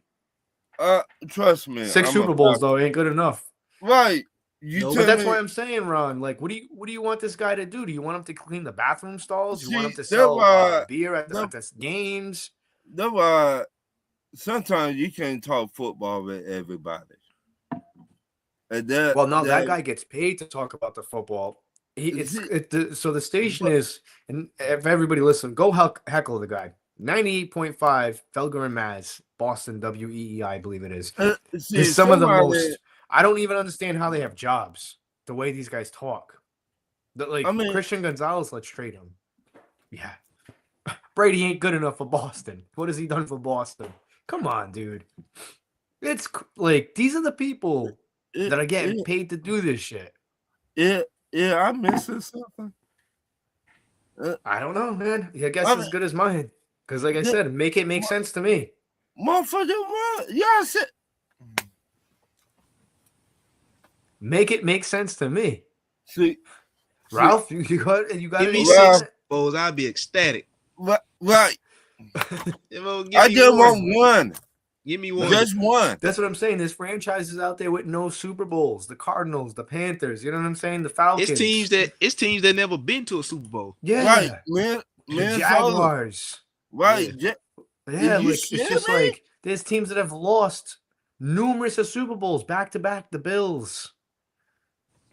Trust me, 6 I'm a Super Bowls Falcon. though ain't good enough. Right. You No, But tell that's me. why I'm saying, Ron. Like, what do you want this guy to do? Do you want him to clean the bathroom stalls? Do you want him See, to that's sell why. beer at That, the games? that's why. Sometimes you can't talk football with everybody. And Well, no, that that guy gets paid to talk about the football. see, So the station but is, and if everybody listen, go heckle the guy. 98.5 Felger and Maz, Boston WEEI, I believe it is. see Is some of the somebody. most. I don't even understand how they have jobs. The way these guys talk. Like I mean, Christian Gonzalez, let's trade him. Yeah. Brady ain't good enough for Boston. What has he done for Boston? Come on, dude. It's like these are the people that are getting paid to do this shit. Yeah, I'm missing something. I don't know, man. I guess I as mean, good as mine. Because, like I the, said, make it make sense to me. motherfucker, y'all said. Make it make sense to me. See, Ralph, you got give anything me on 6 that? Bowls, I'll be ecstatic. right. Give I me just want one. one. Give me one. Just one. That's what I'm saying. There's franchises out there with no Super Bowls. The Cardinals, the Panthers. You know what I'm saying? The Falcons. It's teams that never been to a Super Bowl. Yeah. Right, The Minnesota. Jaguars. Right. Yeah. Yeah, You like shit it's just me? like there's teams that have lost numerous of Super Bowls back to back. The Bills.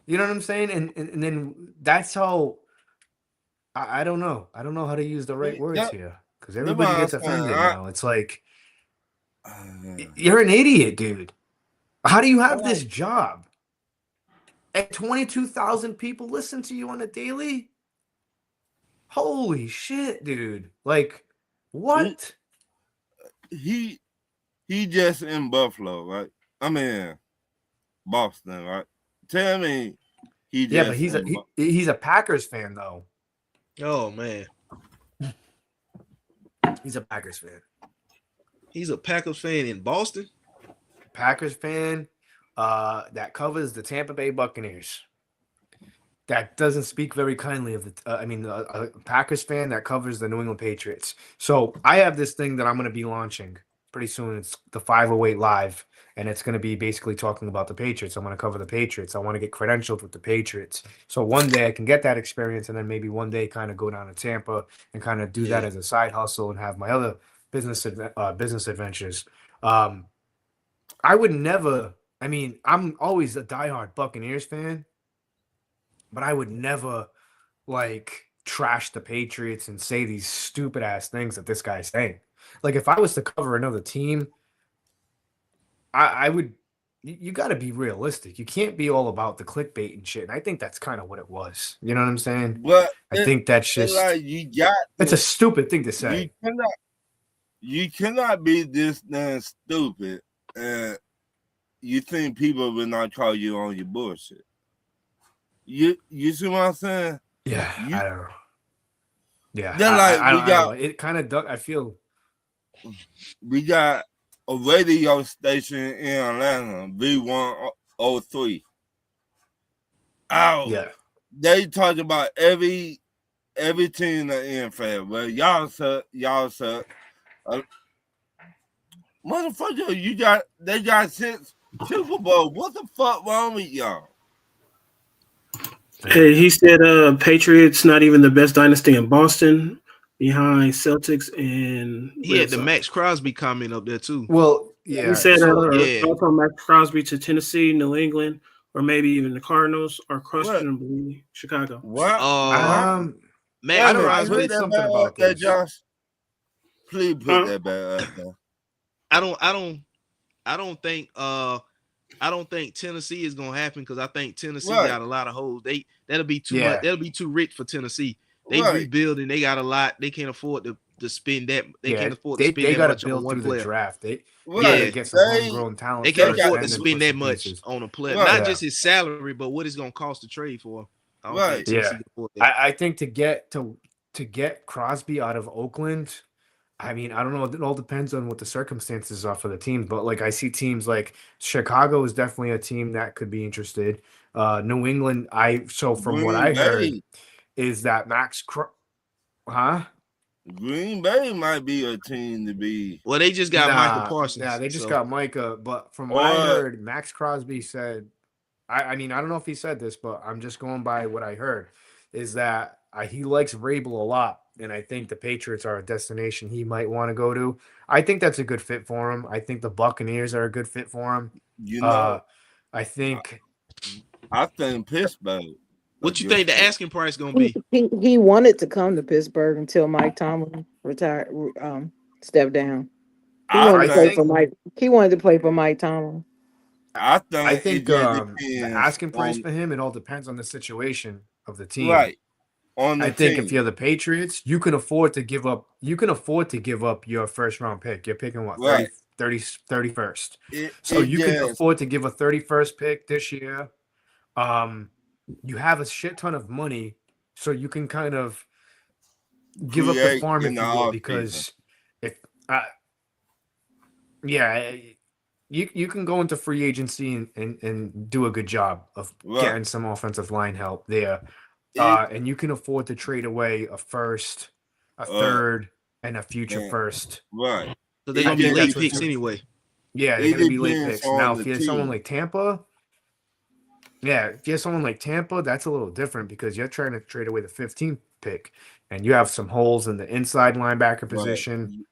You know what I'm saying? And then that's how I don't know. I don't know how to use the right words here because everybody gets offended now. It's like you're an idiot, dude. How do you have this job? And 22,000 people listen to you on a daily? Holy shit, dude. Like, what? He just in Buffalo, right? I mean Boston, right? Tell me he just Yeah, but he's a Packers fan though. Oh man, He's a Packers fan. he's a Packers fan in Boston. Packers fan that covers the Tampa Bay Buccaneers. That doesn't speak very kindly of a Packers fan that covers the New England Patriots. So I have this thing that I'm going to be launching pretty soon. It's the 508 Live, and it's going to be basically talking about the Patriots. I'm going to cover the Patriots. I want to get credentialed with the Patriots. So one day I can get that experience, and then maybe one day kind of go down to Tampa and kind of do that as a side hustle and have my other business adventures. I would never. I mean, I'm always a diehard Buccaneers fan. But I would never like trash the Patriots and say these stupid ass things that this guy's saying. Like if I was to cover another team, I would. You got to be realistic. You can't be all about the clickbait and shit. And I think that's kind of what it was. You know what I'm saying? But I think that's just. like it's a stupid thing to say. You cannot be this damn stupid, and you think people will not call you on your bullshit. You see what I'm saying? Yeah, I don't know. Yeah, I don't know. It kind of I feel we got a radio station in Atlanta, V103. Oh, yeah. They talk about every team in the NFL. Well, y'all suck. Motherfucker, they got 6 Super Bowl. What the fuck wrong with y'all? Hey, he said Patriots not even the best dynasty in Boston, behind Celtics and He had the Max Crosby comment up there too. Well, yeah. He said yeah. also Max Crosby to Tennessee, New England, or maybe even the Cardinals, or questionably Chicago. What? Max I Crosby heard something about about that, this. Josh. Please put that back up there. I don't think Tennessee is gonna happen because I think Tennessee Right. got a lot of holes. That'll be too Yeah. much. That'll be too rich for Tennessee. They Right. rebuilding. They got a lot. They can't afford to spend that. They can't afford to spend they that got to much on build one through player. the draft. They Right. gotta get some homegrown talent. They can't first afford to and then spend put that some much pieces. on a player. Right. Not just his salary, but what it's gonna cost to trade for him. I don't Right. think Tennessee can afford that. I think to get Crosby out of Oakland, I mean, I don't know. It all depends on what the circumstances are for the team. But like, I see teams like Chicago is definitely a team that could be interested. New England, from what I Green heard, Bay. is that Green Bay might be a team to be. Well, they just got Michael Parsons. Yeah, they just so- got Micah. But from what I heard, Max Crosby said, I mean, I don't know if he said this, but I'm just going by what I heard, is that he likes Vrabel a lot. And I think the Patriots are a destination he might want to go to. I think that's a good fit for him. I think the Buccaneers are a good fit for him. You know, I think Pittsburgh. What you think the asking price gonna be? He wanted to come to Pittsburgh until Mike Tomlin retired, stepped down. He wanted to play for Mike. He wanted to play for Mike Tomlin. I think the asking price for him, it all depends on the situation of the team. Right. I think if you're the Patriots, you can afford to give up. You can afford to give up your first round pick. You're picking what, Right. 31st. So you can afford to give a 31st pick this year. You have a shit ton of money, so you can kind of give up the farm if you will, because you can go into free agency and do a good job of getting some offensive line help there. And you can afford to trade away a first, a third, and a future first. Right. So they're gonna be late picks anyway. Yeah, they're gonna be late picks. Now, if you're someone like Tampa, that's a little different because you're trying to trade away the 15th pick, and you have some holes in the inside linebacker position.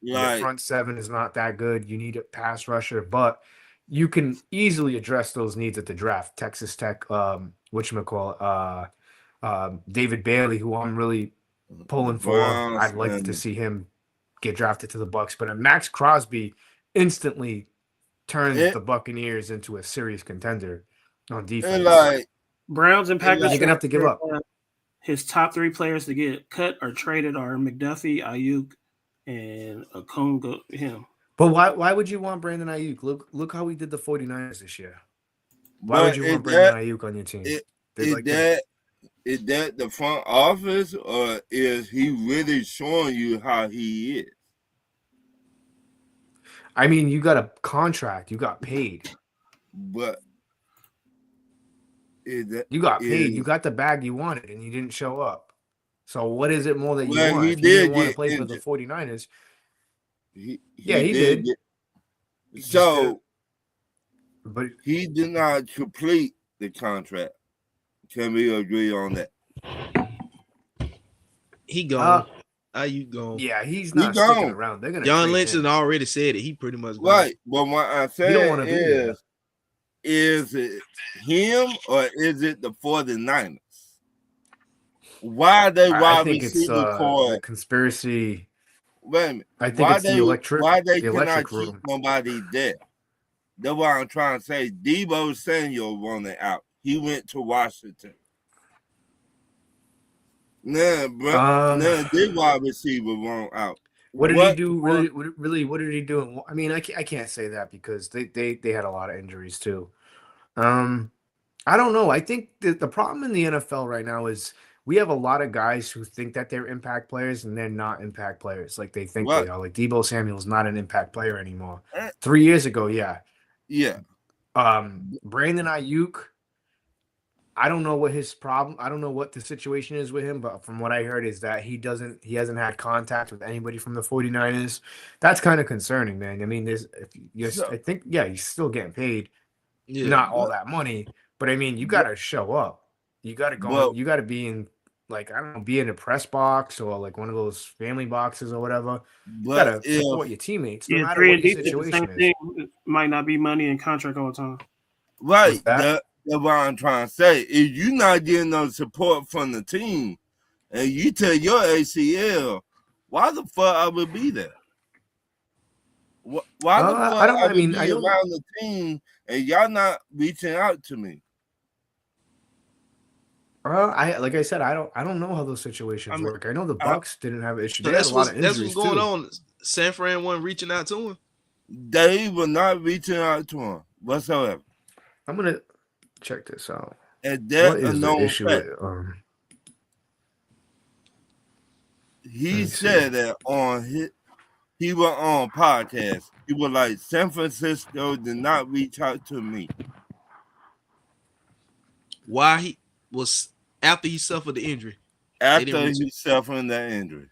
Your front seven is not that good. You need a pass rusher, but you can easily address those needs at the draft. Texas Tech, David Bailey, who I'm really pulling for. I'd like to see him get drafted to the Bucs, but Max Crosby instantly turns the Buccaneers into a serious contender on defense. Browns and Packers, you're gonna have to give up. His top 3 players to get cut or traded are McDuffie, Ayuk, and Okongwu. Him. But why would you want Brandon Ayuk? Look how he did the 49ers this year. Why would you want Brandon Ayuk on your team? Is that the front office, or is he really showing you how he is? I mean, you got a contract. You got paid. But you got paid. You got the bag you wanted, and you didn't show up. So what is it more that you want? He didn't want to play for the 49ers. He did. But he did not complete the contract. Can we agree on that? He gone. Ayuk gone. Yeah, he's not sticking around. They're gonna. John Lynch has already said it. He pretty much gone. Right. But what I said is it him or is it the 49ers? Why they wide receiver core? The conspiracy. Wait a minute. I think it's the electric. Why they cannot keep nobody there? That's what I'm trying to say. Deebo Samuel wanted out. He went to Washington. Nah, bro. This wide receiver won't out. What did he do? Really, what did he do? I mean, I can't say that because they had a lot of injuries too. I don't know. I think the problem in the NFL right now is we have a lot of guys who think that they're impact players and they're not impact players. Like they think they are. Like Deebo Samuel is not an impact player anymore. 3 years ago, yeah. Yeah. Brandon Ayuk, I don't know what his problem. I don't know what the situation is with him, but from what I heard is that he hasn't had contact with anybody from the 49ers. That's kind of concerning, man. I mean, I think he's still getting paid, not all that money, but I mean, you got to show up. You got to go. You got to be in, like, I don't know, be in a press box or like one of those family boxes or whatever. You got to support your teammates, no matter what the situation is. It might not be money and contract all the time. Right. That's what I'm trying to say. If you're not getting no support from the team and you tell your ACL, Why the fuck I would be there? Why the fuck I don't. I I would mean, be I don't. around the team and y'all not reaching out to me? Like I said, I don't know how those situations I mean, work. I know the I, Bucks didn't have an issue. So They had a lot of that's what's injuries going too. on. San Fran wasn't reaching out to him. they were not reaching out to him whatsoever. I'm gonna check this out. And What that a is the known issue fact. with He me said see. that he was on podcast. He was like, San Francisco did not reach out to me. Why he was after he suffered the injury. They didn't After reach he suffered that injury.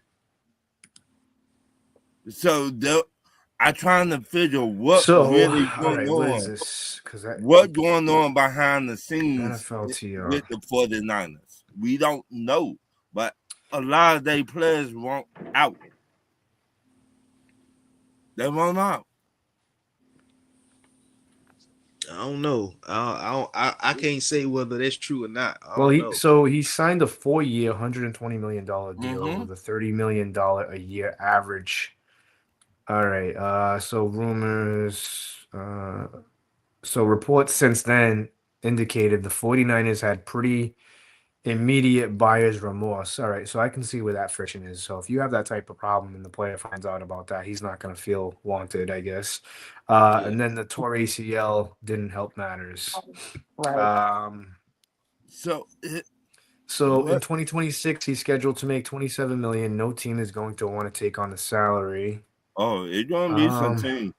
So I trying to figure what So, really all going right, what is on. this? Because What going on behind the scenes NFLTR. with the 49ers? We don't know. But a lot of their players want out. They want out. I don't know. I can't say whether that's true or not. I Well, don't know. he signed a 4-year, $120 million deal with a $30 million a year average. All right. So rumors. So reports since then indicated the 49ers had pretty immediate buyer's remorse. All right, so I can see where that friction is. So if you have that type of problem and the player finds out about that, he's not going to feel wanted, I guess. Yeah. And then the torn ACL didn't help matters. Right. So So in what? 2026, he's scheduled to make 27 million. No team is going to want to take on the salary. Oh, it's gonna be some team.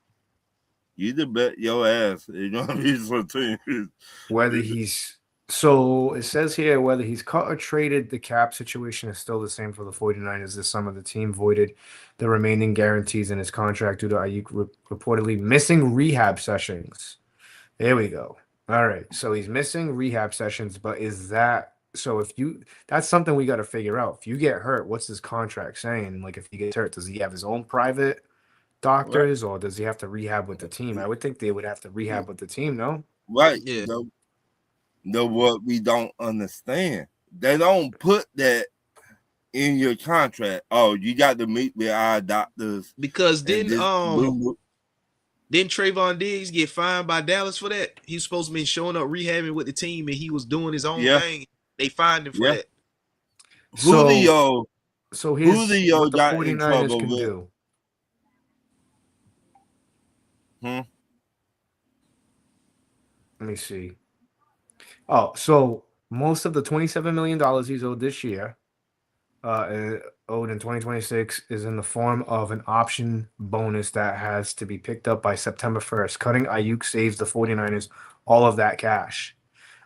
You the bet your ass. It's gonna be some team. Whether he's so it says here whether he's cut or traded, the cap situation is still the same for the 49ers this summer. The team voided the remaining guarantees in his contract due to Ayuk reportedly missing rehab sessions. There we go. All right. So he's missing rehab sessions, but is that so if you that's something we got to figure out. If you get hurt, what's his contract saying? Like if he gets hurt, does he have his own private doctors or does he have to rehab with the team? I would think they would have to rehab with the team, no? Right. Yeah. The what we don't understand. They don't put that in your contract. Oh, you got to meet with our doctors. Because didn't Trayvon Diggs get fined by Dallas for that? He was supposed to be showing up rehabbing with the team and he was doing his own thing. They fined him for that. Julio Here's what the got 49ers in trouble can with. do. Let me see. Oh, so most of the $27 million he's owed this year, owed in 2026, is in the form of an option bonus that has to be picked up by September 1st. Cutting Ayuk saves the 49ers all of that cash.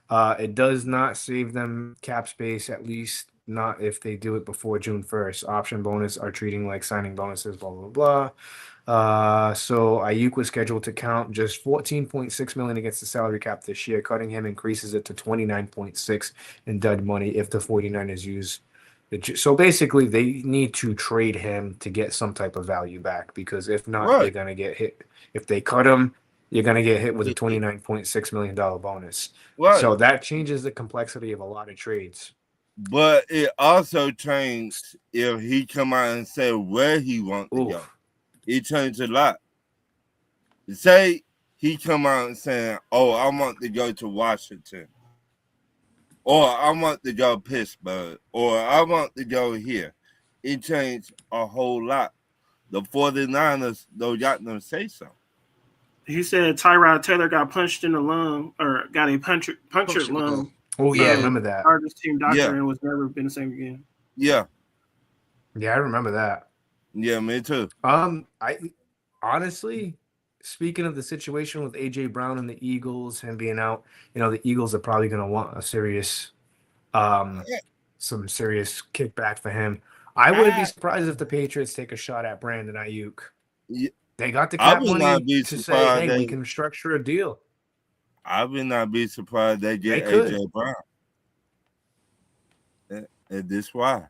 It does not save them cap space, at least not if they do it before June 1st. Option bonus are treating like signing bonuses, blah, blah, blah. So Ayuk was scheduled to count just 14.6 million against the salary cap this year. Cutting him increases it to 29.6 in dead money if the 49ers use it. So basically they need to trade him to get some type of value back, because if not, they're gonna get hit. If they cut him, you're gonna get hit with a $29.6 million bonus. Right. So that changes the complexity of a lot of trades. But it also changed if he come out and say where he wants to go. It changed a lot. Say he come out and saying, "Oh, I want to go to Washington," or "I want to go Pittsburgh," or "I want to go here." It changed a whole lot. The 49ers don't got them say something. He said Tyrod Taylor got punched in the lung or got a punctured lung. Oh yeah, I remember that. Started team doctor and was never been the same again. Yeah, I remember that. Yeah, me too. I honestly, speaking of the situation with AJ Brown and the Eagles, him being out, the Eagles are probably going to want a serious, some serious kickback for him. I wouldn't be surprised if the Patriots take a shot at Brandon Ayuk. Yeah, they got the cap money to say, "Hey, we can structure a deal." I would not be surprised they get AJ Brown. And this why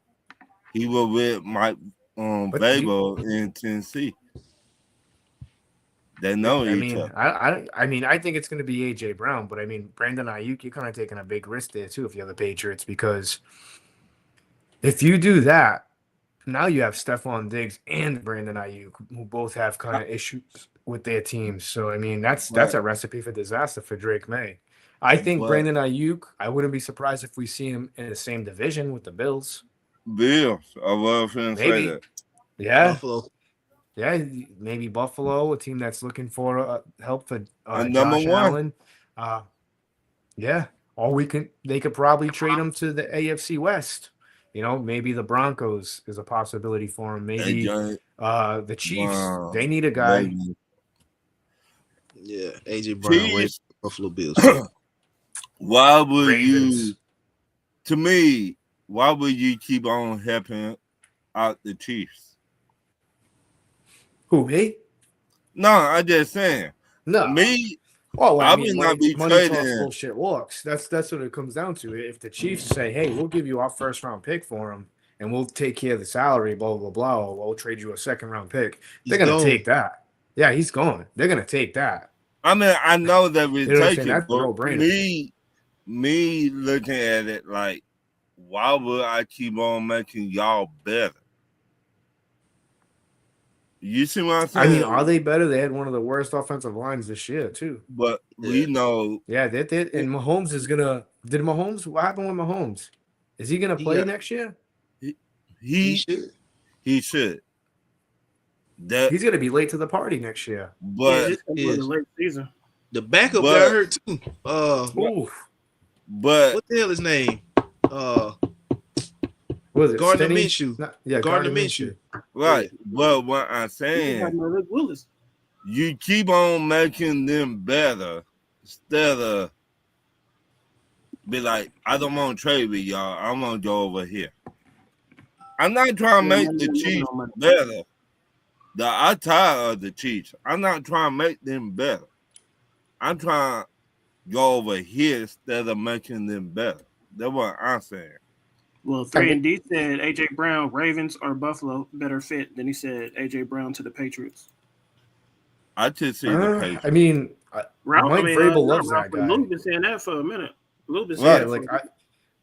he was with Mike Vrabel in Tennessee. They know each other. I think it's going to be AJ Brown, but I mean Brandon Ayuk, you're kind of taking a big risk there too if you're the Patriots, because if you do that, now you have Stephon Diggs and Brandon Ayuk, who both have kind of issues with their teams. So I mean, that's But a recipe for disaster for Drake May. I think but Brandon Ayuk. I wouldn't be surprised if we see him in the same division with the Bills. Bills, I was finna say Maybe. that. Yeah. Buffalo. Yeah. Maybe Buffalo, a team that's looking for help for Number Josh one. Allen. Yeah. Or they could probably trade him to the AFC West. You know, maybe the Broncos is a possibility for him. Maybe AJ the Chiefs. Brown, They need a guy. Ravens. Yeah, AJ Brown, Chiefs. Buffalo Bills. Too. Why would Ravens. you? To me, why would you keep on helping out the Chiefs? Who, me? No, I just saying. No. Me, Well, I I would mean, not be money talks, trading. bullshit walks. That's what it comes down to. If the Chiefs say, "Hey, we'll give you our first round pick for him, and we'll take care of the salary," blah blah blah, or we'll trade you a second round pick, they're gonna take that. Yeah, he's gone. They're gonna take that. I mean, I know that we You know what I'm take saying? it, That's a but no-brainer. me looking at it like, why would I keep on making y'all better? You see what I'm I saying? mean, are they better? They had one of the worst offensive lines this year too. But we know. Yeah, they did. And Mahomes is gonna. Did Mahomes? What happened with Mahomes? Is he gonna play next year? He should. He should. He's gonna be late to the party next year. But the late season. The backup got hurt too. But what the hell his name? What is it? Gardner Stenny? Minshew. Yeah, Gardner Minshew. Right. But what I'm saying, you keep on making them better instead of be like, I don't want to trade with y'all. I want to go over here. I'm not trying to make the Chiefs better. I'm tired of the Chiefs. I'm not trying to make them better. I'm trying to go over here instead of making them better. That's what I'm saying. Well, 3 and D said AJ Brown, Ravens or Buffalo better fit than he said AJ Brown to the Patriots. I just see the Patriots. I mean, Mike Vrabel loves that guy. Lou's been saying that for a minute.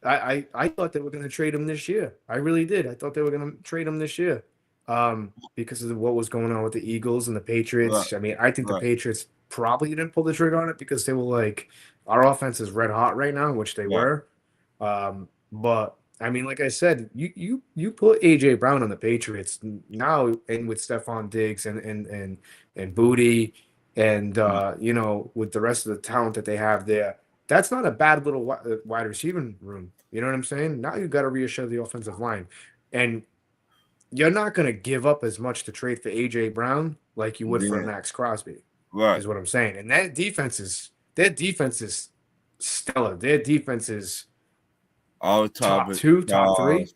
I thought they were going to trade him this year. I really did. I thought they were going to trade him this year because of what was going on with the Eagles and the Patriots. Right. I mean, I think the Patriots probably didn't pull the trigger on it because they were like, our offense is red hot right now, which they were. But I mean, like I said, you put AJ Brown on the Patriots now, and with Stephon Diggs and Booty, and you know, with the rest of the talent that they have there, that's not a bad little wide receiving room. You know what I'm saying? Now you've got to reassure the offensive line, and you're not going to give up as much to trade for AJ Brown like you would for Max Crosby. Right, is what I'm saying. And their defense is stellar. Their defense is top 2, top 3.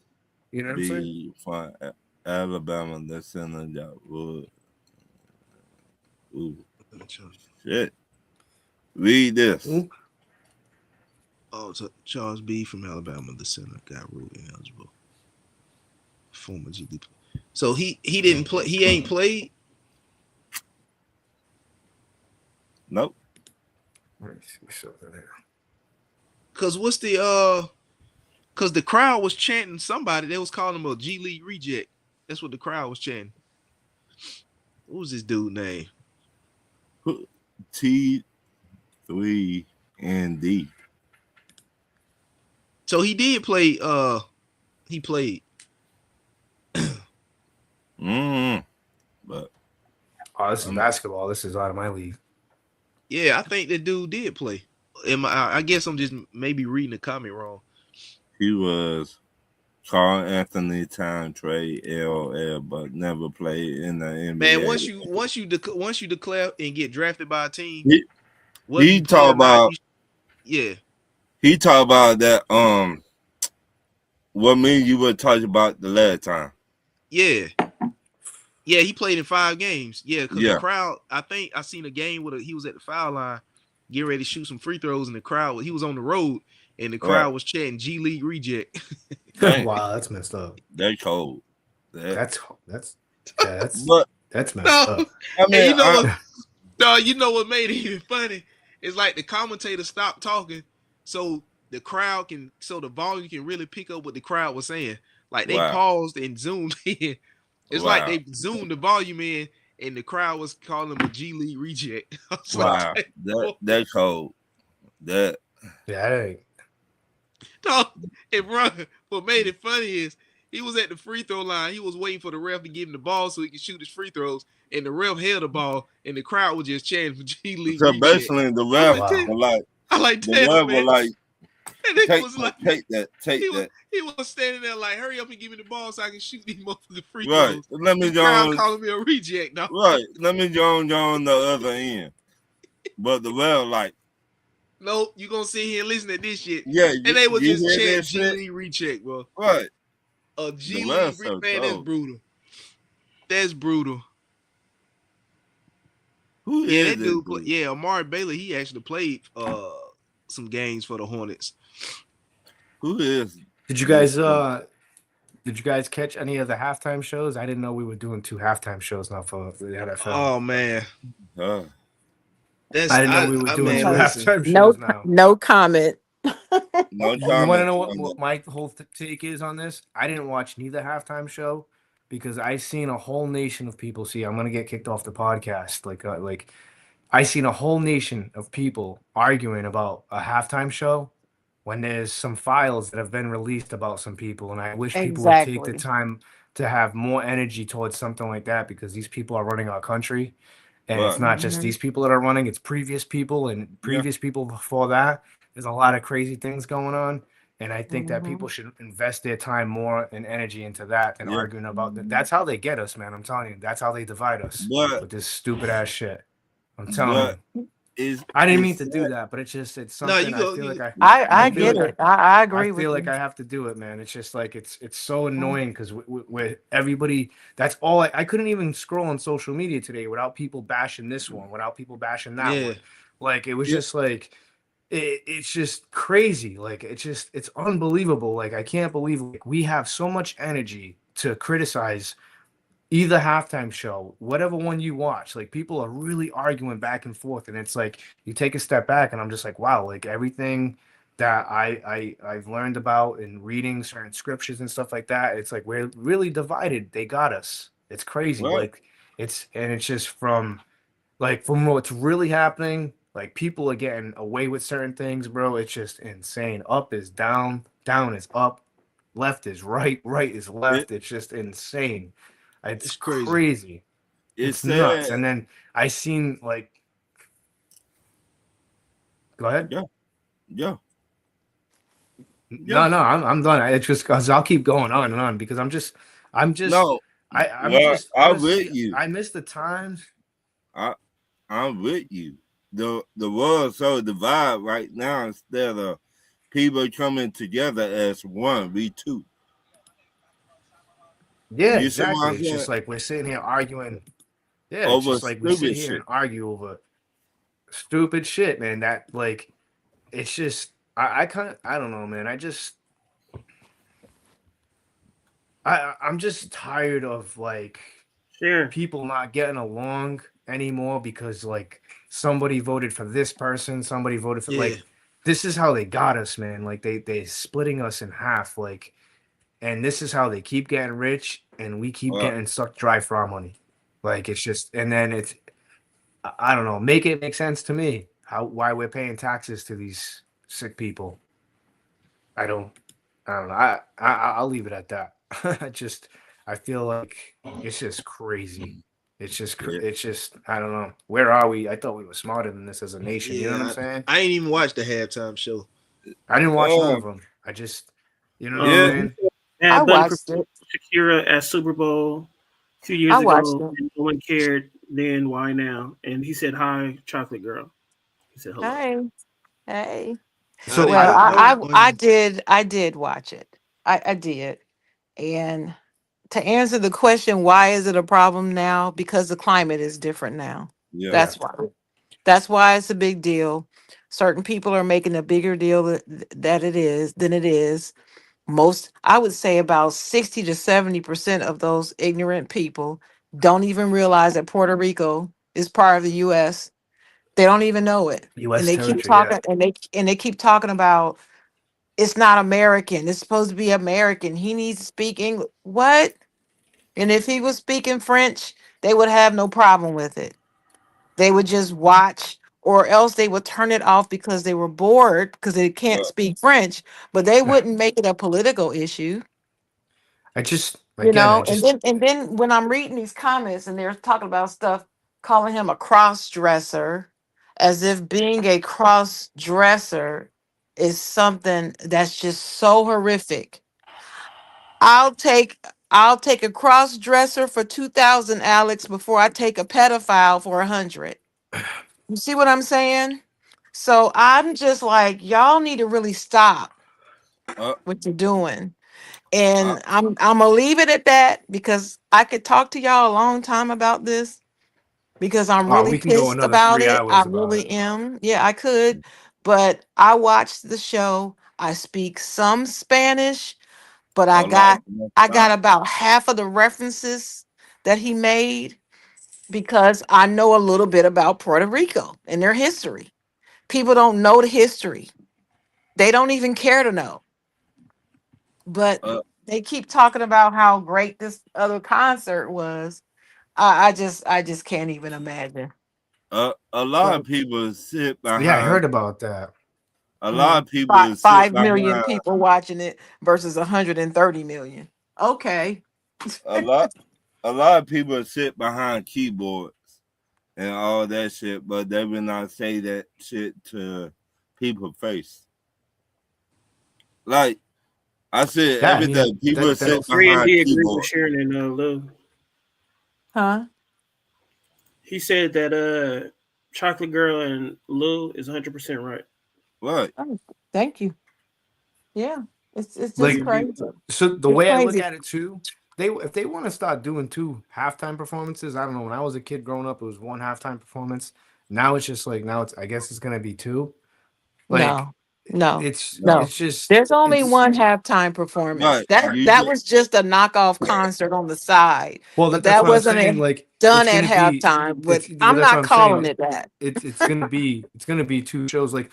You know what I'm saying? For Alabama, that's in the job. Ooh. Shit. Read this. Ooh. Oh, so Charles B. from Alabama, the center, got ruled ineligible. Former GD. So he didn't play. He ain't played. Nope. Cause what's the Cause the crowd was chanting somebody. They was calling him a G League reject. That's what the crowd was chanting. What was this dude name? T3 and D. So he did play. He played. But this is basketball. This is out of my league. Yeah, I think the dude did play. I guess I'm just maybe reading the comment wrong. He was Carl Anthony Town trade LL, but never played in the NBA. Man, once you declare and get drafted by a team, he talked about He talked about that. What me and you were talking about the last time. Yeah, he played in 5 games. Yeah, because the crowd. I think I seen a game with he was at the foul line, getting ready to shoot some free throws, and the crowd. He was on the road. And the crowd was chanting G League reject. Wow, that's messed up. That's cold. That's messed up. I mean, you know what made it even funny? It's like the commentator stopped talking, so the volume can really pick up what the crowd was saying. Like they Wow. paused and zoomed in. It's like Wow. they zoomed the volume in, and the crowd was calling him a G League reject. I was like, Wow. That cold. That Yeah, that ain't. no, and bro, what made it funny is he was at the free throw line. He was waiting for the ref to give him the ball so he could shoot his free throws. And the ref held the ball, and the crowd was just chanting for G League so reject. basically the I was ref like, Wow. was like I like, the damn, ref was man. like And he take was like, that, take he was that. he was standing there like, hurry up and give me the ball so I can shoot these motherfucking free Right. throws. Let me The crowd go calling me a reject, no. right. Let me go on the other end. But the ref like, Nope, you gonna sit here and listen to this shit. yeah, And they was you just hear chanting that G shit? League recheck, bro. Right. A The G ref League so man, that's cold. brutal. That's brutal. Who Yeah, is that this dude dude? yeah, Amari Bailey, he actually played some games for the Hornets. Who is Did you this guys dude? did you guys catch any of the halftime shows? I didn't know we were doing 2 halftime shows now for the NFL. Oh man. Huh. That's I didn't know we were doing 2 man, listen. halftime No, shows now. no comment. No You want to comment know on what that. my whole take is on this? I didn't watch neither halftime show because I seen a whole nation of people. See, I'm gonna get kicked off the podcast. Like I seen a whole nation of people arguing about a halftime show when there's some files that have been released about some people, and I wish people would take the Exactly. time to have more energy towards something like that because these people are running our country. And it's Right. not just Mhm. these people that are running, it's previous people and Yeah. previous people before that. There's a lot of crazy things going on. And I think that people Mhm. should invest their time more and energy into that than Yeah. arguing about that. That's how they get us, man. I'm telling you. That's how they divide us But with this stupid ass shit. I'm telling you. it's I didn't mean it's to do that, but it's No, something you I go feel like I I feel get like it. I I agree with feel like you. I have to do it, man. It's just like it's so Mhm. annoying because with everybody, that's all I couldn't even scroll on social media today without people bashing this one, without people bashing that yeah. one. Like it was yeah. just like it's just crazy. Like it's unbelievable. Like I can't believe like we have so much energy to criticize either halftime show, whatever one you watch, like people are really arguing back and forth, and it's like you take a step back, and I'm just like, wow, like everything that I've learned about in reading certain scriptures and stuff like that, it's like we're really divided. They got us. It's crazy. Right. Like it's just from what's really happening. Like people are getting away with certain things, bro. It's just insane. Up is down, down is up, left is right, right is It left. It's just insane. It's It's crazy. crazy. it's It's nuts. sad. And then I seen like, go ahead. Yeah. Yeah. Yeah. No, I'm done. It's just because I'll keep going on and on because I'm just, No. I'm Well, just I'm with honestly, you. I miss the times. I'm with you. The world so divided right now instead of people coming together as one. We two. Yeah, You see what exactly. I'm It's saying? just like we're sitting here arguing. Yeah, it's Over just like we sit stupid here shit. and argue over stupid shit, man. That like, it's just, I kind of, I don't know, man. I'm just tired of like Sure. people not getting along anymore because like somebody voted for this person, somebody voted for Yeah. like this is how they got us, man. Like they splitting us in half, like, and this is how they keep getting rich and we keep Uh, getting sucked dry for our money. Like it's just, and then it's I don't know, make it make sense to me how why we're paying taxes to these sick people. I don't I don't know. I'll leave it at that. I just I feel like it's just crazy. yeah. It's just I don't know. Where are we? I thought we were smarter than this as a nation. You know what I'm Yeah. saying? I ain't even watched the halftime show. I didn't watch none Uh, of them. I just you know what I'm yeah. He saying? said I bad bun for watched it. Shakira at Super Bowl a few I years watched ago, it. and no one cared. Then why now? And he said, "Hi, chocolate girl." He said, "Hello." Hey, hey. How So did Well, it I I did watch it. I did. And to answer the question, why is it a problem now? Because the climate is different now. Yeah. yeah. That's why. That's why it's a big deal. Certain people are making a bigger deal that it is than it is. Most, I would say about 60 to 70% of those ignorant people don't even realize that Puerto Rico is part of the US. They don't even know it. And US they keep territory, yeah. talking and they keep talking about It's not American. It's supposed to be American. He needs to speak English. What? And if he was speaking French, they would have no problem with it. They would just watch, or else they would turn it off because they were bored because they can't Right. speak French, but they wouldn't make it a political issue. I just You again, I know, and just then when I'm reading these comments and they're talking about stuff, calling him a cross dresser, as if being a cross dresser is something that's just so horrific. I'll take I'll take a cross dresser for 2,000, Alex, before I take a pedophile for 100. You see what I'm saying? So I'm just like, y'all need to really stop Uh, what you're doing. uh, And I'm gonna leave it at that because I could talk to y'all a long time about this because I'm oh, really we can go pissed another about three it. I hours about it. really am. Yeah, I could. But I watched the show. I speak some Spanish, but a lot. I got about half of the references that he made because I know a little bit about Puerto Rico and their history. People don't know the history. They don't even care to know. But Uh, they keep talking about how great this other concert was. I just can't even imagine. a lot of But people sit Yeah, I behind. heard about that. A lot of five, people sit 5 million behind. people watching it versus 130 million. Okay. A lot. A lot of people sit behind keyboards and all that shit, but they will not say that shit to people face. Like I said, Yeah, I every day mean people that sit So that's Free and behind D agrees with keyboard. Sharon and Lil. Huh? He said that Chocolate Girl and Lil is 100% right. Right. Oh, thank you. Yeah. It's just like Mhm. crazy. so the It's way I look crazy. at it too. They if they want to start doing two halftime performances, I don't know. When I was a kid growing up, it was one halftime performance. Now it's just like now it's I guess it's gonna be two. Like No, no, it's No. no. it's just There's only it's one halftime performance. Right. You That just was just a knockoff concert on the side, well but that's that what I'm wasn't saying. Like done it's at gonna be halftime. But it's well I'm that's what not I'm saying. calling it that. It's gonna be two shows. Like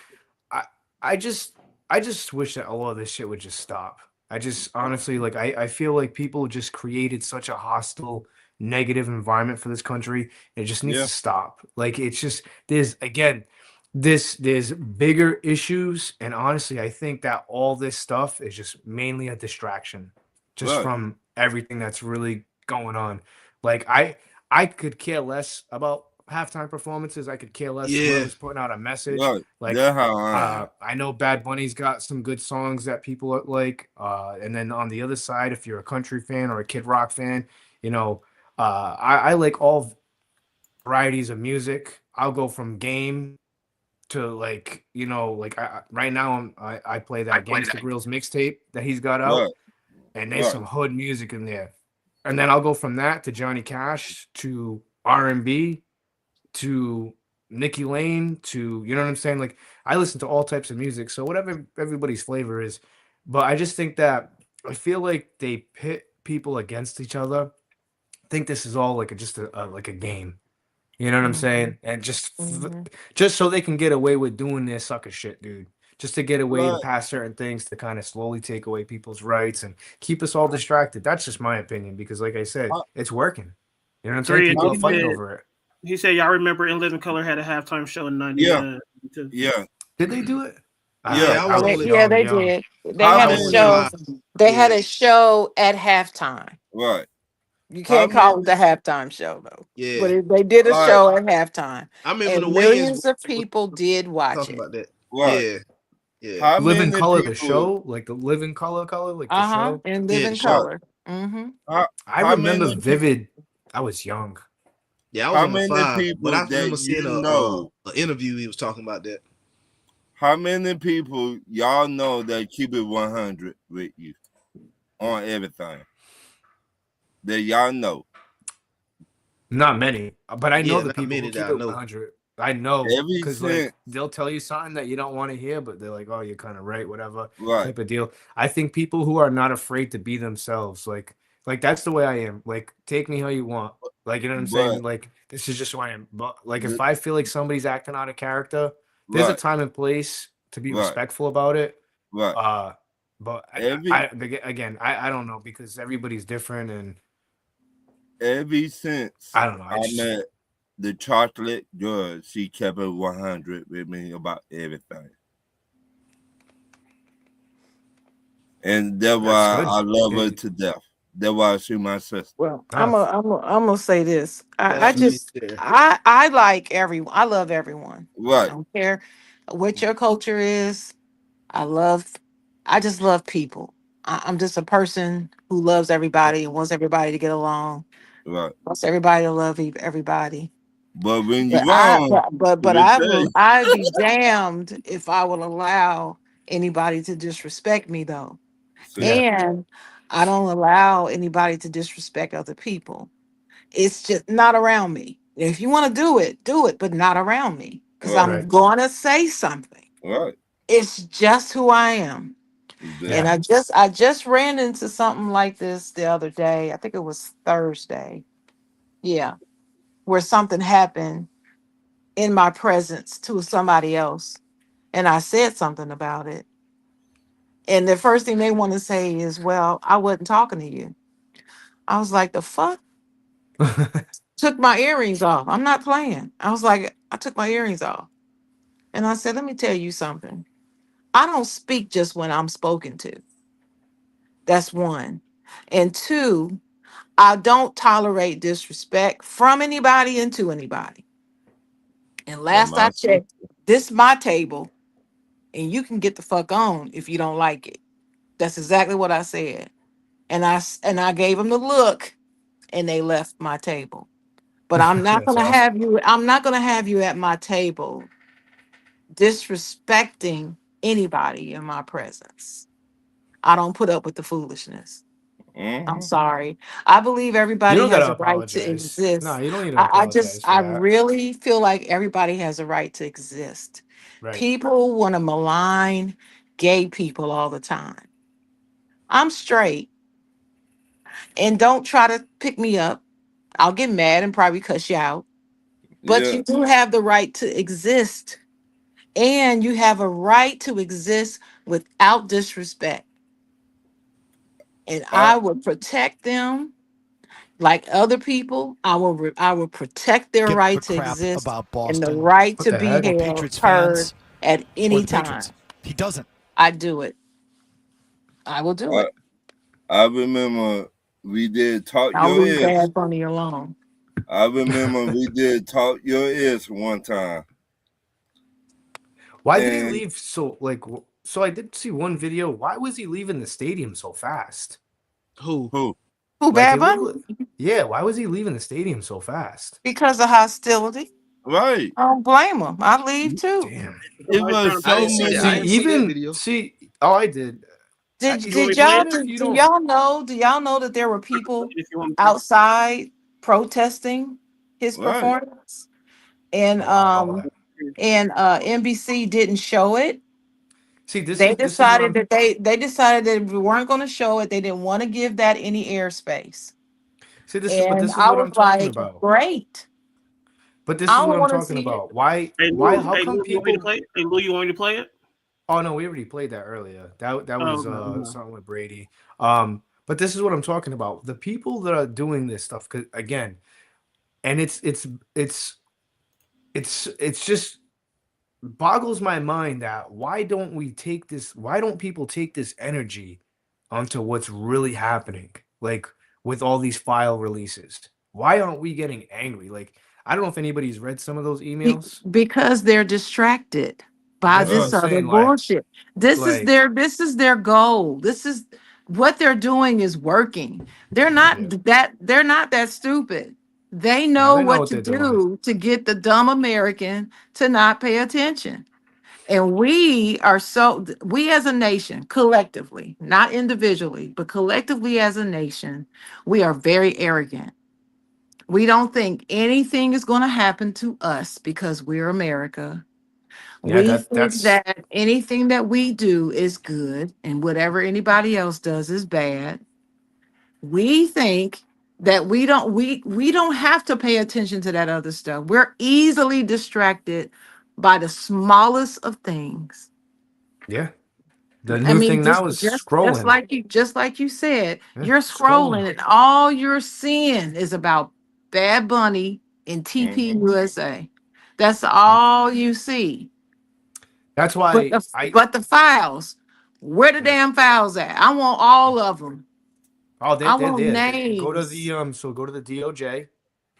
I I just I just wish that a lot of this shit would just stop. I just honestly like I feel like people just created such a hostile, negative environment for this country. It just needs yeah. to stop. Like it's just there's again there's bigger issues, and honestly, I think that all this stuff is just mainly a distraction, just Right. from everything that's really going on. Like I could care less about halftime performances. I could care less Yeah. whoever's putting out a message. Right. Like That's how I am. I know Bad Bunny's got some good songs that people like. And then on the other side, if you're a country fan or a Kid Rock fan, you know, I like all varieties of music. I'll go from Game to like like right now I play that Gangsta Grills mixtape that he's got out, Right. and there's Right. some hood music in there, and then I'll go from that to Johnny Cash to R&B to Nicki Lane to you know what I'm saying. Like I listen to all types of music, so whatever everybody's flavor is, but I just think that I feel like they pit people against each other. I think this is all like like a game. You know what I'm Mhm, saying? And mhm. just so they can get away with doing their sucker shit, dude. Just to get away and Right. pass certain things to kind of slowly take away people's rights and keep us all distracted. That's just my opinion because, like I said, How, it's working. You know what I'm saying? 3 and People how are D fighting many? said over it. he said y'all remember In Living Color had a halftime show in Yeah. 92. Yeah. Did they do it? Yeah. Yeah, I I was Yeah, was only yeah, they young. did. They How I had a was only many? show. 5. They had Yeah. a show at halftime. Right. You How can't call it the many? halftime show though. But Yeah. they did a Like show at halftime, I remember and the Wayans millions of was people did watch talking it. about that. right. Yeah. Yeah. How Live in many Color, the people? show, like the Live in Color, like the Uh huh. show. And live Yeah, the in show. Right. color. Mm-hmm. How, I how remember many people? vivid. I was young. Yeah, I was How only many 5, but people I that remember seeing you know? a interview he was talking about that. How many people y'all know that keep it 100 with you on everything that y'all know? Not many, but I know Yeah, the not people who many keep that I it know. 100. I know Every because like cent. they'll tell you something that you don't want to hear, but they're like, "Oh, you're kind of right," whatever Right. type of deal. I think people who are not afraid to be themselves, like that's the way I am. Like, take me how you want. Like, you know what I'm But saying? Like, this is just who I am. But like, if the, I feel like somebody's acting out of character, there's a right. time and place to be Right. respectful about it. Right. But Every again, I don't know because everybody's different, and since I don't know. I I just met the chocolate girl, she kept it 100 with me about everything. And that's that's why good. I love her Yeah. to death. That's why she my sister. Well, Ah, I'm gonna say this. I That's sweet just there. I like everyone. I love everyone. I Right, don't care what your culture is. I love. I just love people. I'm just a person who loves everybody and wants everybody to get along. right. Wants everybody to love everybody. But when But you wrong, but we I say, will. I'd be damned if I would allow anybody to disrespect me though. see, yeah. And I don't allow anybody to disrespect other people. It's just not around me. If you want to do it, but not around me. Because right, I'm Right. gonna say something. right. It's just who I am. And Yeah. Exactly. I just ran into something like this the other day. I think it was Thursday. Yeah. Where something happened in my presence to somebody else. And I said something about it. And the first thing they want to say is, well, I wasn't talking to you. I was like, the fuck? Took my earrings off. I'm not playing. I was like, I took my earrings off. And I said, let me tell you something. I don't speak just when I'm spoken to. That's one. And two, I don't tolerate disrespect from anybody and to anybody. And That's last my I sister. checked, this my table, and you can get the fuck on if you don't like it. That's exactly what I said. And I gave them the look, and they left my table. But That's awesome. I'm not gonna have you at my table disrespecting anybody in my presence. I don't put up with the foolishness. I'm Mm-hmm. sorry. I believe You everybody don't gotta has a right to apologize. No, exist. you don't need to apologize for I that. really feel like everybody has a right to exist. Right. People want to malign gay people all the time. I'm straight and don't try to pick me up. I'll get mad and probably cuss you out. But Yeah. you do have the right to exist. And you have a right to exist without disrespect. And I I will protect them like other people. I will protect their Give right a to crap exist about and the Boston right What to the be heck? or held, Patriots heard fans at or any the Patriots. time. He doesn't. I do it. I will do I, it. I remember we did talk I'll your leave ears. Bad Bunny alone. I remember we did talk your ears one time, Why did he and leave so like? So I did see one video. Why was he leaving the stadium so fast? Who? who? Who, Like Bad it looked Bunny? like, yeah. Why was he leaving the stadium so fast? Because of hostility. Right. I don't blame him. I leave too. Damn. It Somebody's trying was to I play so didn't it. see that. I See, many. didn't see that even video. see. Oh, I did. Did You want me did to play y'all it? Even if you do don't, y'all know? Do y'all know that there were people If you want me to. outside protesting his Right. performance? And wow. NBC didn't show it. See, this is what Decided I'm. that they decided that we weren't going to show it. They didn't want to give that any airspace. See, but And this is I what was I'm talking like, about. great. But this I is what don't I'm want to talking see it. about. Why? Hey Why? Lou, How come You want me to people? play it? Hey Lou, you want me to play it? Oh no, we already played that earlier. That Oh, was okay. Okay. something with Brady. But this is what I'm talking about. The people that are doing this stuff, 'cause again, and it's just boggles my mind that why don't people take this energy onto what's really happening? Like with all these file releases. Why aren't we getting angry? Like, I don't know if anybody's read some of those emails. Because they're distracted by That's what Right. I'm this other saying. Like, bullshit. like, This is their goal. This is what they're doing is working. yeah. They're not that stupid. They Now know they know what what to they're doing. do to get the dumb American to not pay attention. And we as a nation, collectively, not individually, but collectively as a nation, we are very arrogant. We don't think anything is going to happen to us because we're America. Yeah, We that think that's that anything that we do is good and whatever anybody else does is bad. We think that we don't have to pay attention to that other stuff. We're easily distracted by the smallest of things. yeah. The I new mean, thing just now is just scrolling. like you said, Yeah, you're scrolling, scrolling. and all you're seeing is about Bad Bunny and TP Mm-hmm. USA. That's all you see. That's But why the I but the files, where the yeah. damn files at? I want all of them. Oh, I they're want there. Go to names. the so go to the DOJ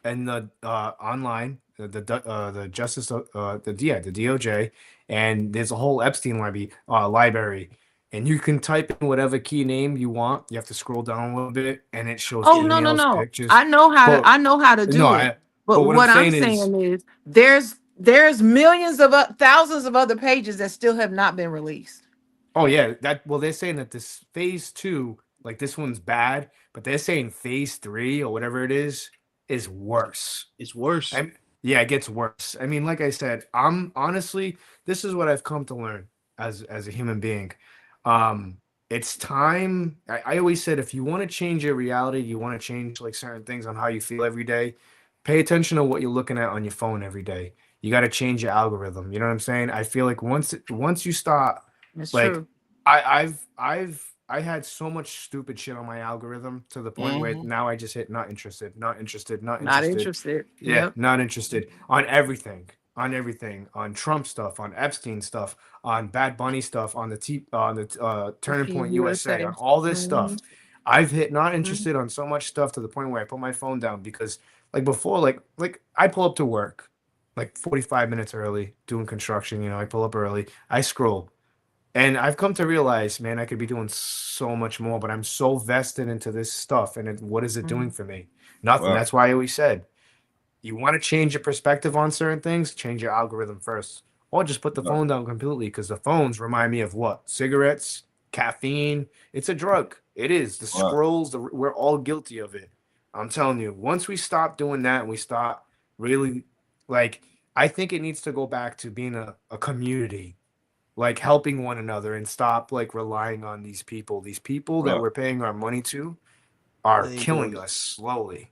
and the online the justice the DOJ, and there's a whole Epstein library, and you can type in whatever key name you want. You have to scroll down a little bit, and it shows Oh no, no, emails, no. pictures. But I know how to no, do it. But but what I'm what I'm saying is, saying is there's millions of thousands of other pages that still have not been released. oh yeah, they're saying that this phase two, like this one's bad, but they're saying phase three or whatever it is worse. It's worse. Yeah, it gets worse. I mean, like I said, I'm honestly, this is what I've come to learn as a human being. Um, it's time. I always said if you want to change your reality, you want to change like certain things on how you feel every day, pay attention to what you're looking at on your phone every day. You got to change your algorithm. You know what I'm saying? I feel like once you start It's like true. I had so much stupid shit on my algorithm to the point where Mm-hmm. now I just hit not interested, not interested, not Not interested. interested. Yeah, Yep. not interested on everything, on Trump stuff, on Epstein stuff, on Bad Bunny stuff, on the Turning TP Point USA, USA. on all this Mhm, stuff. I've hit not mhm. interested on so much stuff to the point where I put my phone down because like before, like I pull up to work like 45 minutes early doing construction, I pull up early, I scroll. And I've come to realize, man, I could be doing so much more, but I'm so vested into this stuff. And what is it doing for me? Nothing. Right. That's why I always said, you want to change your perspective on certain things, change your algorithm first. Or just put the Right. phone down completely because the phones remind me of what? Cigarettes, caffeine. It's a drug. It is. The Right. scrolls, we're all guilty of it. I'm telling you, once we stop doing that and we start really, like, I think it needs to go back to being a community, like helping one another and stop like relying on these people. These people that Right. we're paying our money to are They ain't doing killing it. us slowly.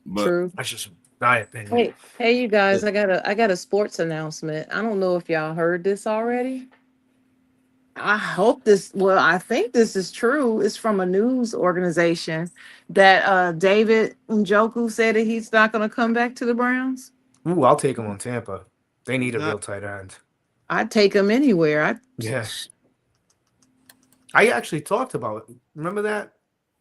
But True. That's just my opinion. Hey, you guys! I got a sports announcement. I don't know if y'all heard this already. I hope this. Well, I think this is true. It's from a news organization that David Njoku said that he's not going to come back to the Browns. Ooh, I'll take them on Tampa. They He's need a real not. tight end. I'd take him anywhere. Yeah. I actually talked about it. Remember that?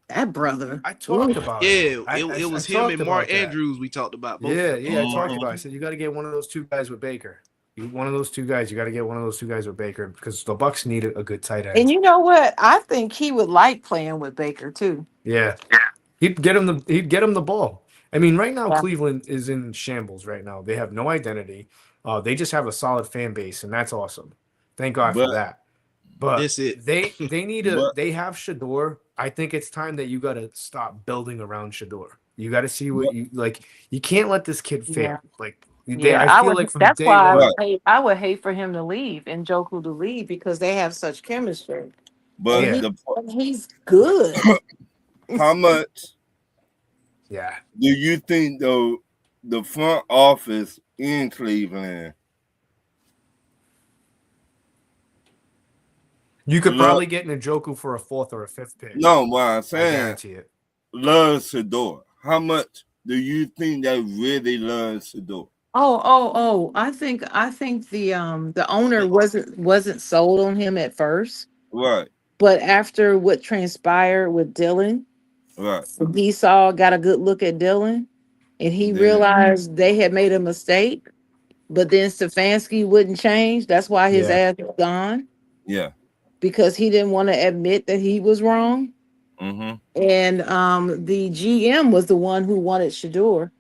That brother. I talked Ooh. about it. Yeah, I, it I, I was him talked and Mark about that. Andrews we talked about both of Yeah, them. yeah, I talked Mhm. about it. I said, you got to get one of those two guys with Baker. One of those two guys. You got to get one of those two guys with Baker because the Bucks need a good tight And end. you know what? I think he would like playing with Baker too. Yeah. He'd get him the ball. I mean, right now Yeah. Cleveland is in shambles right now. They have no identity. They just have a solid fan base, and that's awesome. Thank God for but that. But That's it. but they have Shador. I think it's time that you gotta stop building around Shador. You gotta see what but you like. You can't let this kid Yeah. fail. Like Yeah. I I feel would. like from That's day why I would one. right. hate. I would hate for him to leave and Joku to leave because they have such chemistry, and But Yeah, he's good. how much yeah. do you think the front office in Cleveland You could love? probably get Njoku for a fourth or a fifth pick. No, what I'm I saying, guarantee it. love Sador. How much do you think they really love Sador? Oh! I think the owner wasn't sold on him at first, Right. but after what transpired with Dylan, Right. he got a good look at Dylan, and he Then realized they had made a mistake. But then Stefanski wouldn't change. That's why his Yeah. ass was gone yeah. because he didn't want to admit that he was wrong. Mm-hmm. And the GM was the one who wanted Shador.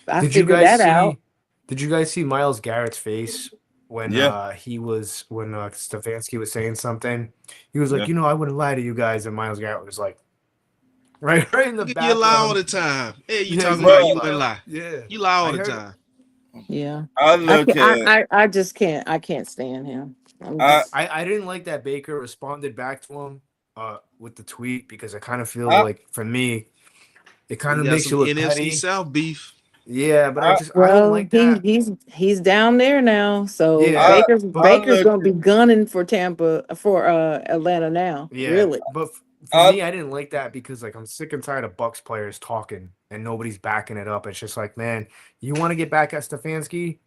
I Did you figured guys that out. see? Did you guys see Miles Garrett's face when Yeah. when Stefanski was saying something? He was Yeah. like, I wouldn't lie to you guys, and Miles Garrett was like, right in the You lie all background. the time. Hey, you Yeah, he's talking like, about But you you wouldn't lie. lie. Yeah, You lie all I the heard. time. Yeah. I I look can't, at I just can't. I can't stand him. I'm I just. I didn't like that Baker responded back to him with the tweet because I kind of feel I like for me, it kind You of got makes some you look NFC petty. South beef. Yeah, but I I don't Well, like that. he's down there now. So Yeah, I I Baker's look gonna be gunning for Atlanta now. yeah, Really. but for I me, I didn't like that because like I'm sick and tired of Bucks players talking and nobody's backing it up. It's just like, man, you want to get back at Stefanski?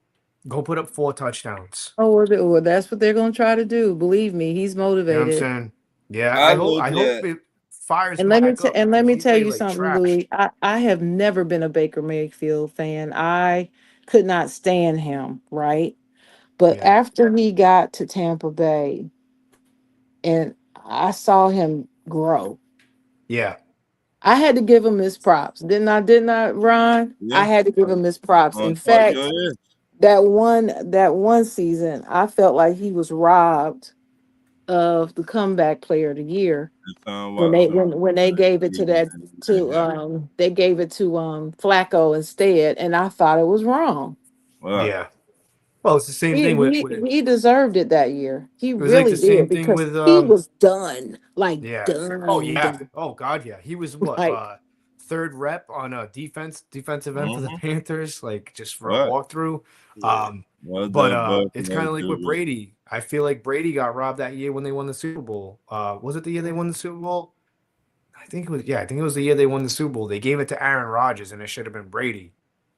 Go put up 4 touchdowns. Well, that's what they're gonna try to do. Believe me, he's You know what I'm motivated. saying? Yeah, I I look hope at it fires And him back up let because me he tell played you like something, trash. Louis. I have never been a Baker Mayfield fan. I could not stand him, right? But Yeah, after he got to Tampa Bay and I saw him grow, yeah, I had to give him his props. Didn't I, Ron? I yeah. had to give him his props. On In top your fact, head. that one season, I felt like he was robbed of the comeback player of the year Deshaun Watson. when they gave it to Yeah, that to yeah. they gave it to Flacco instead, and I thought it was wrong. Right. yeah. Well, it's the same thing with He deserved it that year. He it was like really the did same thing because with he was done, like yeah. Oh done, yeah. done. Oh god, yeah. He was what Like third rep on a defensive end for the Mm-hmm. Panthers, like just for a Right. walkthrough. Yeah. Um, Well but done, both it's of kind them of like with do Brady. I feel like Brady got robbed that year when they won the Super Bowl. Was it the year they won the Super Bowl? I think it was. Yeah, I think it was the year they won the Super Bowl. They gave it to Aaron Rodgers, and it should have been Brady,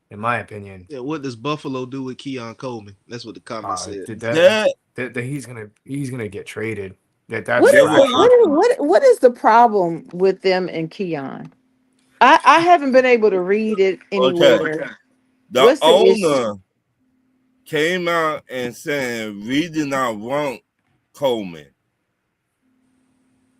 in my opinion. Yeah, what does Buffalo do with Keon Coleman? That's what the comment said. Did that. that he's gonna get traded. what That's They is were the fractured. what is the problem with them and Keon? I haven't been able to read it okay. anywhere. The What's the issue? owner came out and said we did not want Coleman.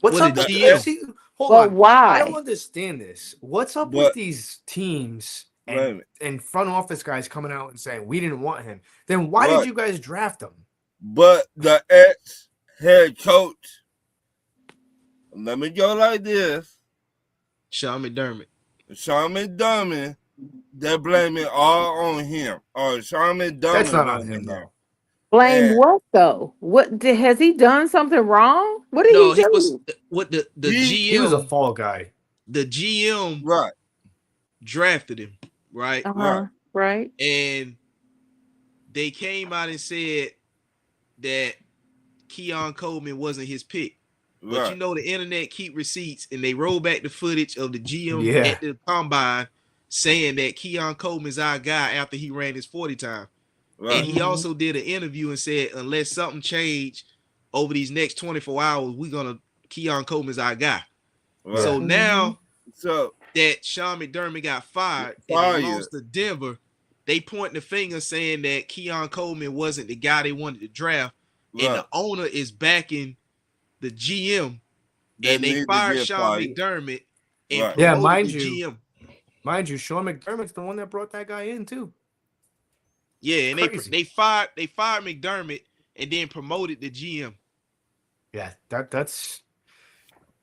What's What up did That, with GM? see? Hold But on, I don't why? understand this. What's up with but these teams wait a minute. and front office guys coming out and saying we didn't want him? Then why did Right. you guys draft him? But the ex head coach, let me go like this. Sean McDermott. Sean McDermott, they're blaming all on him. Or Sean That's McDermott not on blaming him him. though. Blame And what though? Has he done something wrong? What did he No, he was do? what the he He was a GM. fall guy. The GM right, drafted him, right? right, Right. And they came out and said that Keon Coleman wasn't his pick. But you right, know the internet keep receipts and they roll back the footage of the GM Yeah, at the combine saying that Keon Coleman's our guy after he ran his 40 time. And right, he also did an interview and said, unless something changed over these next 24 hours, we're gonna Keon Coleman's our guy. right. So Mm-hmm. now So that Sean McDermott got fired and they fired. lost to Denver, they pointing the finger saying that Keon Coleman wasn't the guy they wanted to draft, and Right. the owner is backing the GM, They and they need to fired get Sean fired. McDermott and Right. yeah. promoted the GM. Mind you, Sean McDermott's the one that brought that guy in too. Yeah, and Crazy. they fired McDermott and then promoted the GM. Yeah, that's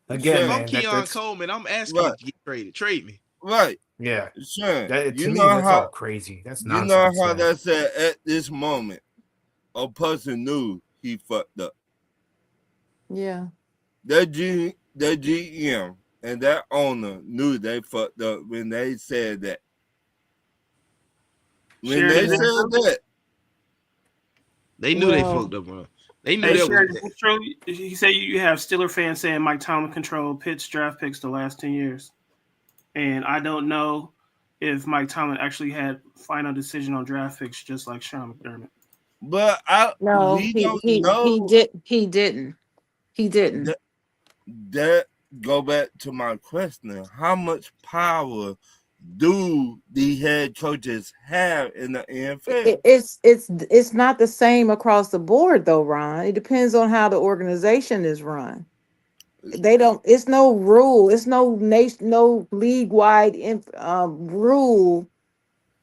Sure. again, If I'm man. Keon That's Coleman, I'm asking Right. to get traded. Trade me. Right. yeah. Sure. That You to me, know that's all how crazy. That's you know nonsense, how man. that said at this moment a person knew he fucked up. Yeah. That GM and that owner knew they fucked up when they said that. When Sharon, they is said it that, They knew they Well, fucked up, bro. They knew Hey, that Sharon, was you say you have Steeler fans saying Mike Tomlin controlled Pitt's draft picks the last 10 years. And I don't know if Mike Tomlin actually had final decision on draft picks just like Sean McDermott. but no, we don't he know did he didn't. He didn't. that. That go back to my question: how much power do the head coaches have in the NFL? It's not the same across the board though, Ron. It depends on how the organization is run. They don't. It's no rule. It's no nation, no league wide rule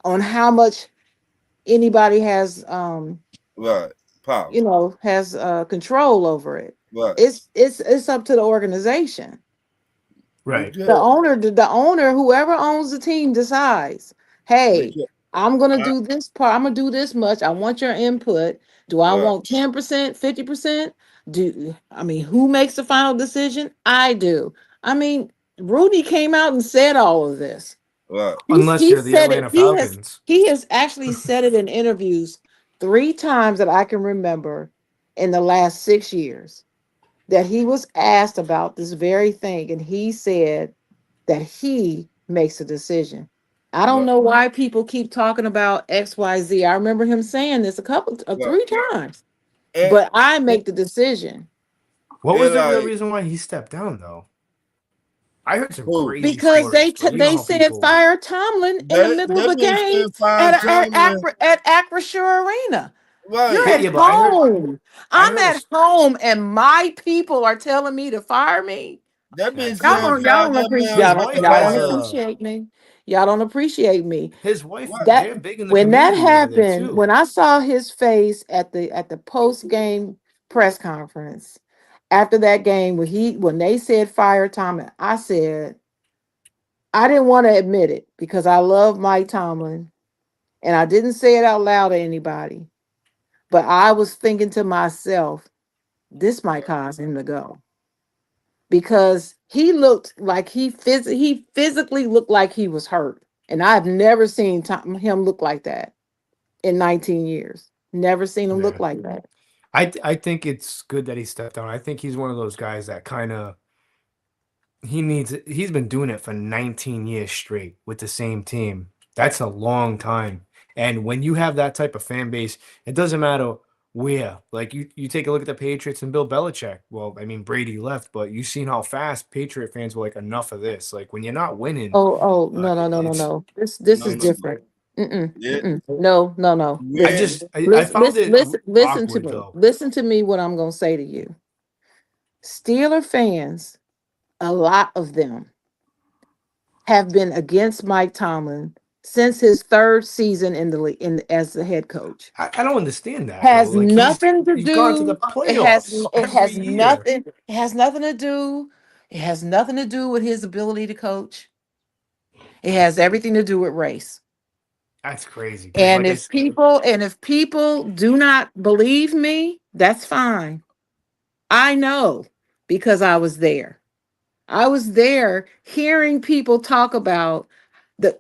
on how much anybody has Right, power. has control over it. Right. It's up to the organization. Right. Because, The owner, whoever owns the team, decides, hey, because I'm gonna I, do this part, I'm gonna do this much. I want your input. Do I right, want 10%, 50%? Who makes the final decision? I do. I mean, Rudy came out and said all of this. Right. Unless He you're the said it. Atlanta Falcons. He has actually said it in interviews 3 times that I can remember in the last 6 years, that he was asked about this very thing, and he said that he makes a decision. I don't Right. know why people keep talking about XYZ. I remember him saying this a couple of Right. 3 times, And, but I and, make the decision What was and the real like, reason why he stepped down, though? I heard some who? crazy because stories, but you know they how said people. fire Tomlin in the middle of They a been game saying 5 times, man. at Acrisure Arena. You're Right. Well, at yeah, but home. I I'm heard a. at home, and my people are telling me to fire me. They been That's saying crazy. Y'all fire don't that appreciate man His for wife y'all the don't has last. a. appreciate me. Y'all don't appreciate me. His wife, Right. That they're big in the when that community over there happened, too. when I saw his face at the post game press conference after that game, when they said fire Tomlin, I said I didn't want to admit it because I love Mike Tomlin, and I didn't say it out loud to anybody. But I was thinking to myself, this might cause him to go because he looked like he physically looked like he was hurt, and I've never seen him look like that in 19 years. Never seen him look Yeah, like that. I think it's good that he stepped down. I think he's one of those guys that kind of he's been doing it for 19 years straight with the same team. That's a long time. And when you have that type of fan base, it doesn't matter where. Like you take a look at the Patriots and Bill Belichick. Well, I mean Brady left, but you've seen how fast Patriot fans were like enough of this. Like when you're not winning, Oh, no, no, no, no, it's no. This No, is no. different. Mm-mm, Yeah. mm-mm. No, no, no. Yeah. I found it Listen to awkward me. though. Listen to me. What I'm gonna say to you, Steeler fans, a lot of them have been against Mike Tomlin since his third season in the league as the head coach. I don't understand that though. Has Like nothing to he's gone to the do. playoffs It every has year. nothing. It has nothing to do. It has nothing to do with his ability to coach. It has everything to do with race. That's crazy because And like if people do not believe me, that's fine. I know because I was there. I was there hearing people talk about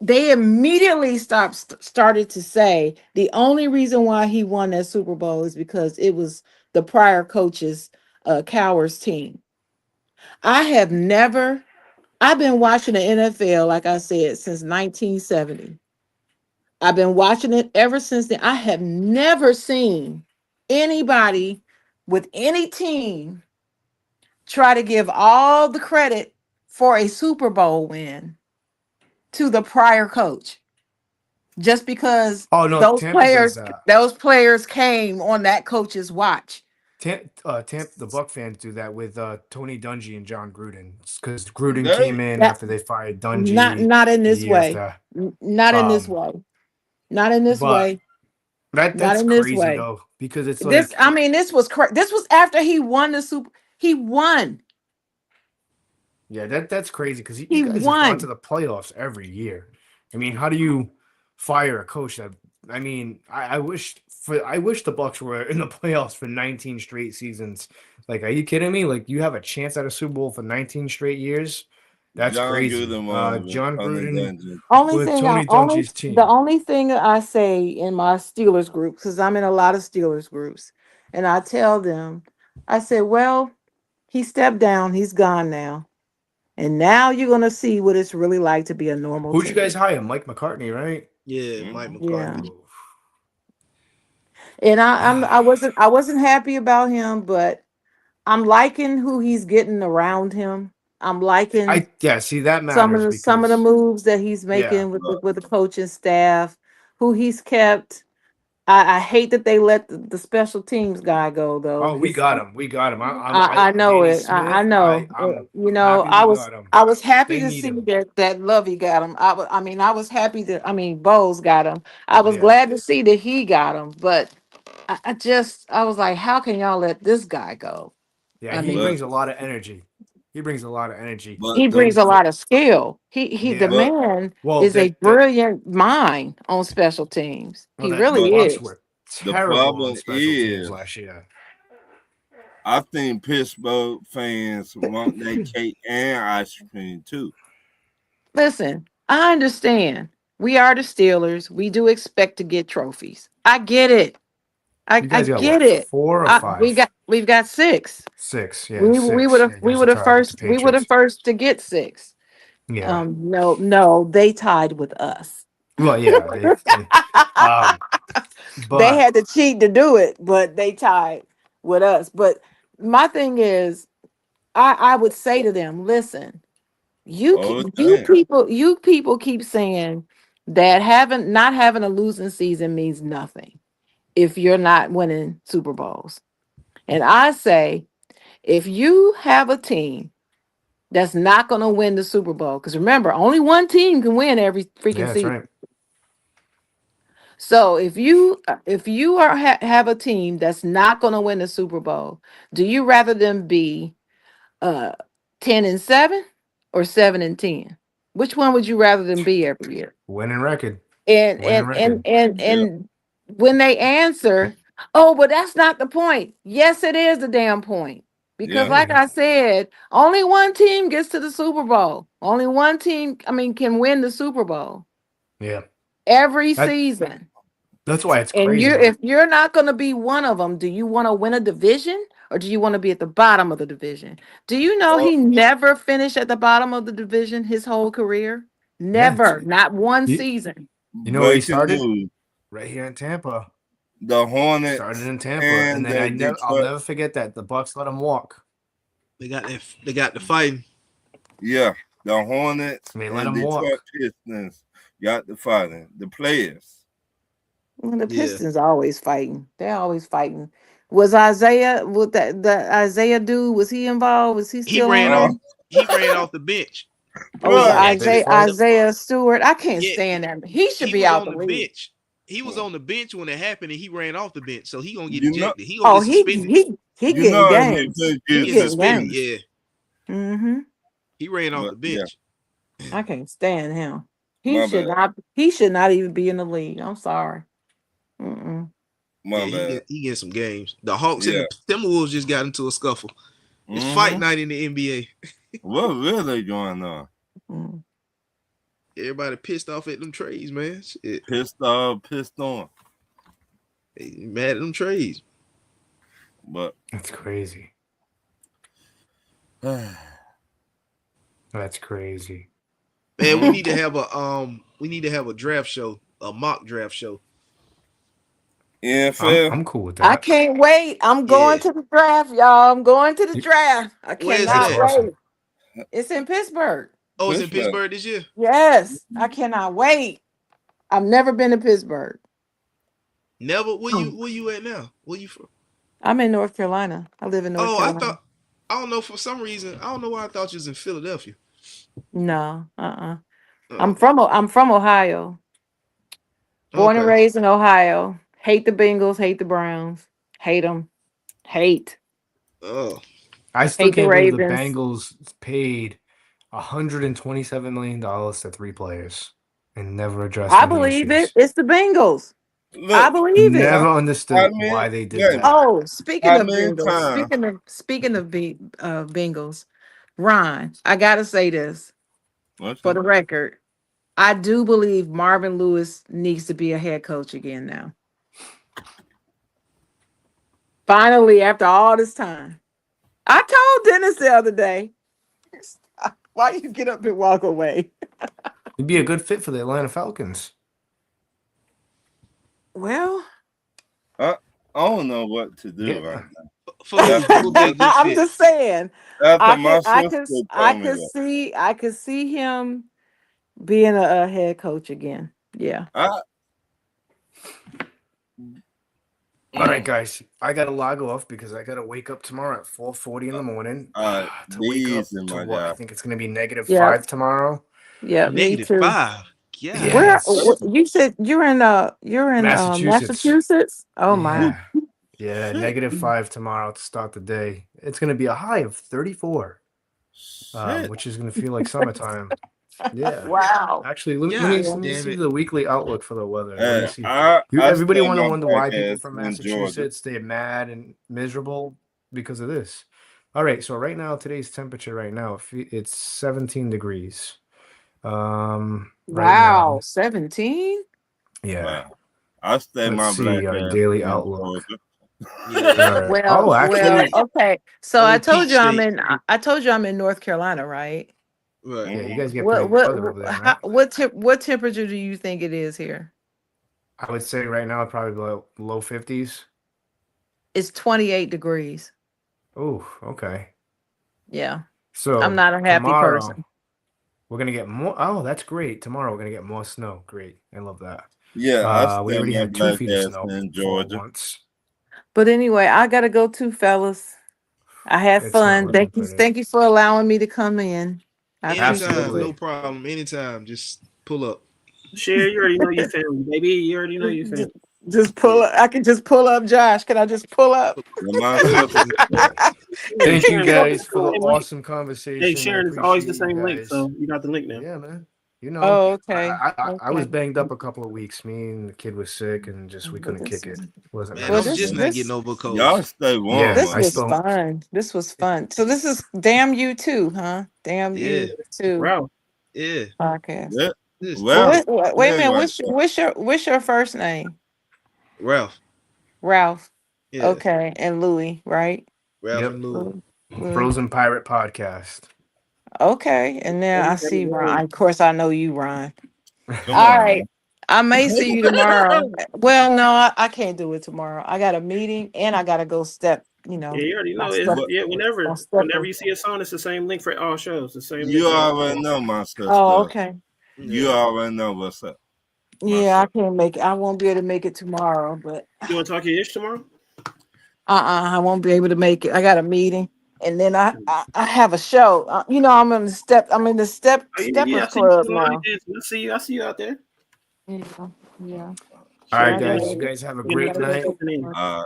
they immediately started to say the only reason why he won that Super Bowl is because it was the prior coach's Cowards team. I have never I've been watching the NFL, like I said, since 1970. I've been watching it ever since then. I have never seen anybody with any team try to give all the credit for a Super Bowl win to the prior coach just because oh no, Tampa does that. those players came on that coach's watch. The Buck fans do that with Tony Dungy and John Gruden because Gruden They came in That after they fired not Dungy not in the this year way. after. Not in this Um, way. Not in this but way. Not that's in this crazy way. though because it's This like I mean this was after he won the Super he won. yeah that's crazy because you He guys have gone to won. the playoffs every year. I mean, how do you fire a coach that? I mean, I wish the Bucks were in the playoffs for 19 straight seasons. Like, are you kidding me? Like, you have a chance at a Super Bowl for 19 straight years. That's John crazy. Gruden over John Tony Gruden Dungy. with Tony Dungy's The team. only thing that I say in my Steelers group, because I'm in a lot of Steelers groups, and I tell them, I said, well, he stepped down, he's gone now. And now you're gonna see what it's really like to be a normal Who'd you guys team. hire? Mike McCartney, right? Yeah, Mike Mhm. Yeah. McCarthy. And I wasn't happy about him, but I'm liking who he's getting around him. I'm liking See that matters some of the because moves that he's yeah. making with the coaching staff, who he's kept. I hate that they let the special teams guy go though. Oh, we His got him. We got him. I know Danny it. I Smith. know. I'm You know, happy we got him. I was happy They to need see him. that Lovey got him. I mean I was happy that Bowles got him. I was Yeah. glad to see that he got him, but I was like, how can y'all let this guy go? Yeah, I he mean, But brings a lot of energy. He brings a lot of energy. but he brings them a lot of skill. The Yeah. but man Well, is a that brilliant mind on special teams. well He the but really Bucks is. were the terrible on problem special teams is last year. I think Pittsburgh fans want their cake and ice cream too. Listen, I understand. We are the Steelers. We do expect to get trophies. I get it. You I guys got get what? it. 4 or We 5? we've got 6. 6. Yeah, We 6. would have Yeah, you guys are tied with the we were the Patriots. first to get 6. Yeah. No, they tied with us. Well, yeah, um, They but had to cheat to do it, but they tied with us. But my thing is, I would say to them, listen, all the time. you people keep saying that not having a losing season means nothing if you're not winning Super Bowls. And I say, if you have a team that's not going to win the Super Bowl, because remember, only one team can win every yeah, freaking that's season. right. So if you have a team that's not going to win the Super Bowl, do you rather them be uh 10-7 or 7-10? Which one would you rather them be every year? Winning record. And Winning and and record. and Yeah, and when they answer, oh, but that's not the point. Yes, it is the damn point. Because yeah. like I said, only one team gets to the Super Bowl. Only one team, can win the Super Bowl Yeah. every That season. that's why it's And crazy. if you're not going to be one of them, do you want to win a division or do you want to be at the bottom of the division? Do you know All, he never finished at the bottom of the division his whole career? Yeah. Never, not one You, season. you know where he breaking started? news: Right here in Tampa. the Started Hornets in Tampa, and and then the I'll Detroit. never forget that the Bucks let him walk. They got the fighting. Yeah, the Hornets They let and him Detroit walk. Pistons got the fighting. The players. Well, the Yeah. Pistons are always fighting. They're always fighting. Was Isaiah with the Isaiah dude? Was he involved? Was he He still ran on off. there? He ran off the bench. Or was it Right. Yeah, big Actually, fight. Isaiah Stewart? I can't yeah, stand that. He should he be was out on the the league. bench. He was on the bench when it happened, and he ran off the bench. So he gonna get You know, ejected. He gonna Oh, get suspended. he you getting know, he games. could He He get get getting suspended. suspended. games. Yeah, Mm-hmm. he ran off But the yeah, bench. I can't stand him. He my should bad. not. He should not even be in the league. I'm sorry. Mm-mm. Yeah, My bad. he get some games. The Hawks and Yeah. the Timberwolves just got into a scuffle. It's fight Mm-hmm. night in the NBA. What really going on? Mm. Everybody pissed off at them trades, man. Shit. Pissed off, pissed on. They mad at them trades. But That's crazy. That's crazy. Man, we need to have a draft show, a mock draft show. NFL. I'm cool with I that. can't wait. I'm going Yeah. to the draft, y'all. I'm going to the You- draft. I Where's That's cannot that? awesome. wait. It's in Pittsburgh. Oh, it's in Pittsburgh. Pittsburgh this year. Yes, I cannot wait. I've never been to Pittsburgh. Never. Where you at now? Where you from? I'm in North Carolina. I live in North Oh, Carolina. I don't know, for some reason, I don't know why I thought you was in Philadelphia. No, Oh, I'm okay. from Ohio. Born and Okay. raised in Ohio. Hate the Bengals, hate the Browns. Hate them. Hate. Oh, I still Hate the can't believe the Ravens. Bengals paid $127 million to 3 players and never addressed I any believe it. issues. It's the Bengals. I Look, believe it. Never how understood many? why they did Yeah, that. Oh, speaking how of many Bengals, times? speaking of Bengals, Ron, I gotta say this What's for that? the record. I do believe Marvin Lewis needs to be a head coach again now. Finally, after all this time. I told Dennis the other day. Why you get up and walk away? He'd be a good fit for the Atlanta Falcons. Well, I don't know what to do Yeah. right now. for who would be a good I'm fit? just saying. After my sister I told me could see him being a head coach again. Yeah. that. All right, guys. I gotta log off because I gotta wake up tomorrow at 4:40 in the morning. To wake up These in to my what? I job. think it's gonna be negative Yeah. 5 tomorrow. Yeah, me Negative too. 5. Yeah. Yeah. You said you're in Massachusetts. Massachusetts? Oh my. Yeah, negative 5 tomorrow to start the day. It's gonna be a high of 34, Shit. which is gonna feel like summertime. Yeah. Wow. Actually, let God me damn see it. the weekly outlook for the weather. Let me see. I Everybody spend want to my wonder why black people ass from in Georgia. Massachusetts they're mad and miserable because of this. All right, so right now today's temperature right now it's 17 degrees. Right now. Wow, 17? Yeah. Wow. I stay my Let's black see our ass daily in outlook. Georgia. Yeah. All right. Well, Oh, well, actually, okay. So I On told Peach you I'm State. in. I told you I'm in North Carolina, right? Right. yeah, you guys get What pretty good weather over there, right? what temperature do you think it is here? I would say right now probably low 50s. It's 28 degrees. Oh, okay. Yeah, I'm So not a happy tomorrow person. we're gonna get more. Oh, that's great. Tomorrow we're gonna get more snow. Great. I love that. Yeah, I We stay already my had 2 black feet of ass snow in for Georgia. once. But anyway, I gotta go too, fellas. I had It's not fun. looking Thank you. pretty. Thank you for allowing me to come in. I appreciate Anytime, it. no Absolutely. problem. Anytime, just pull up. Share, you already know your family, baby. You already know your family. Just pull Yeah. up. I can just pull up, Josh. Can I just pull up? And my Pull up sister in said, Thank you Sharon's always guys the for the same link. awesome Hey, conversation. I Sharon, it's always the appreciate you same link, guys. so you got the link now. Yeah, man. You know, Oh, okay. I was Okay. banged up a couple of weeks. Me and the kid was sick, and just we But couldn't kick it. Wasn't man, well, nice. I'm this just not this getting over y'all colds. stay warm Yeah, this up I was here. still. fun. This was fun. So this is Damn You Too, huh? Damn Yeah. You Too Ralph. Yeah. podcast. Yeah. This Well, Well, wait a yeah, minute. right. What's your first name? Ralph. Ralph. Yeah. Okay, and Louis, right? Ralph Yep. and Louie. Louis. Frozen Pirate Podcast. Okay, and then I see Ron. Of course, I know you, Ron. Come All on, right. man. I may see you tomorrow. Well, no, I can't do it tomorrow. I got a meeting and I gotta go step, Yeah, you already my know. It's step What yeah. my Whenever stepper. you see a song, it's the same link for all shows. The same link you for all. already know, my Oh, sister. okay. You Yeah. already know what's up, my Yeah, I sister. can't make it. I won't be able to make it tomorrow, but You want to talk your ish tomorrow? I won't be able to make it. I got a meeting and then I have a show. I'm in the Oh, yeah, stepper yeah. I see you club doing line now. dancing. I see you. I see you out there. Yeah, yeah. All Sure. right, I Get guys. gotta You guys have a get great put night. something in. Uh, All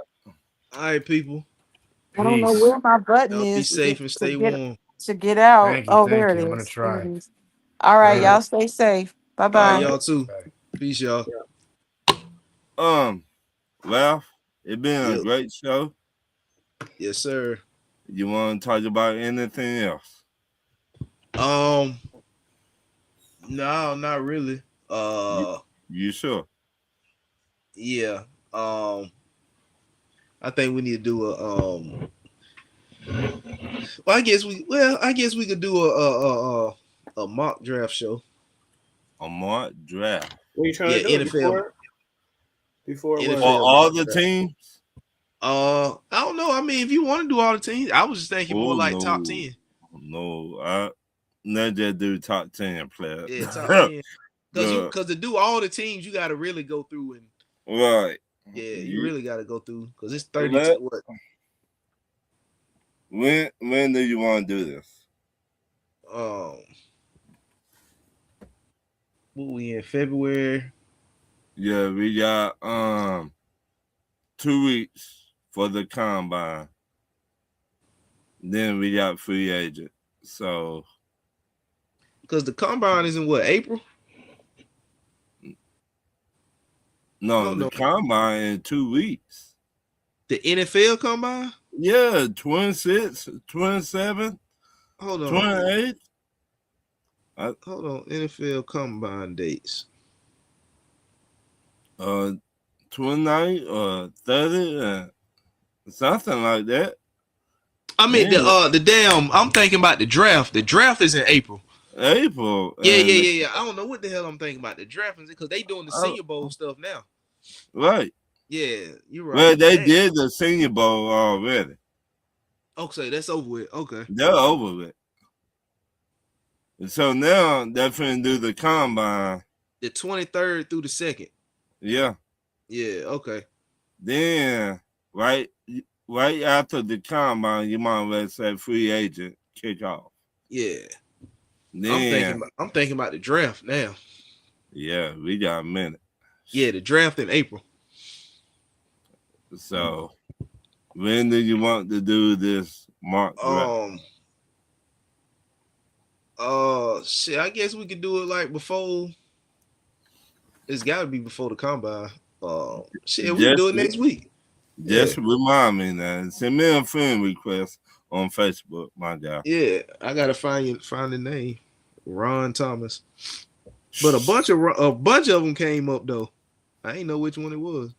right, people. I don't know Peace. where my button Y'all be is safe and stay warm. to get out. Thank you. Oh, there Thank it you. I'm gonna is. There try. it is. All All right, right. y'all stay safe. Bye All right, bye. y'all too. Bye. Peace, y'all. Ralph, it's been a Yep. great show. Yes, sir. You want to talk about anything else? No, not really. You sure? Yeah. I think we need to do a well, I guess we could do a mock draft show. A mock draft What are you trying Yeah, to do? NFL. Before what? for NFL all mock the draft. teams? I don't know. I mean, if you want to do all the teams, I was just thinking more Oh like no, top 10. no, not just do top 10 players. Yeah, top 10. Good. Because to do all the teams, you got to really go through and Right. yeah, you really got to go through because it's Let- 32. What? When do you want to do this? What we in February? Yeah, we got 2 weeks for the combine. Then we got free agent. So Because the combine is in what, April? no, the combine in 2 weeks. The NFL combine? Yeah, 26, 27, Hold on. 28. Hold on. NFL combine dates. 29 or 30, something like that. I mean the damn. I'm thinking about the draft. The draft is in April. April. Yeah. I don't know what the hell I'm thinking about the draft because they doing the Senior Bowl stuff now. Right. Yeah, you're right. Well, they did the Senior Bowl already. Okay, that's over with. Okay, they're over with. And so now they're finna do the combine. The 23rd through the 2nd. Yeah. Yeah. Okay. Then right after the combine, you might well say free agent kick off. Yeah. Then I'm thinking about the draft now. Yeah, we got a minute. Yeah, the draft in April. So when do you want to do this mock draft? Shit, I guess we could do it like before. It's got to be before the combine. Shit, we can do it next week. Just remind me now. Send me a friend request on Facebook, my guy. Yeah, I gotta find the name. Ron Thomas. But a bunch of them came up though. I ain't know which one it was.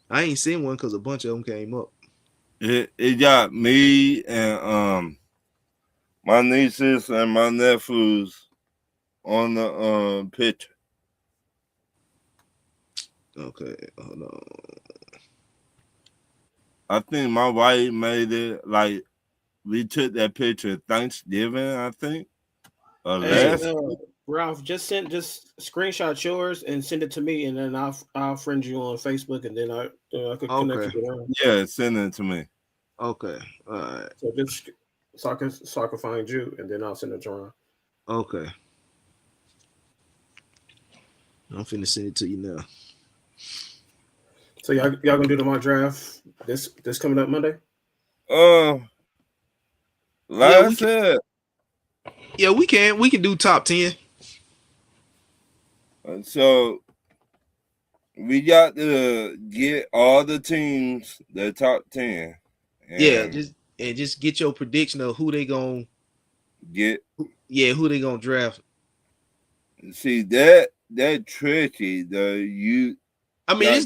I ain't seen one because a bunch of them came up. It got me and my nieces and my nephews on the picture. Okay, hold on. I think my wife made it like we took that picture Thanksgiving, I think. Hey, Last Ralph, just screenshot yours and send it to me, and then I'll friend you on Facebook, and then I could connect Okay. you with him. yeah, send it to me. Okay. All right. So just so I can find you, and then I'll send it to Ron. Okay. I'm finna send it to you now. So y'all gonna do the mock draft this coming up Monday? Like I said, Yeah, we can. We can do top 10. so we got to get all the teams, the top 10. Yeah, just get your prediction of who they gonna get. Yeah, who they gonna draft. See that tricky. I mean, it's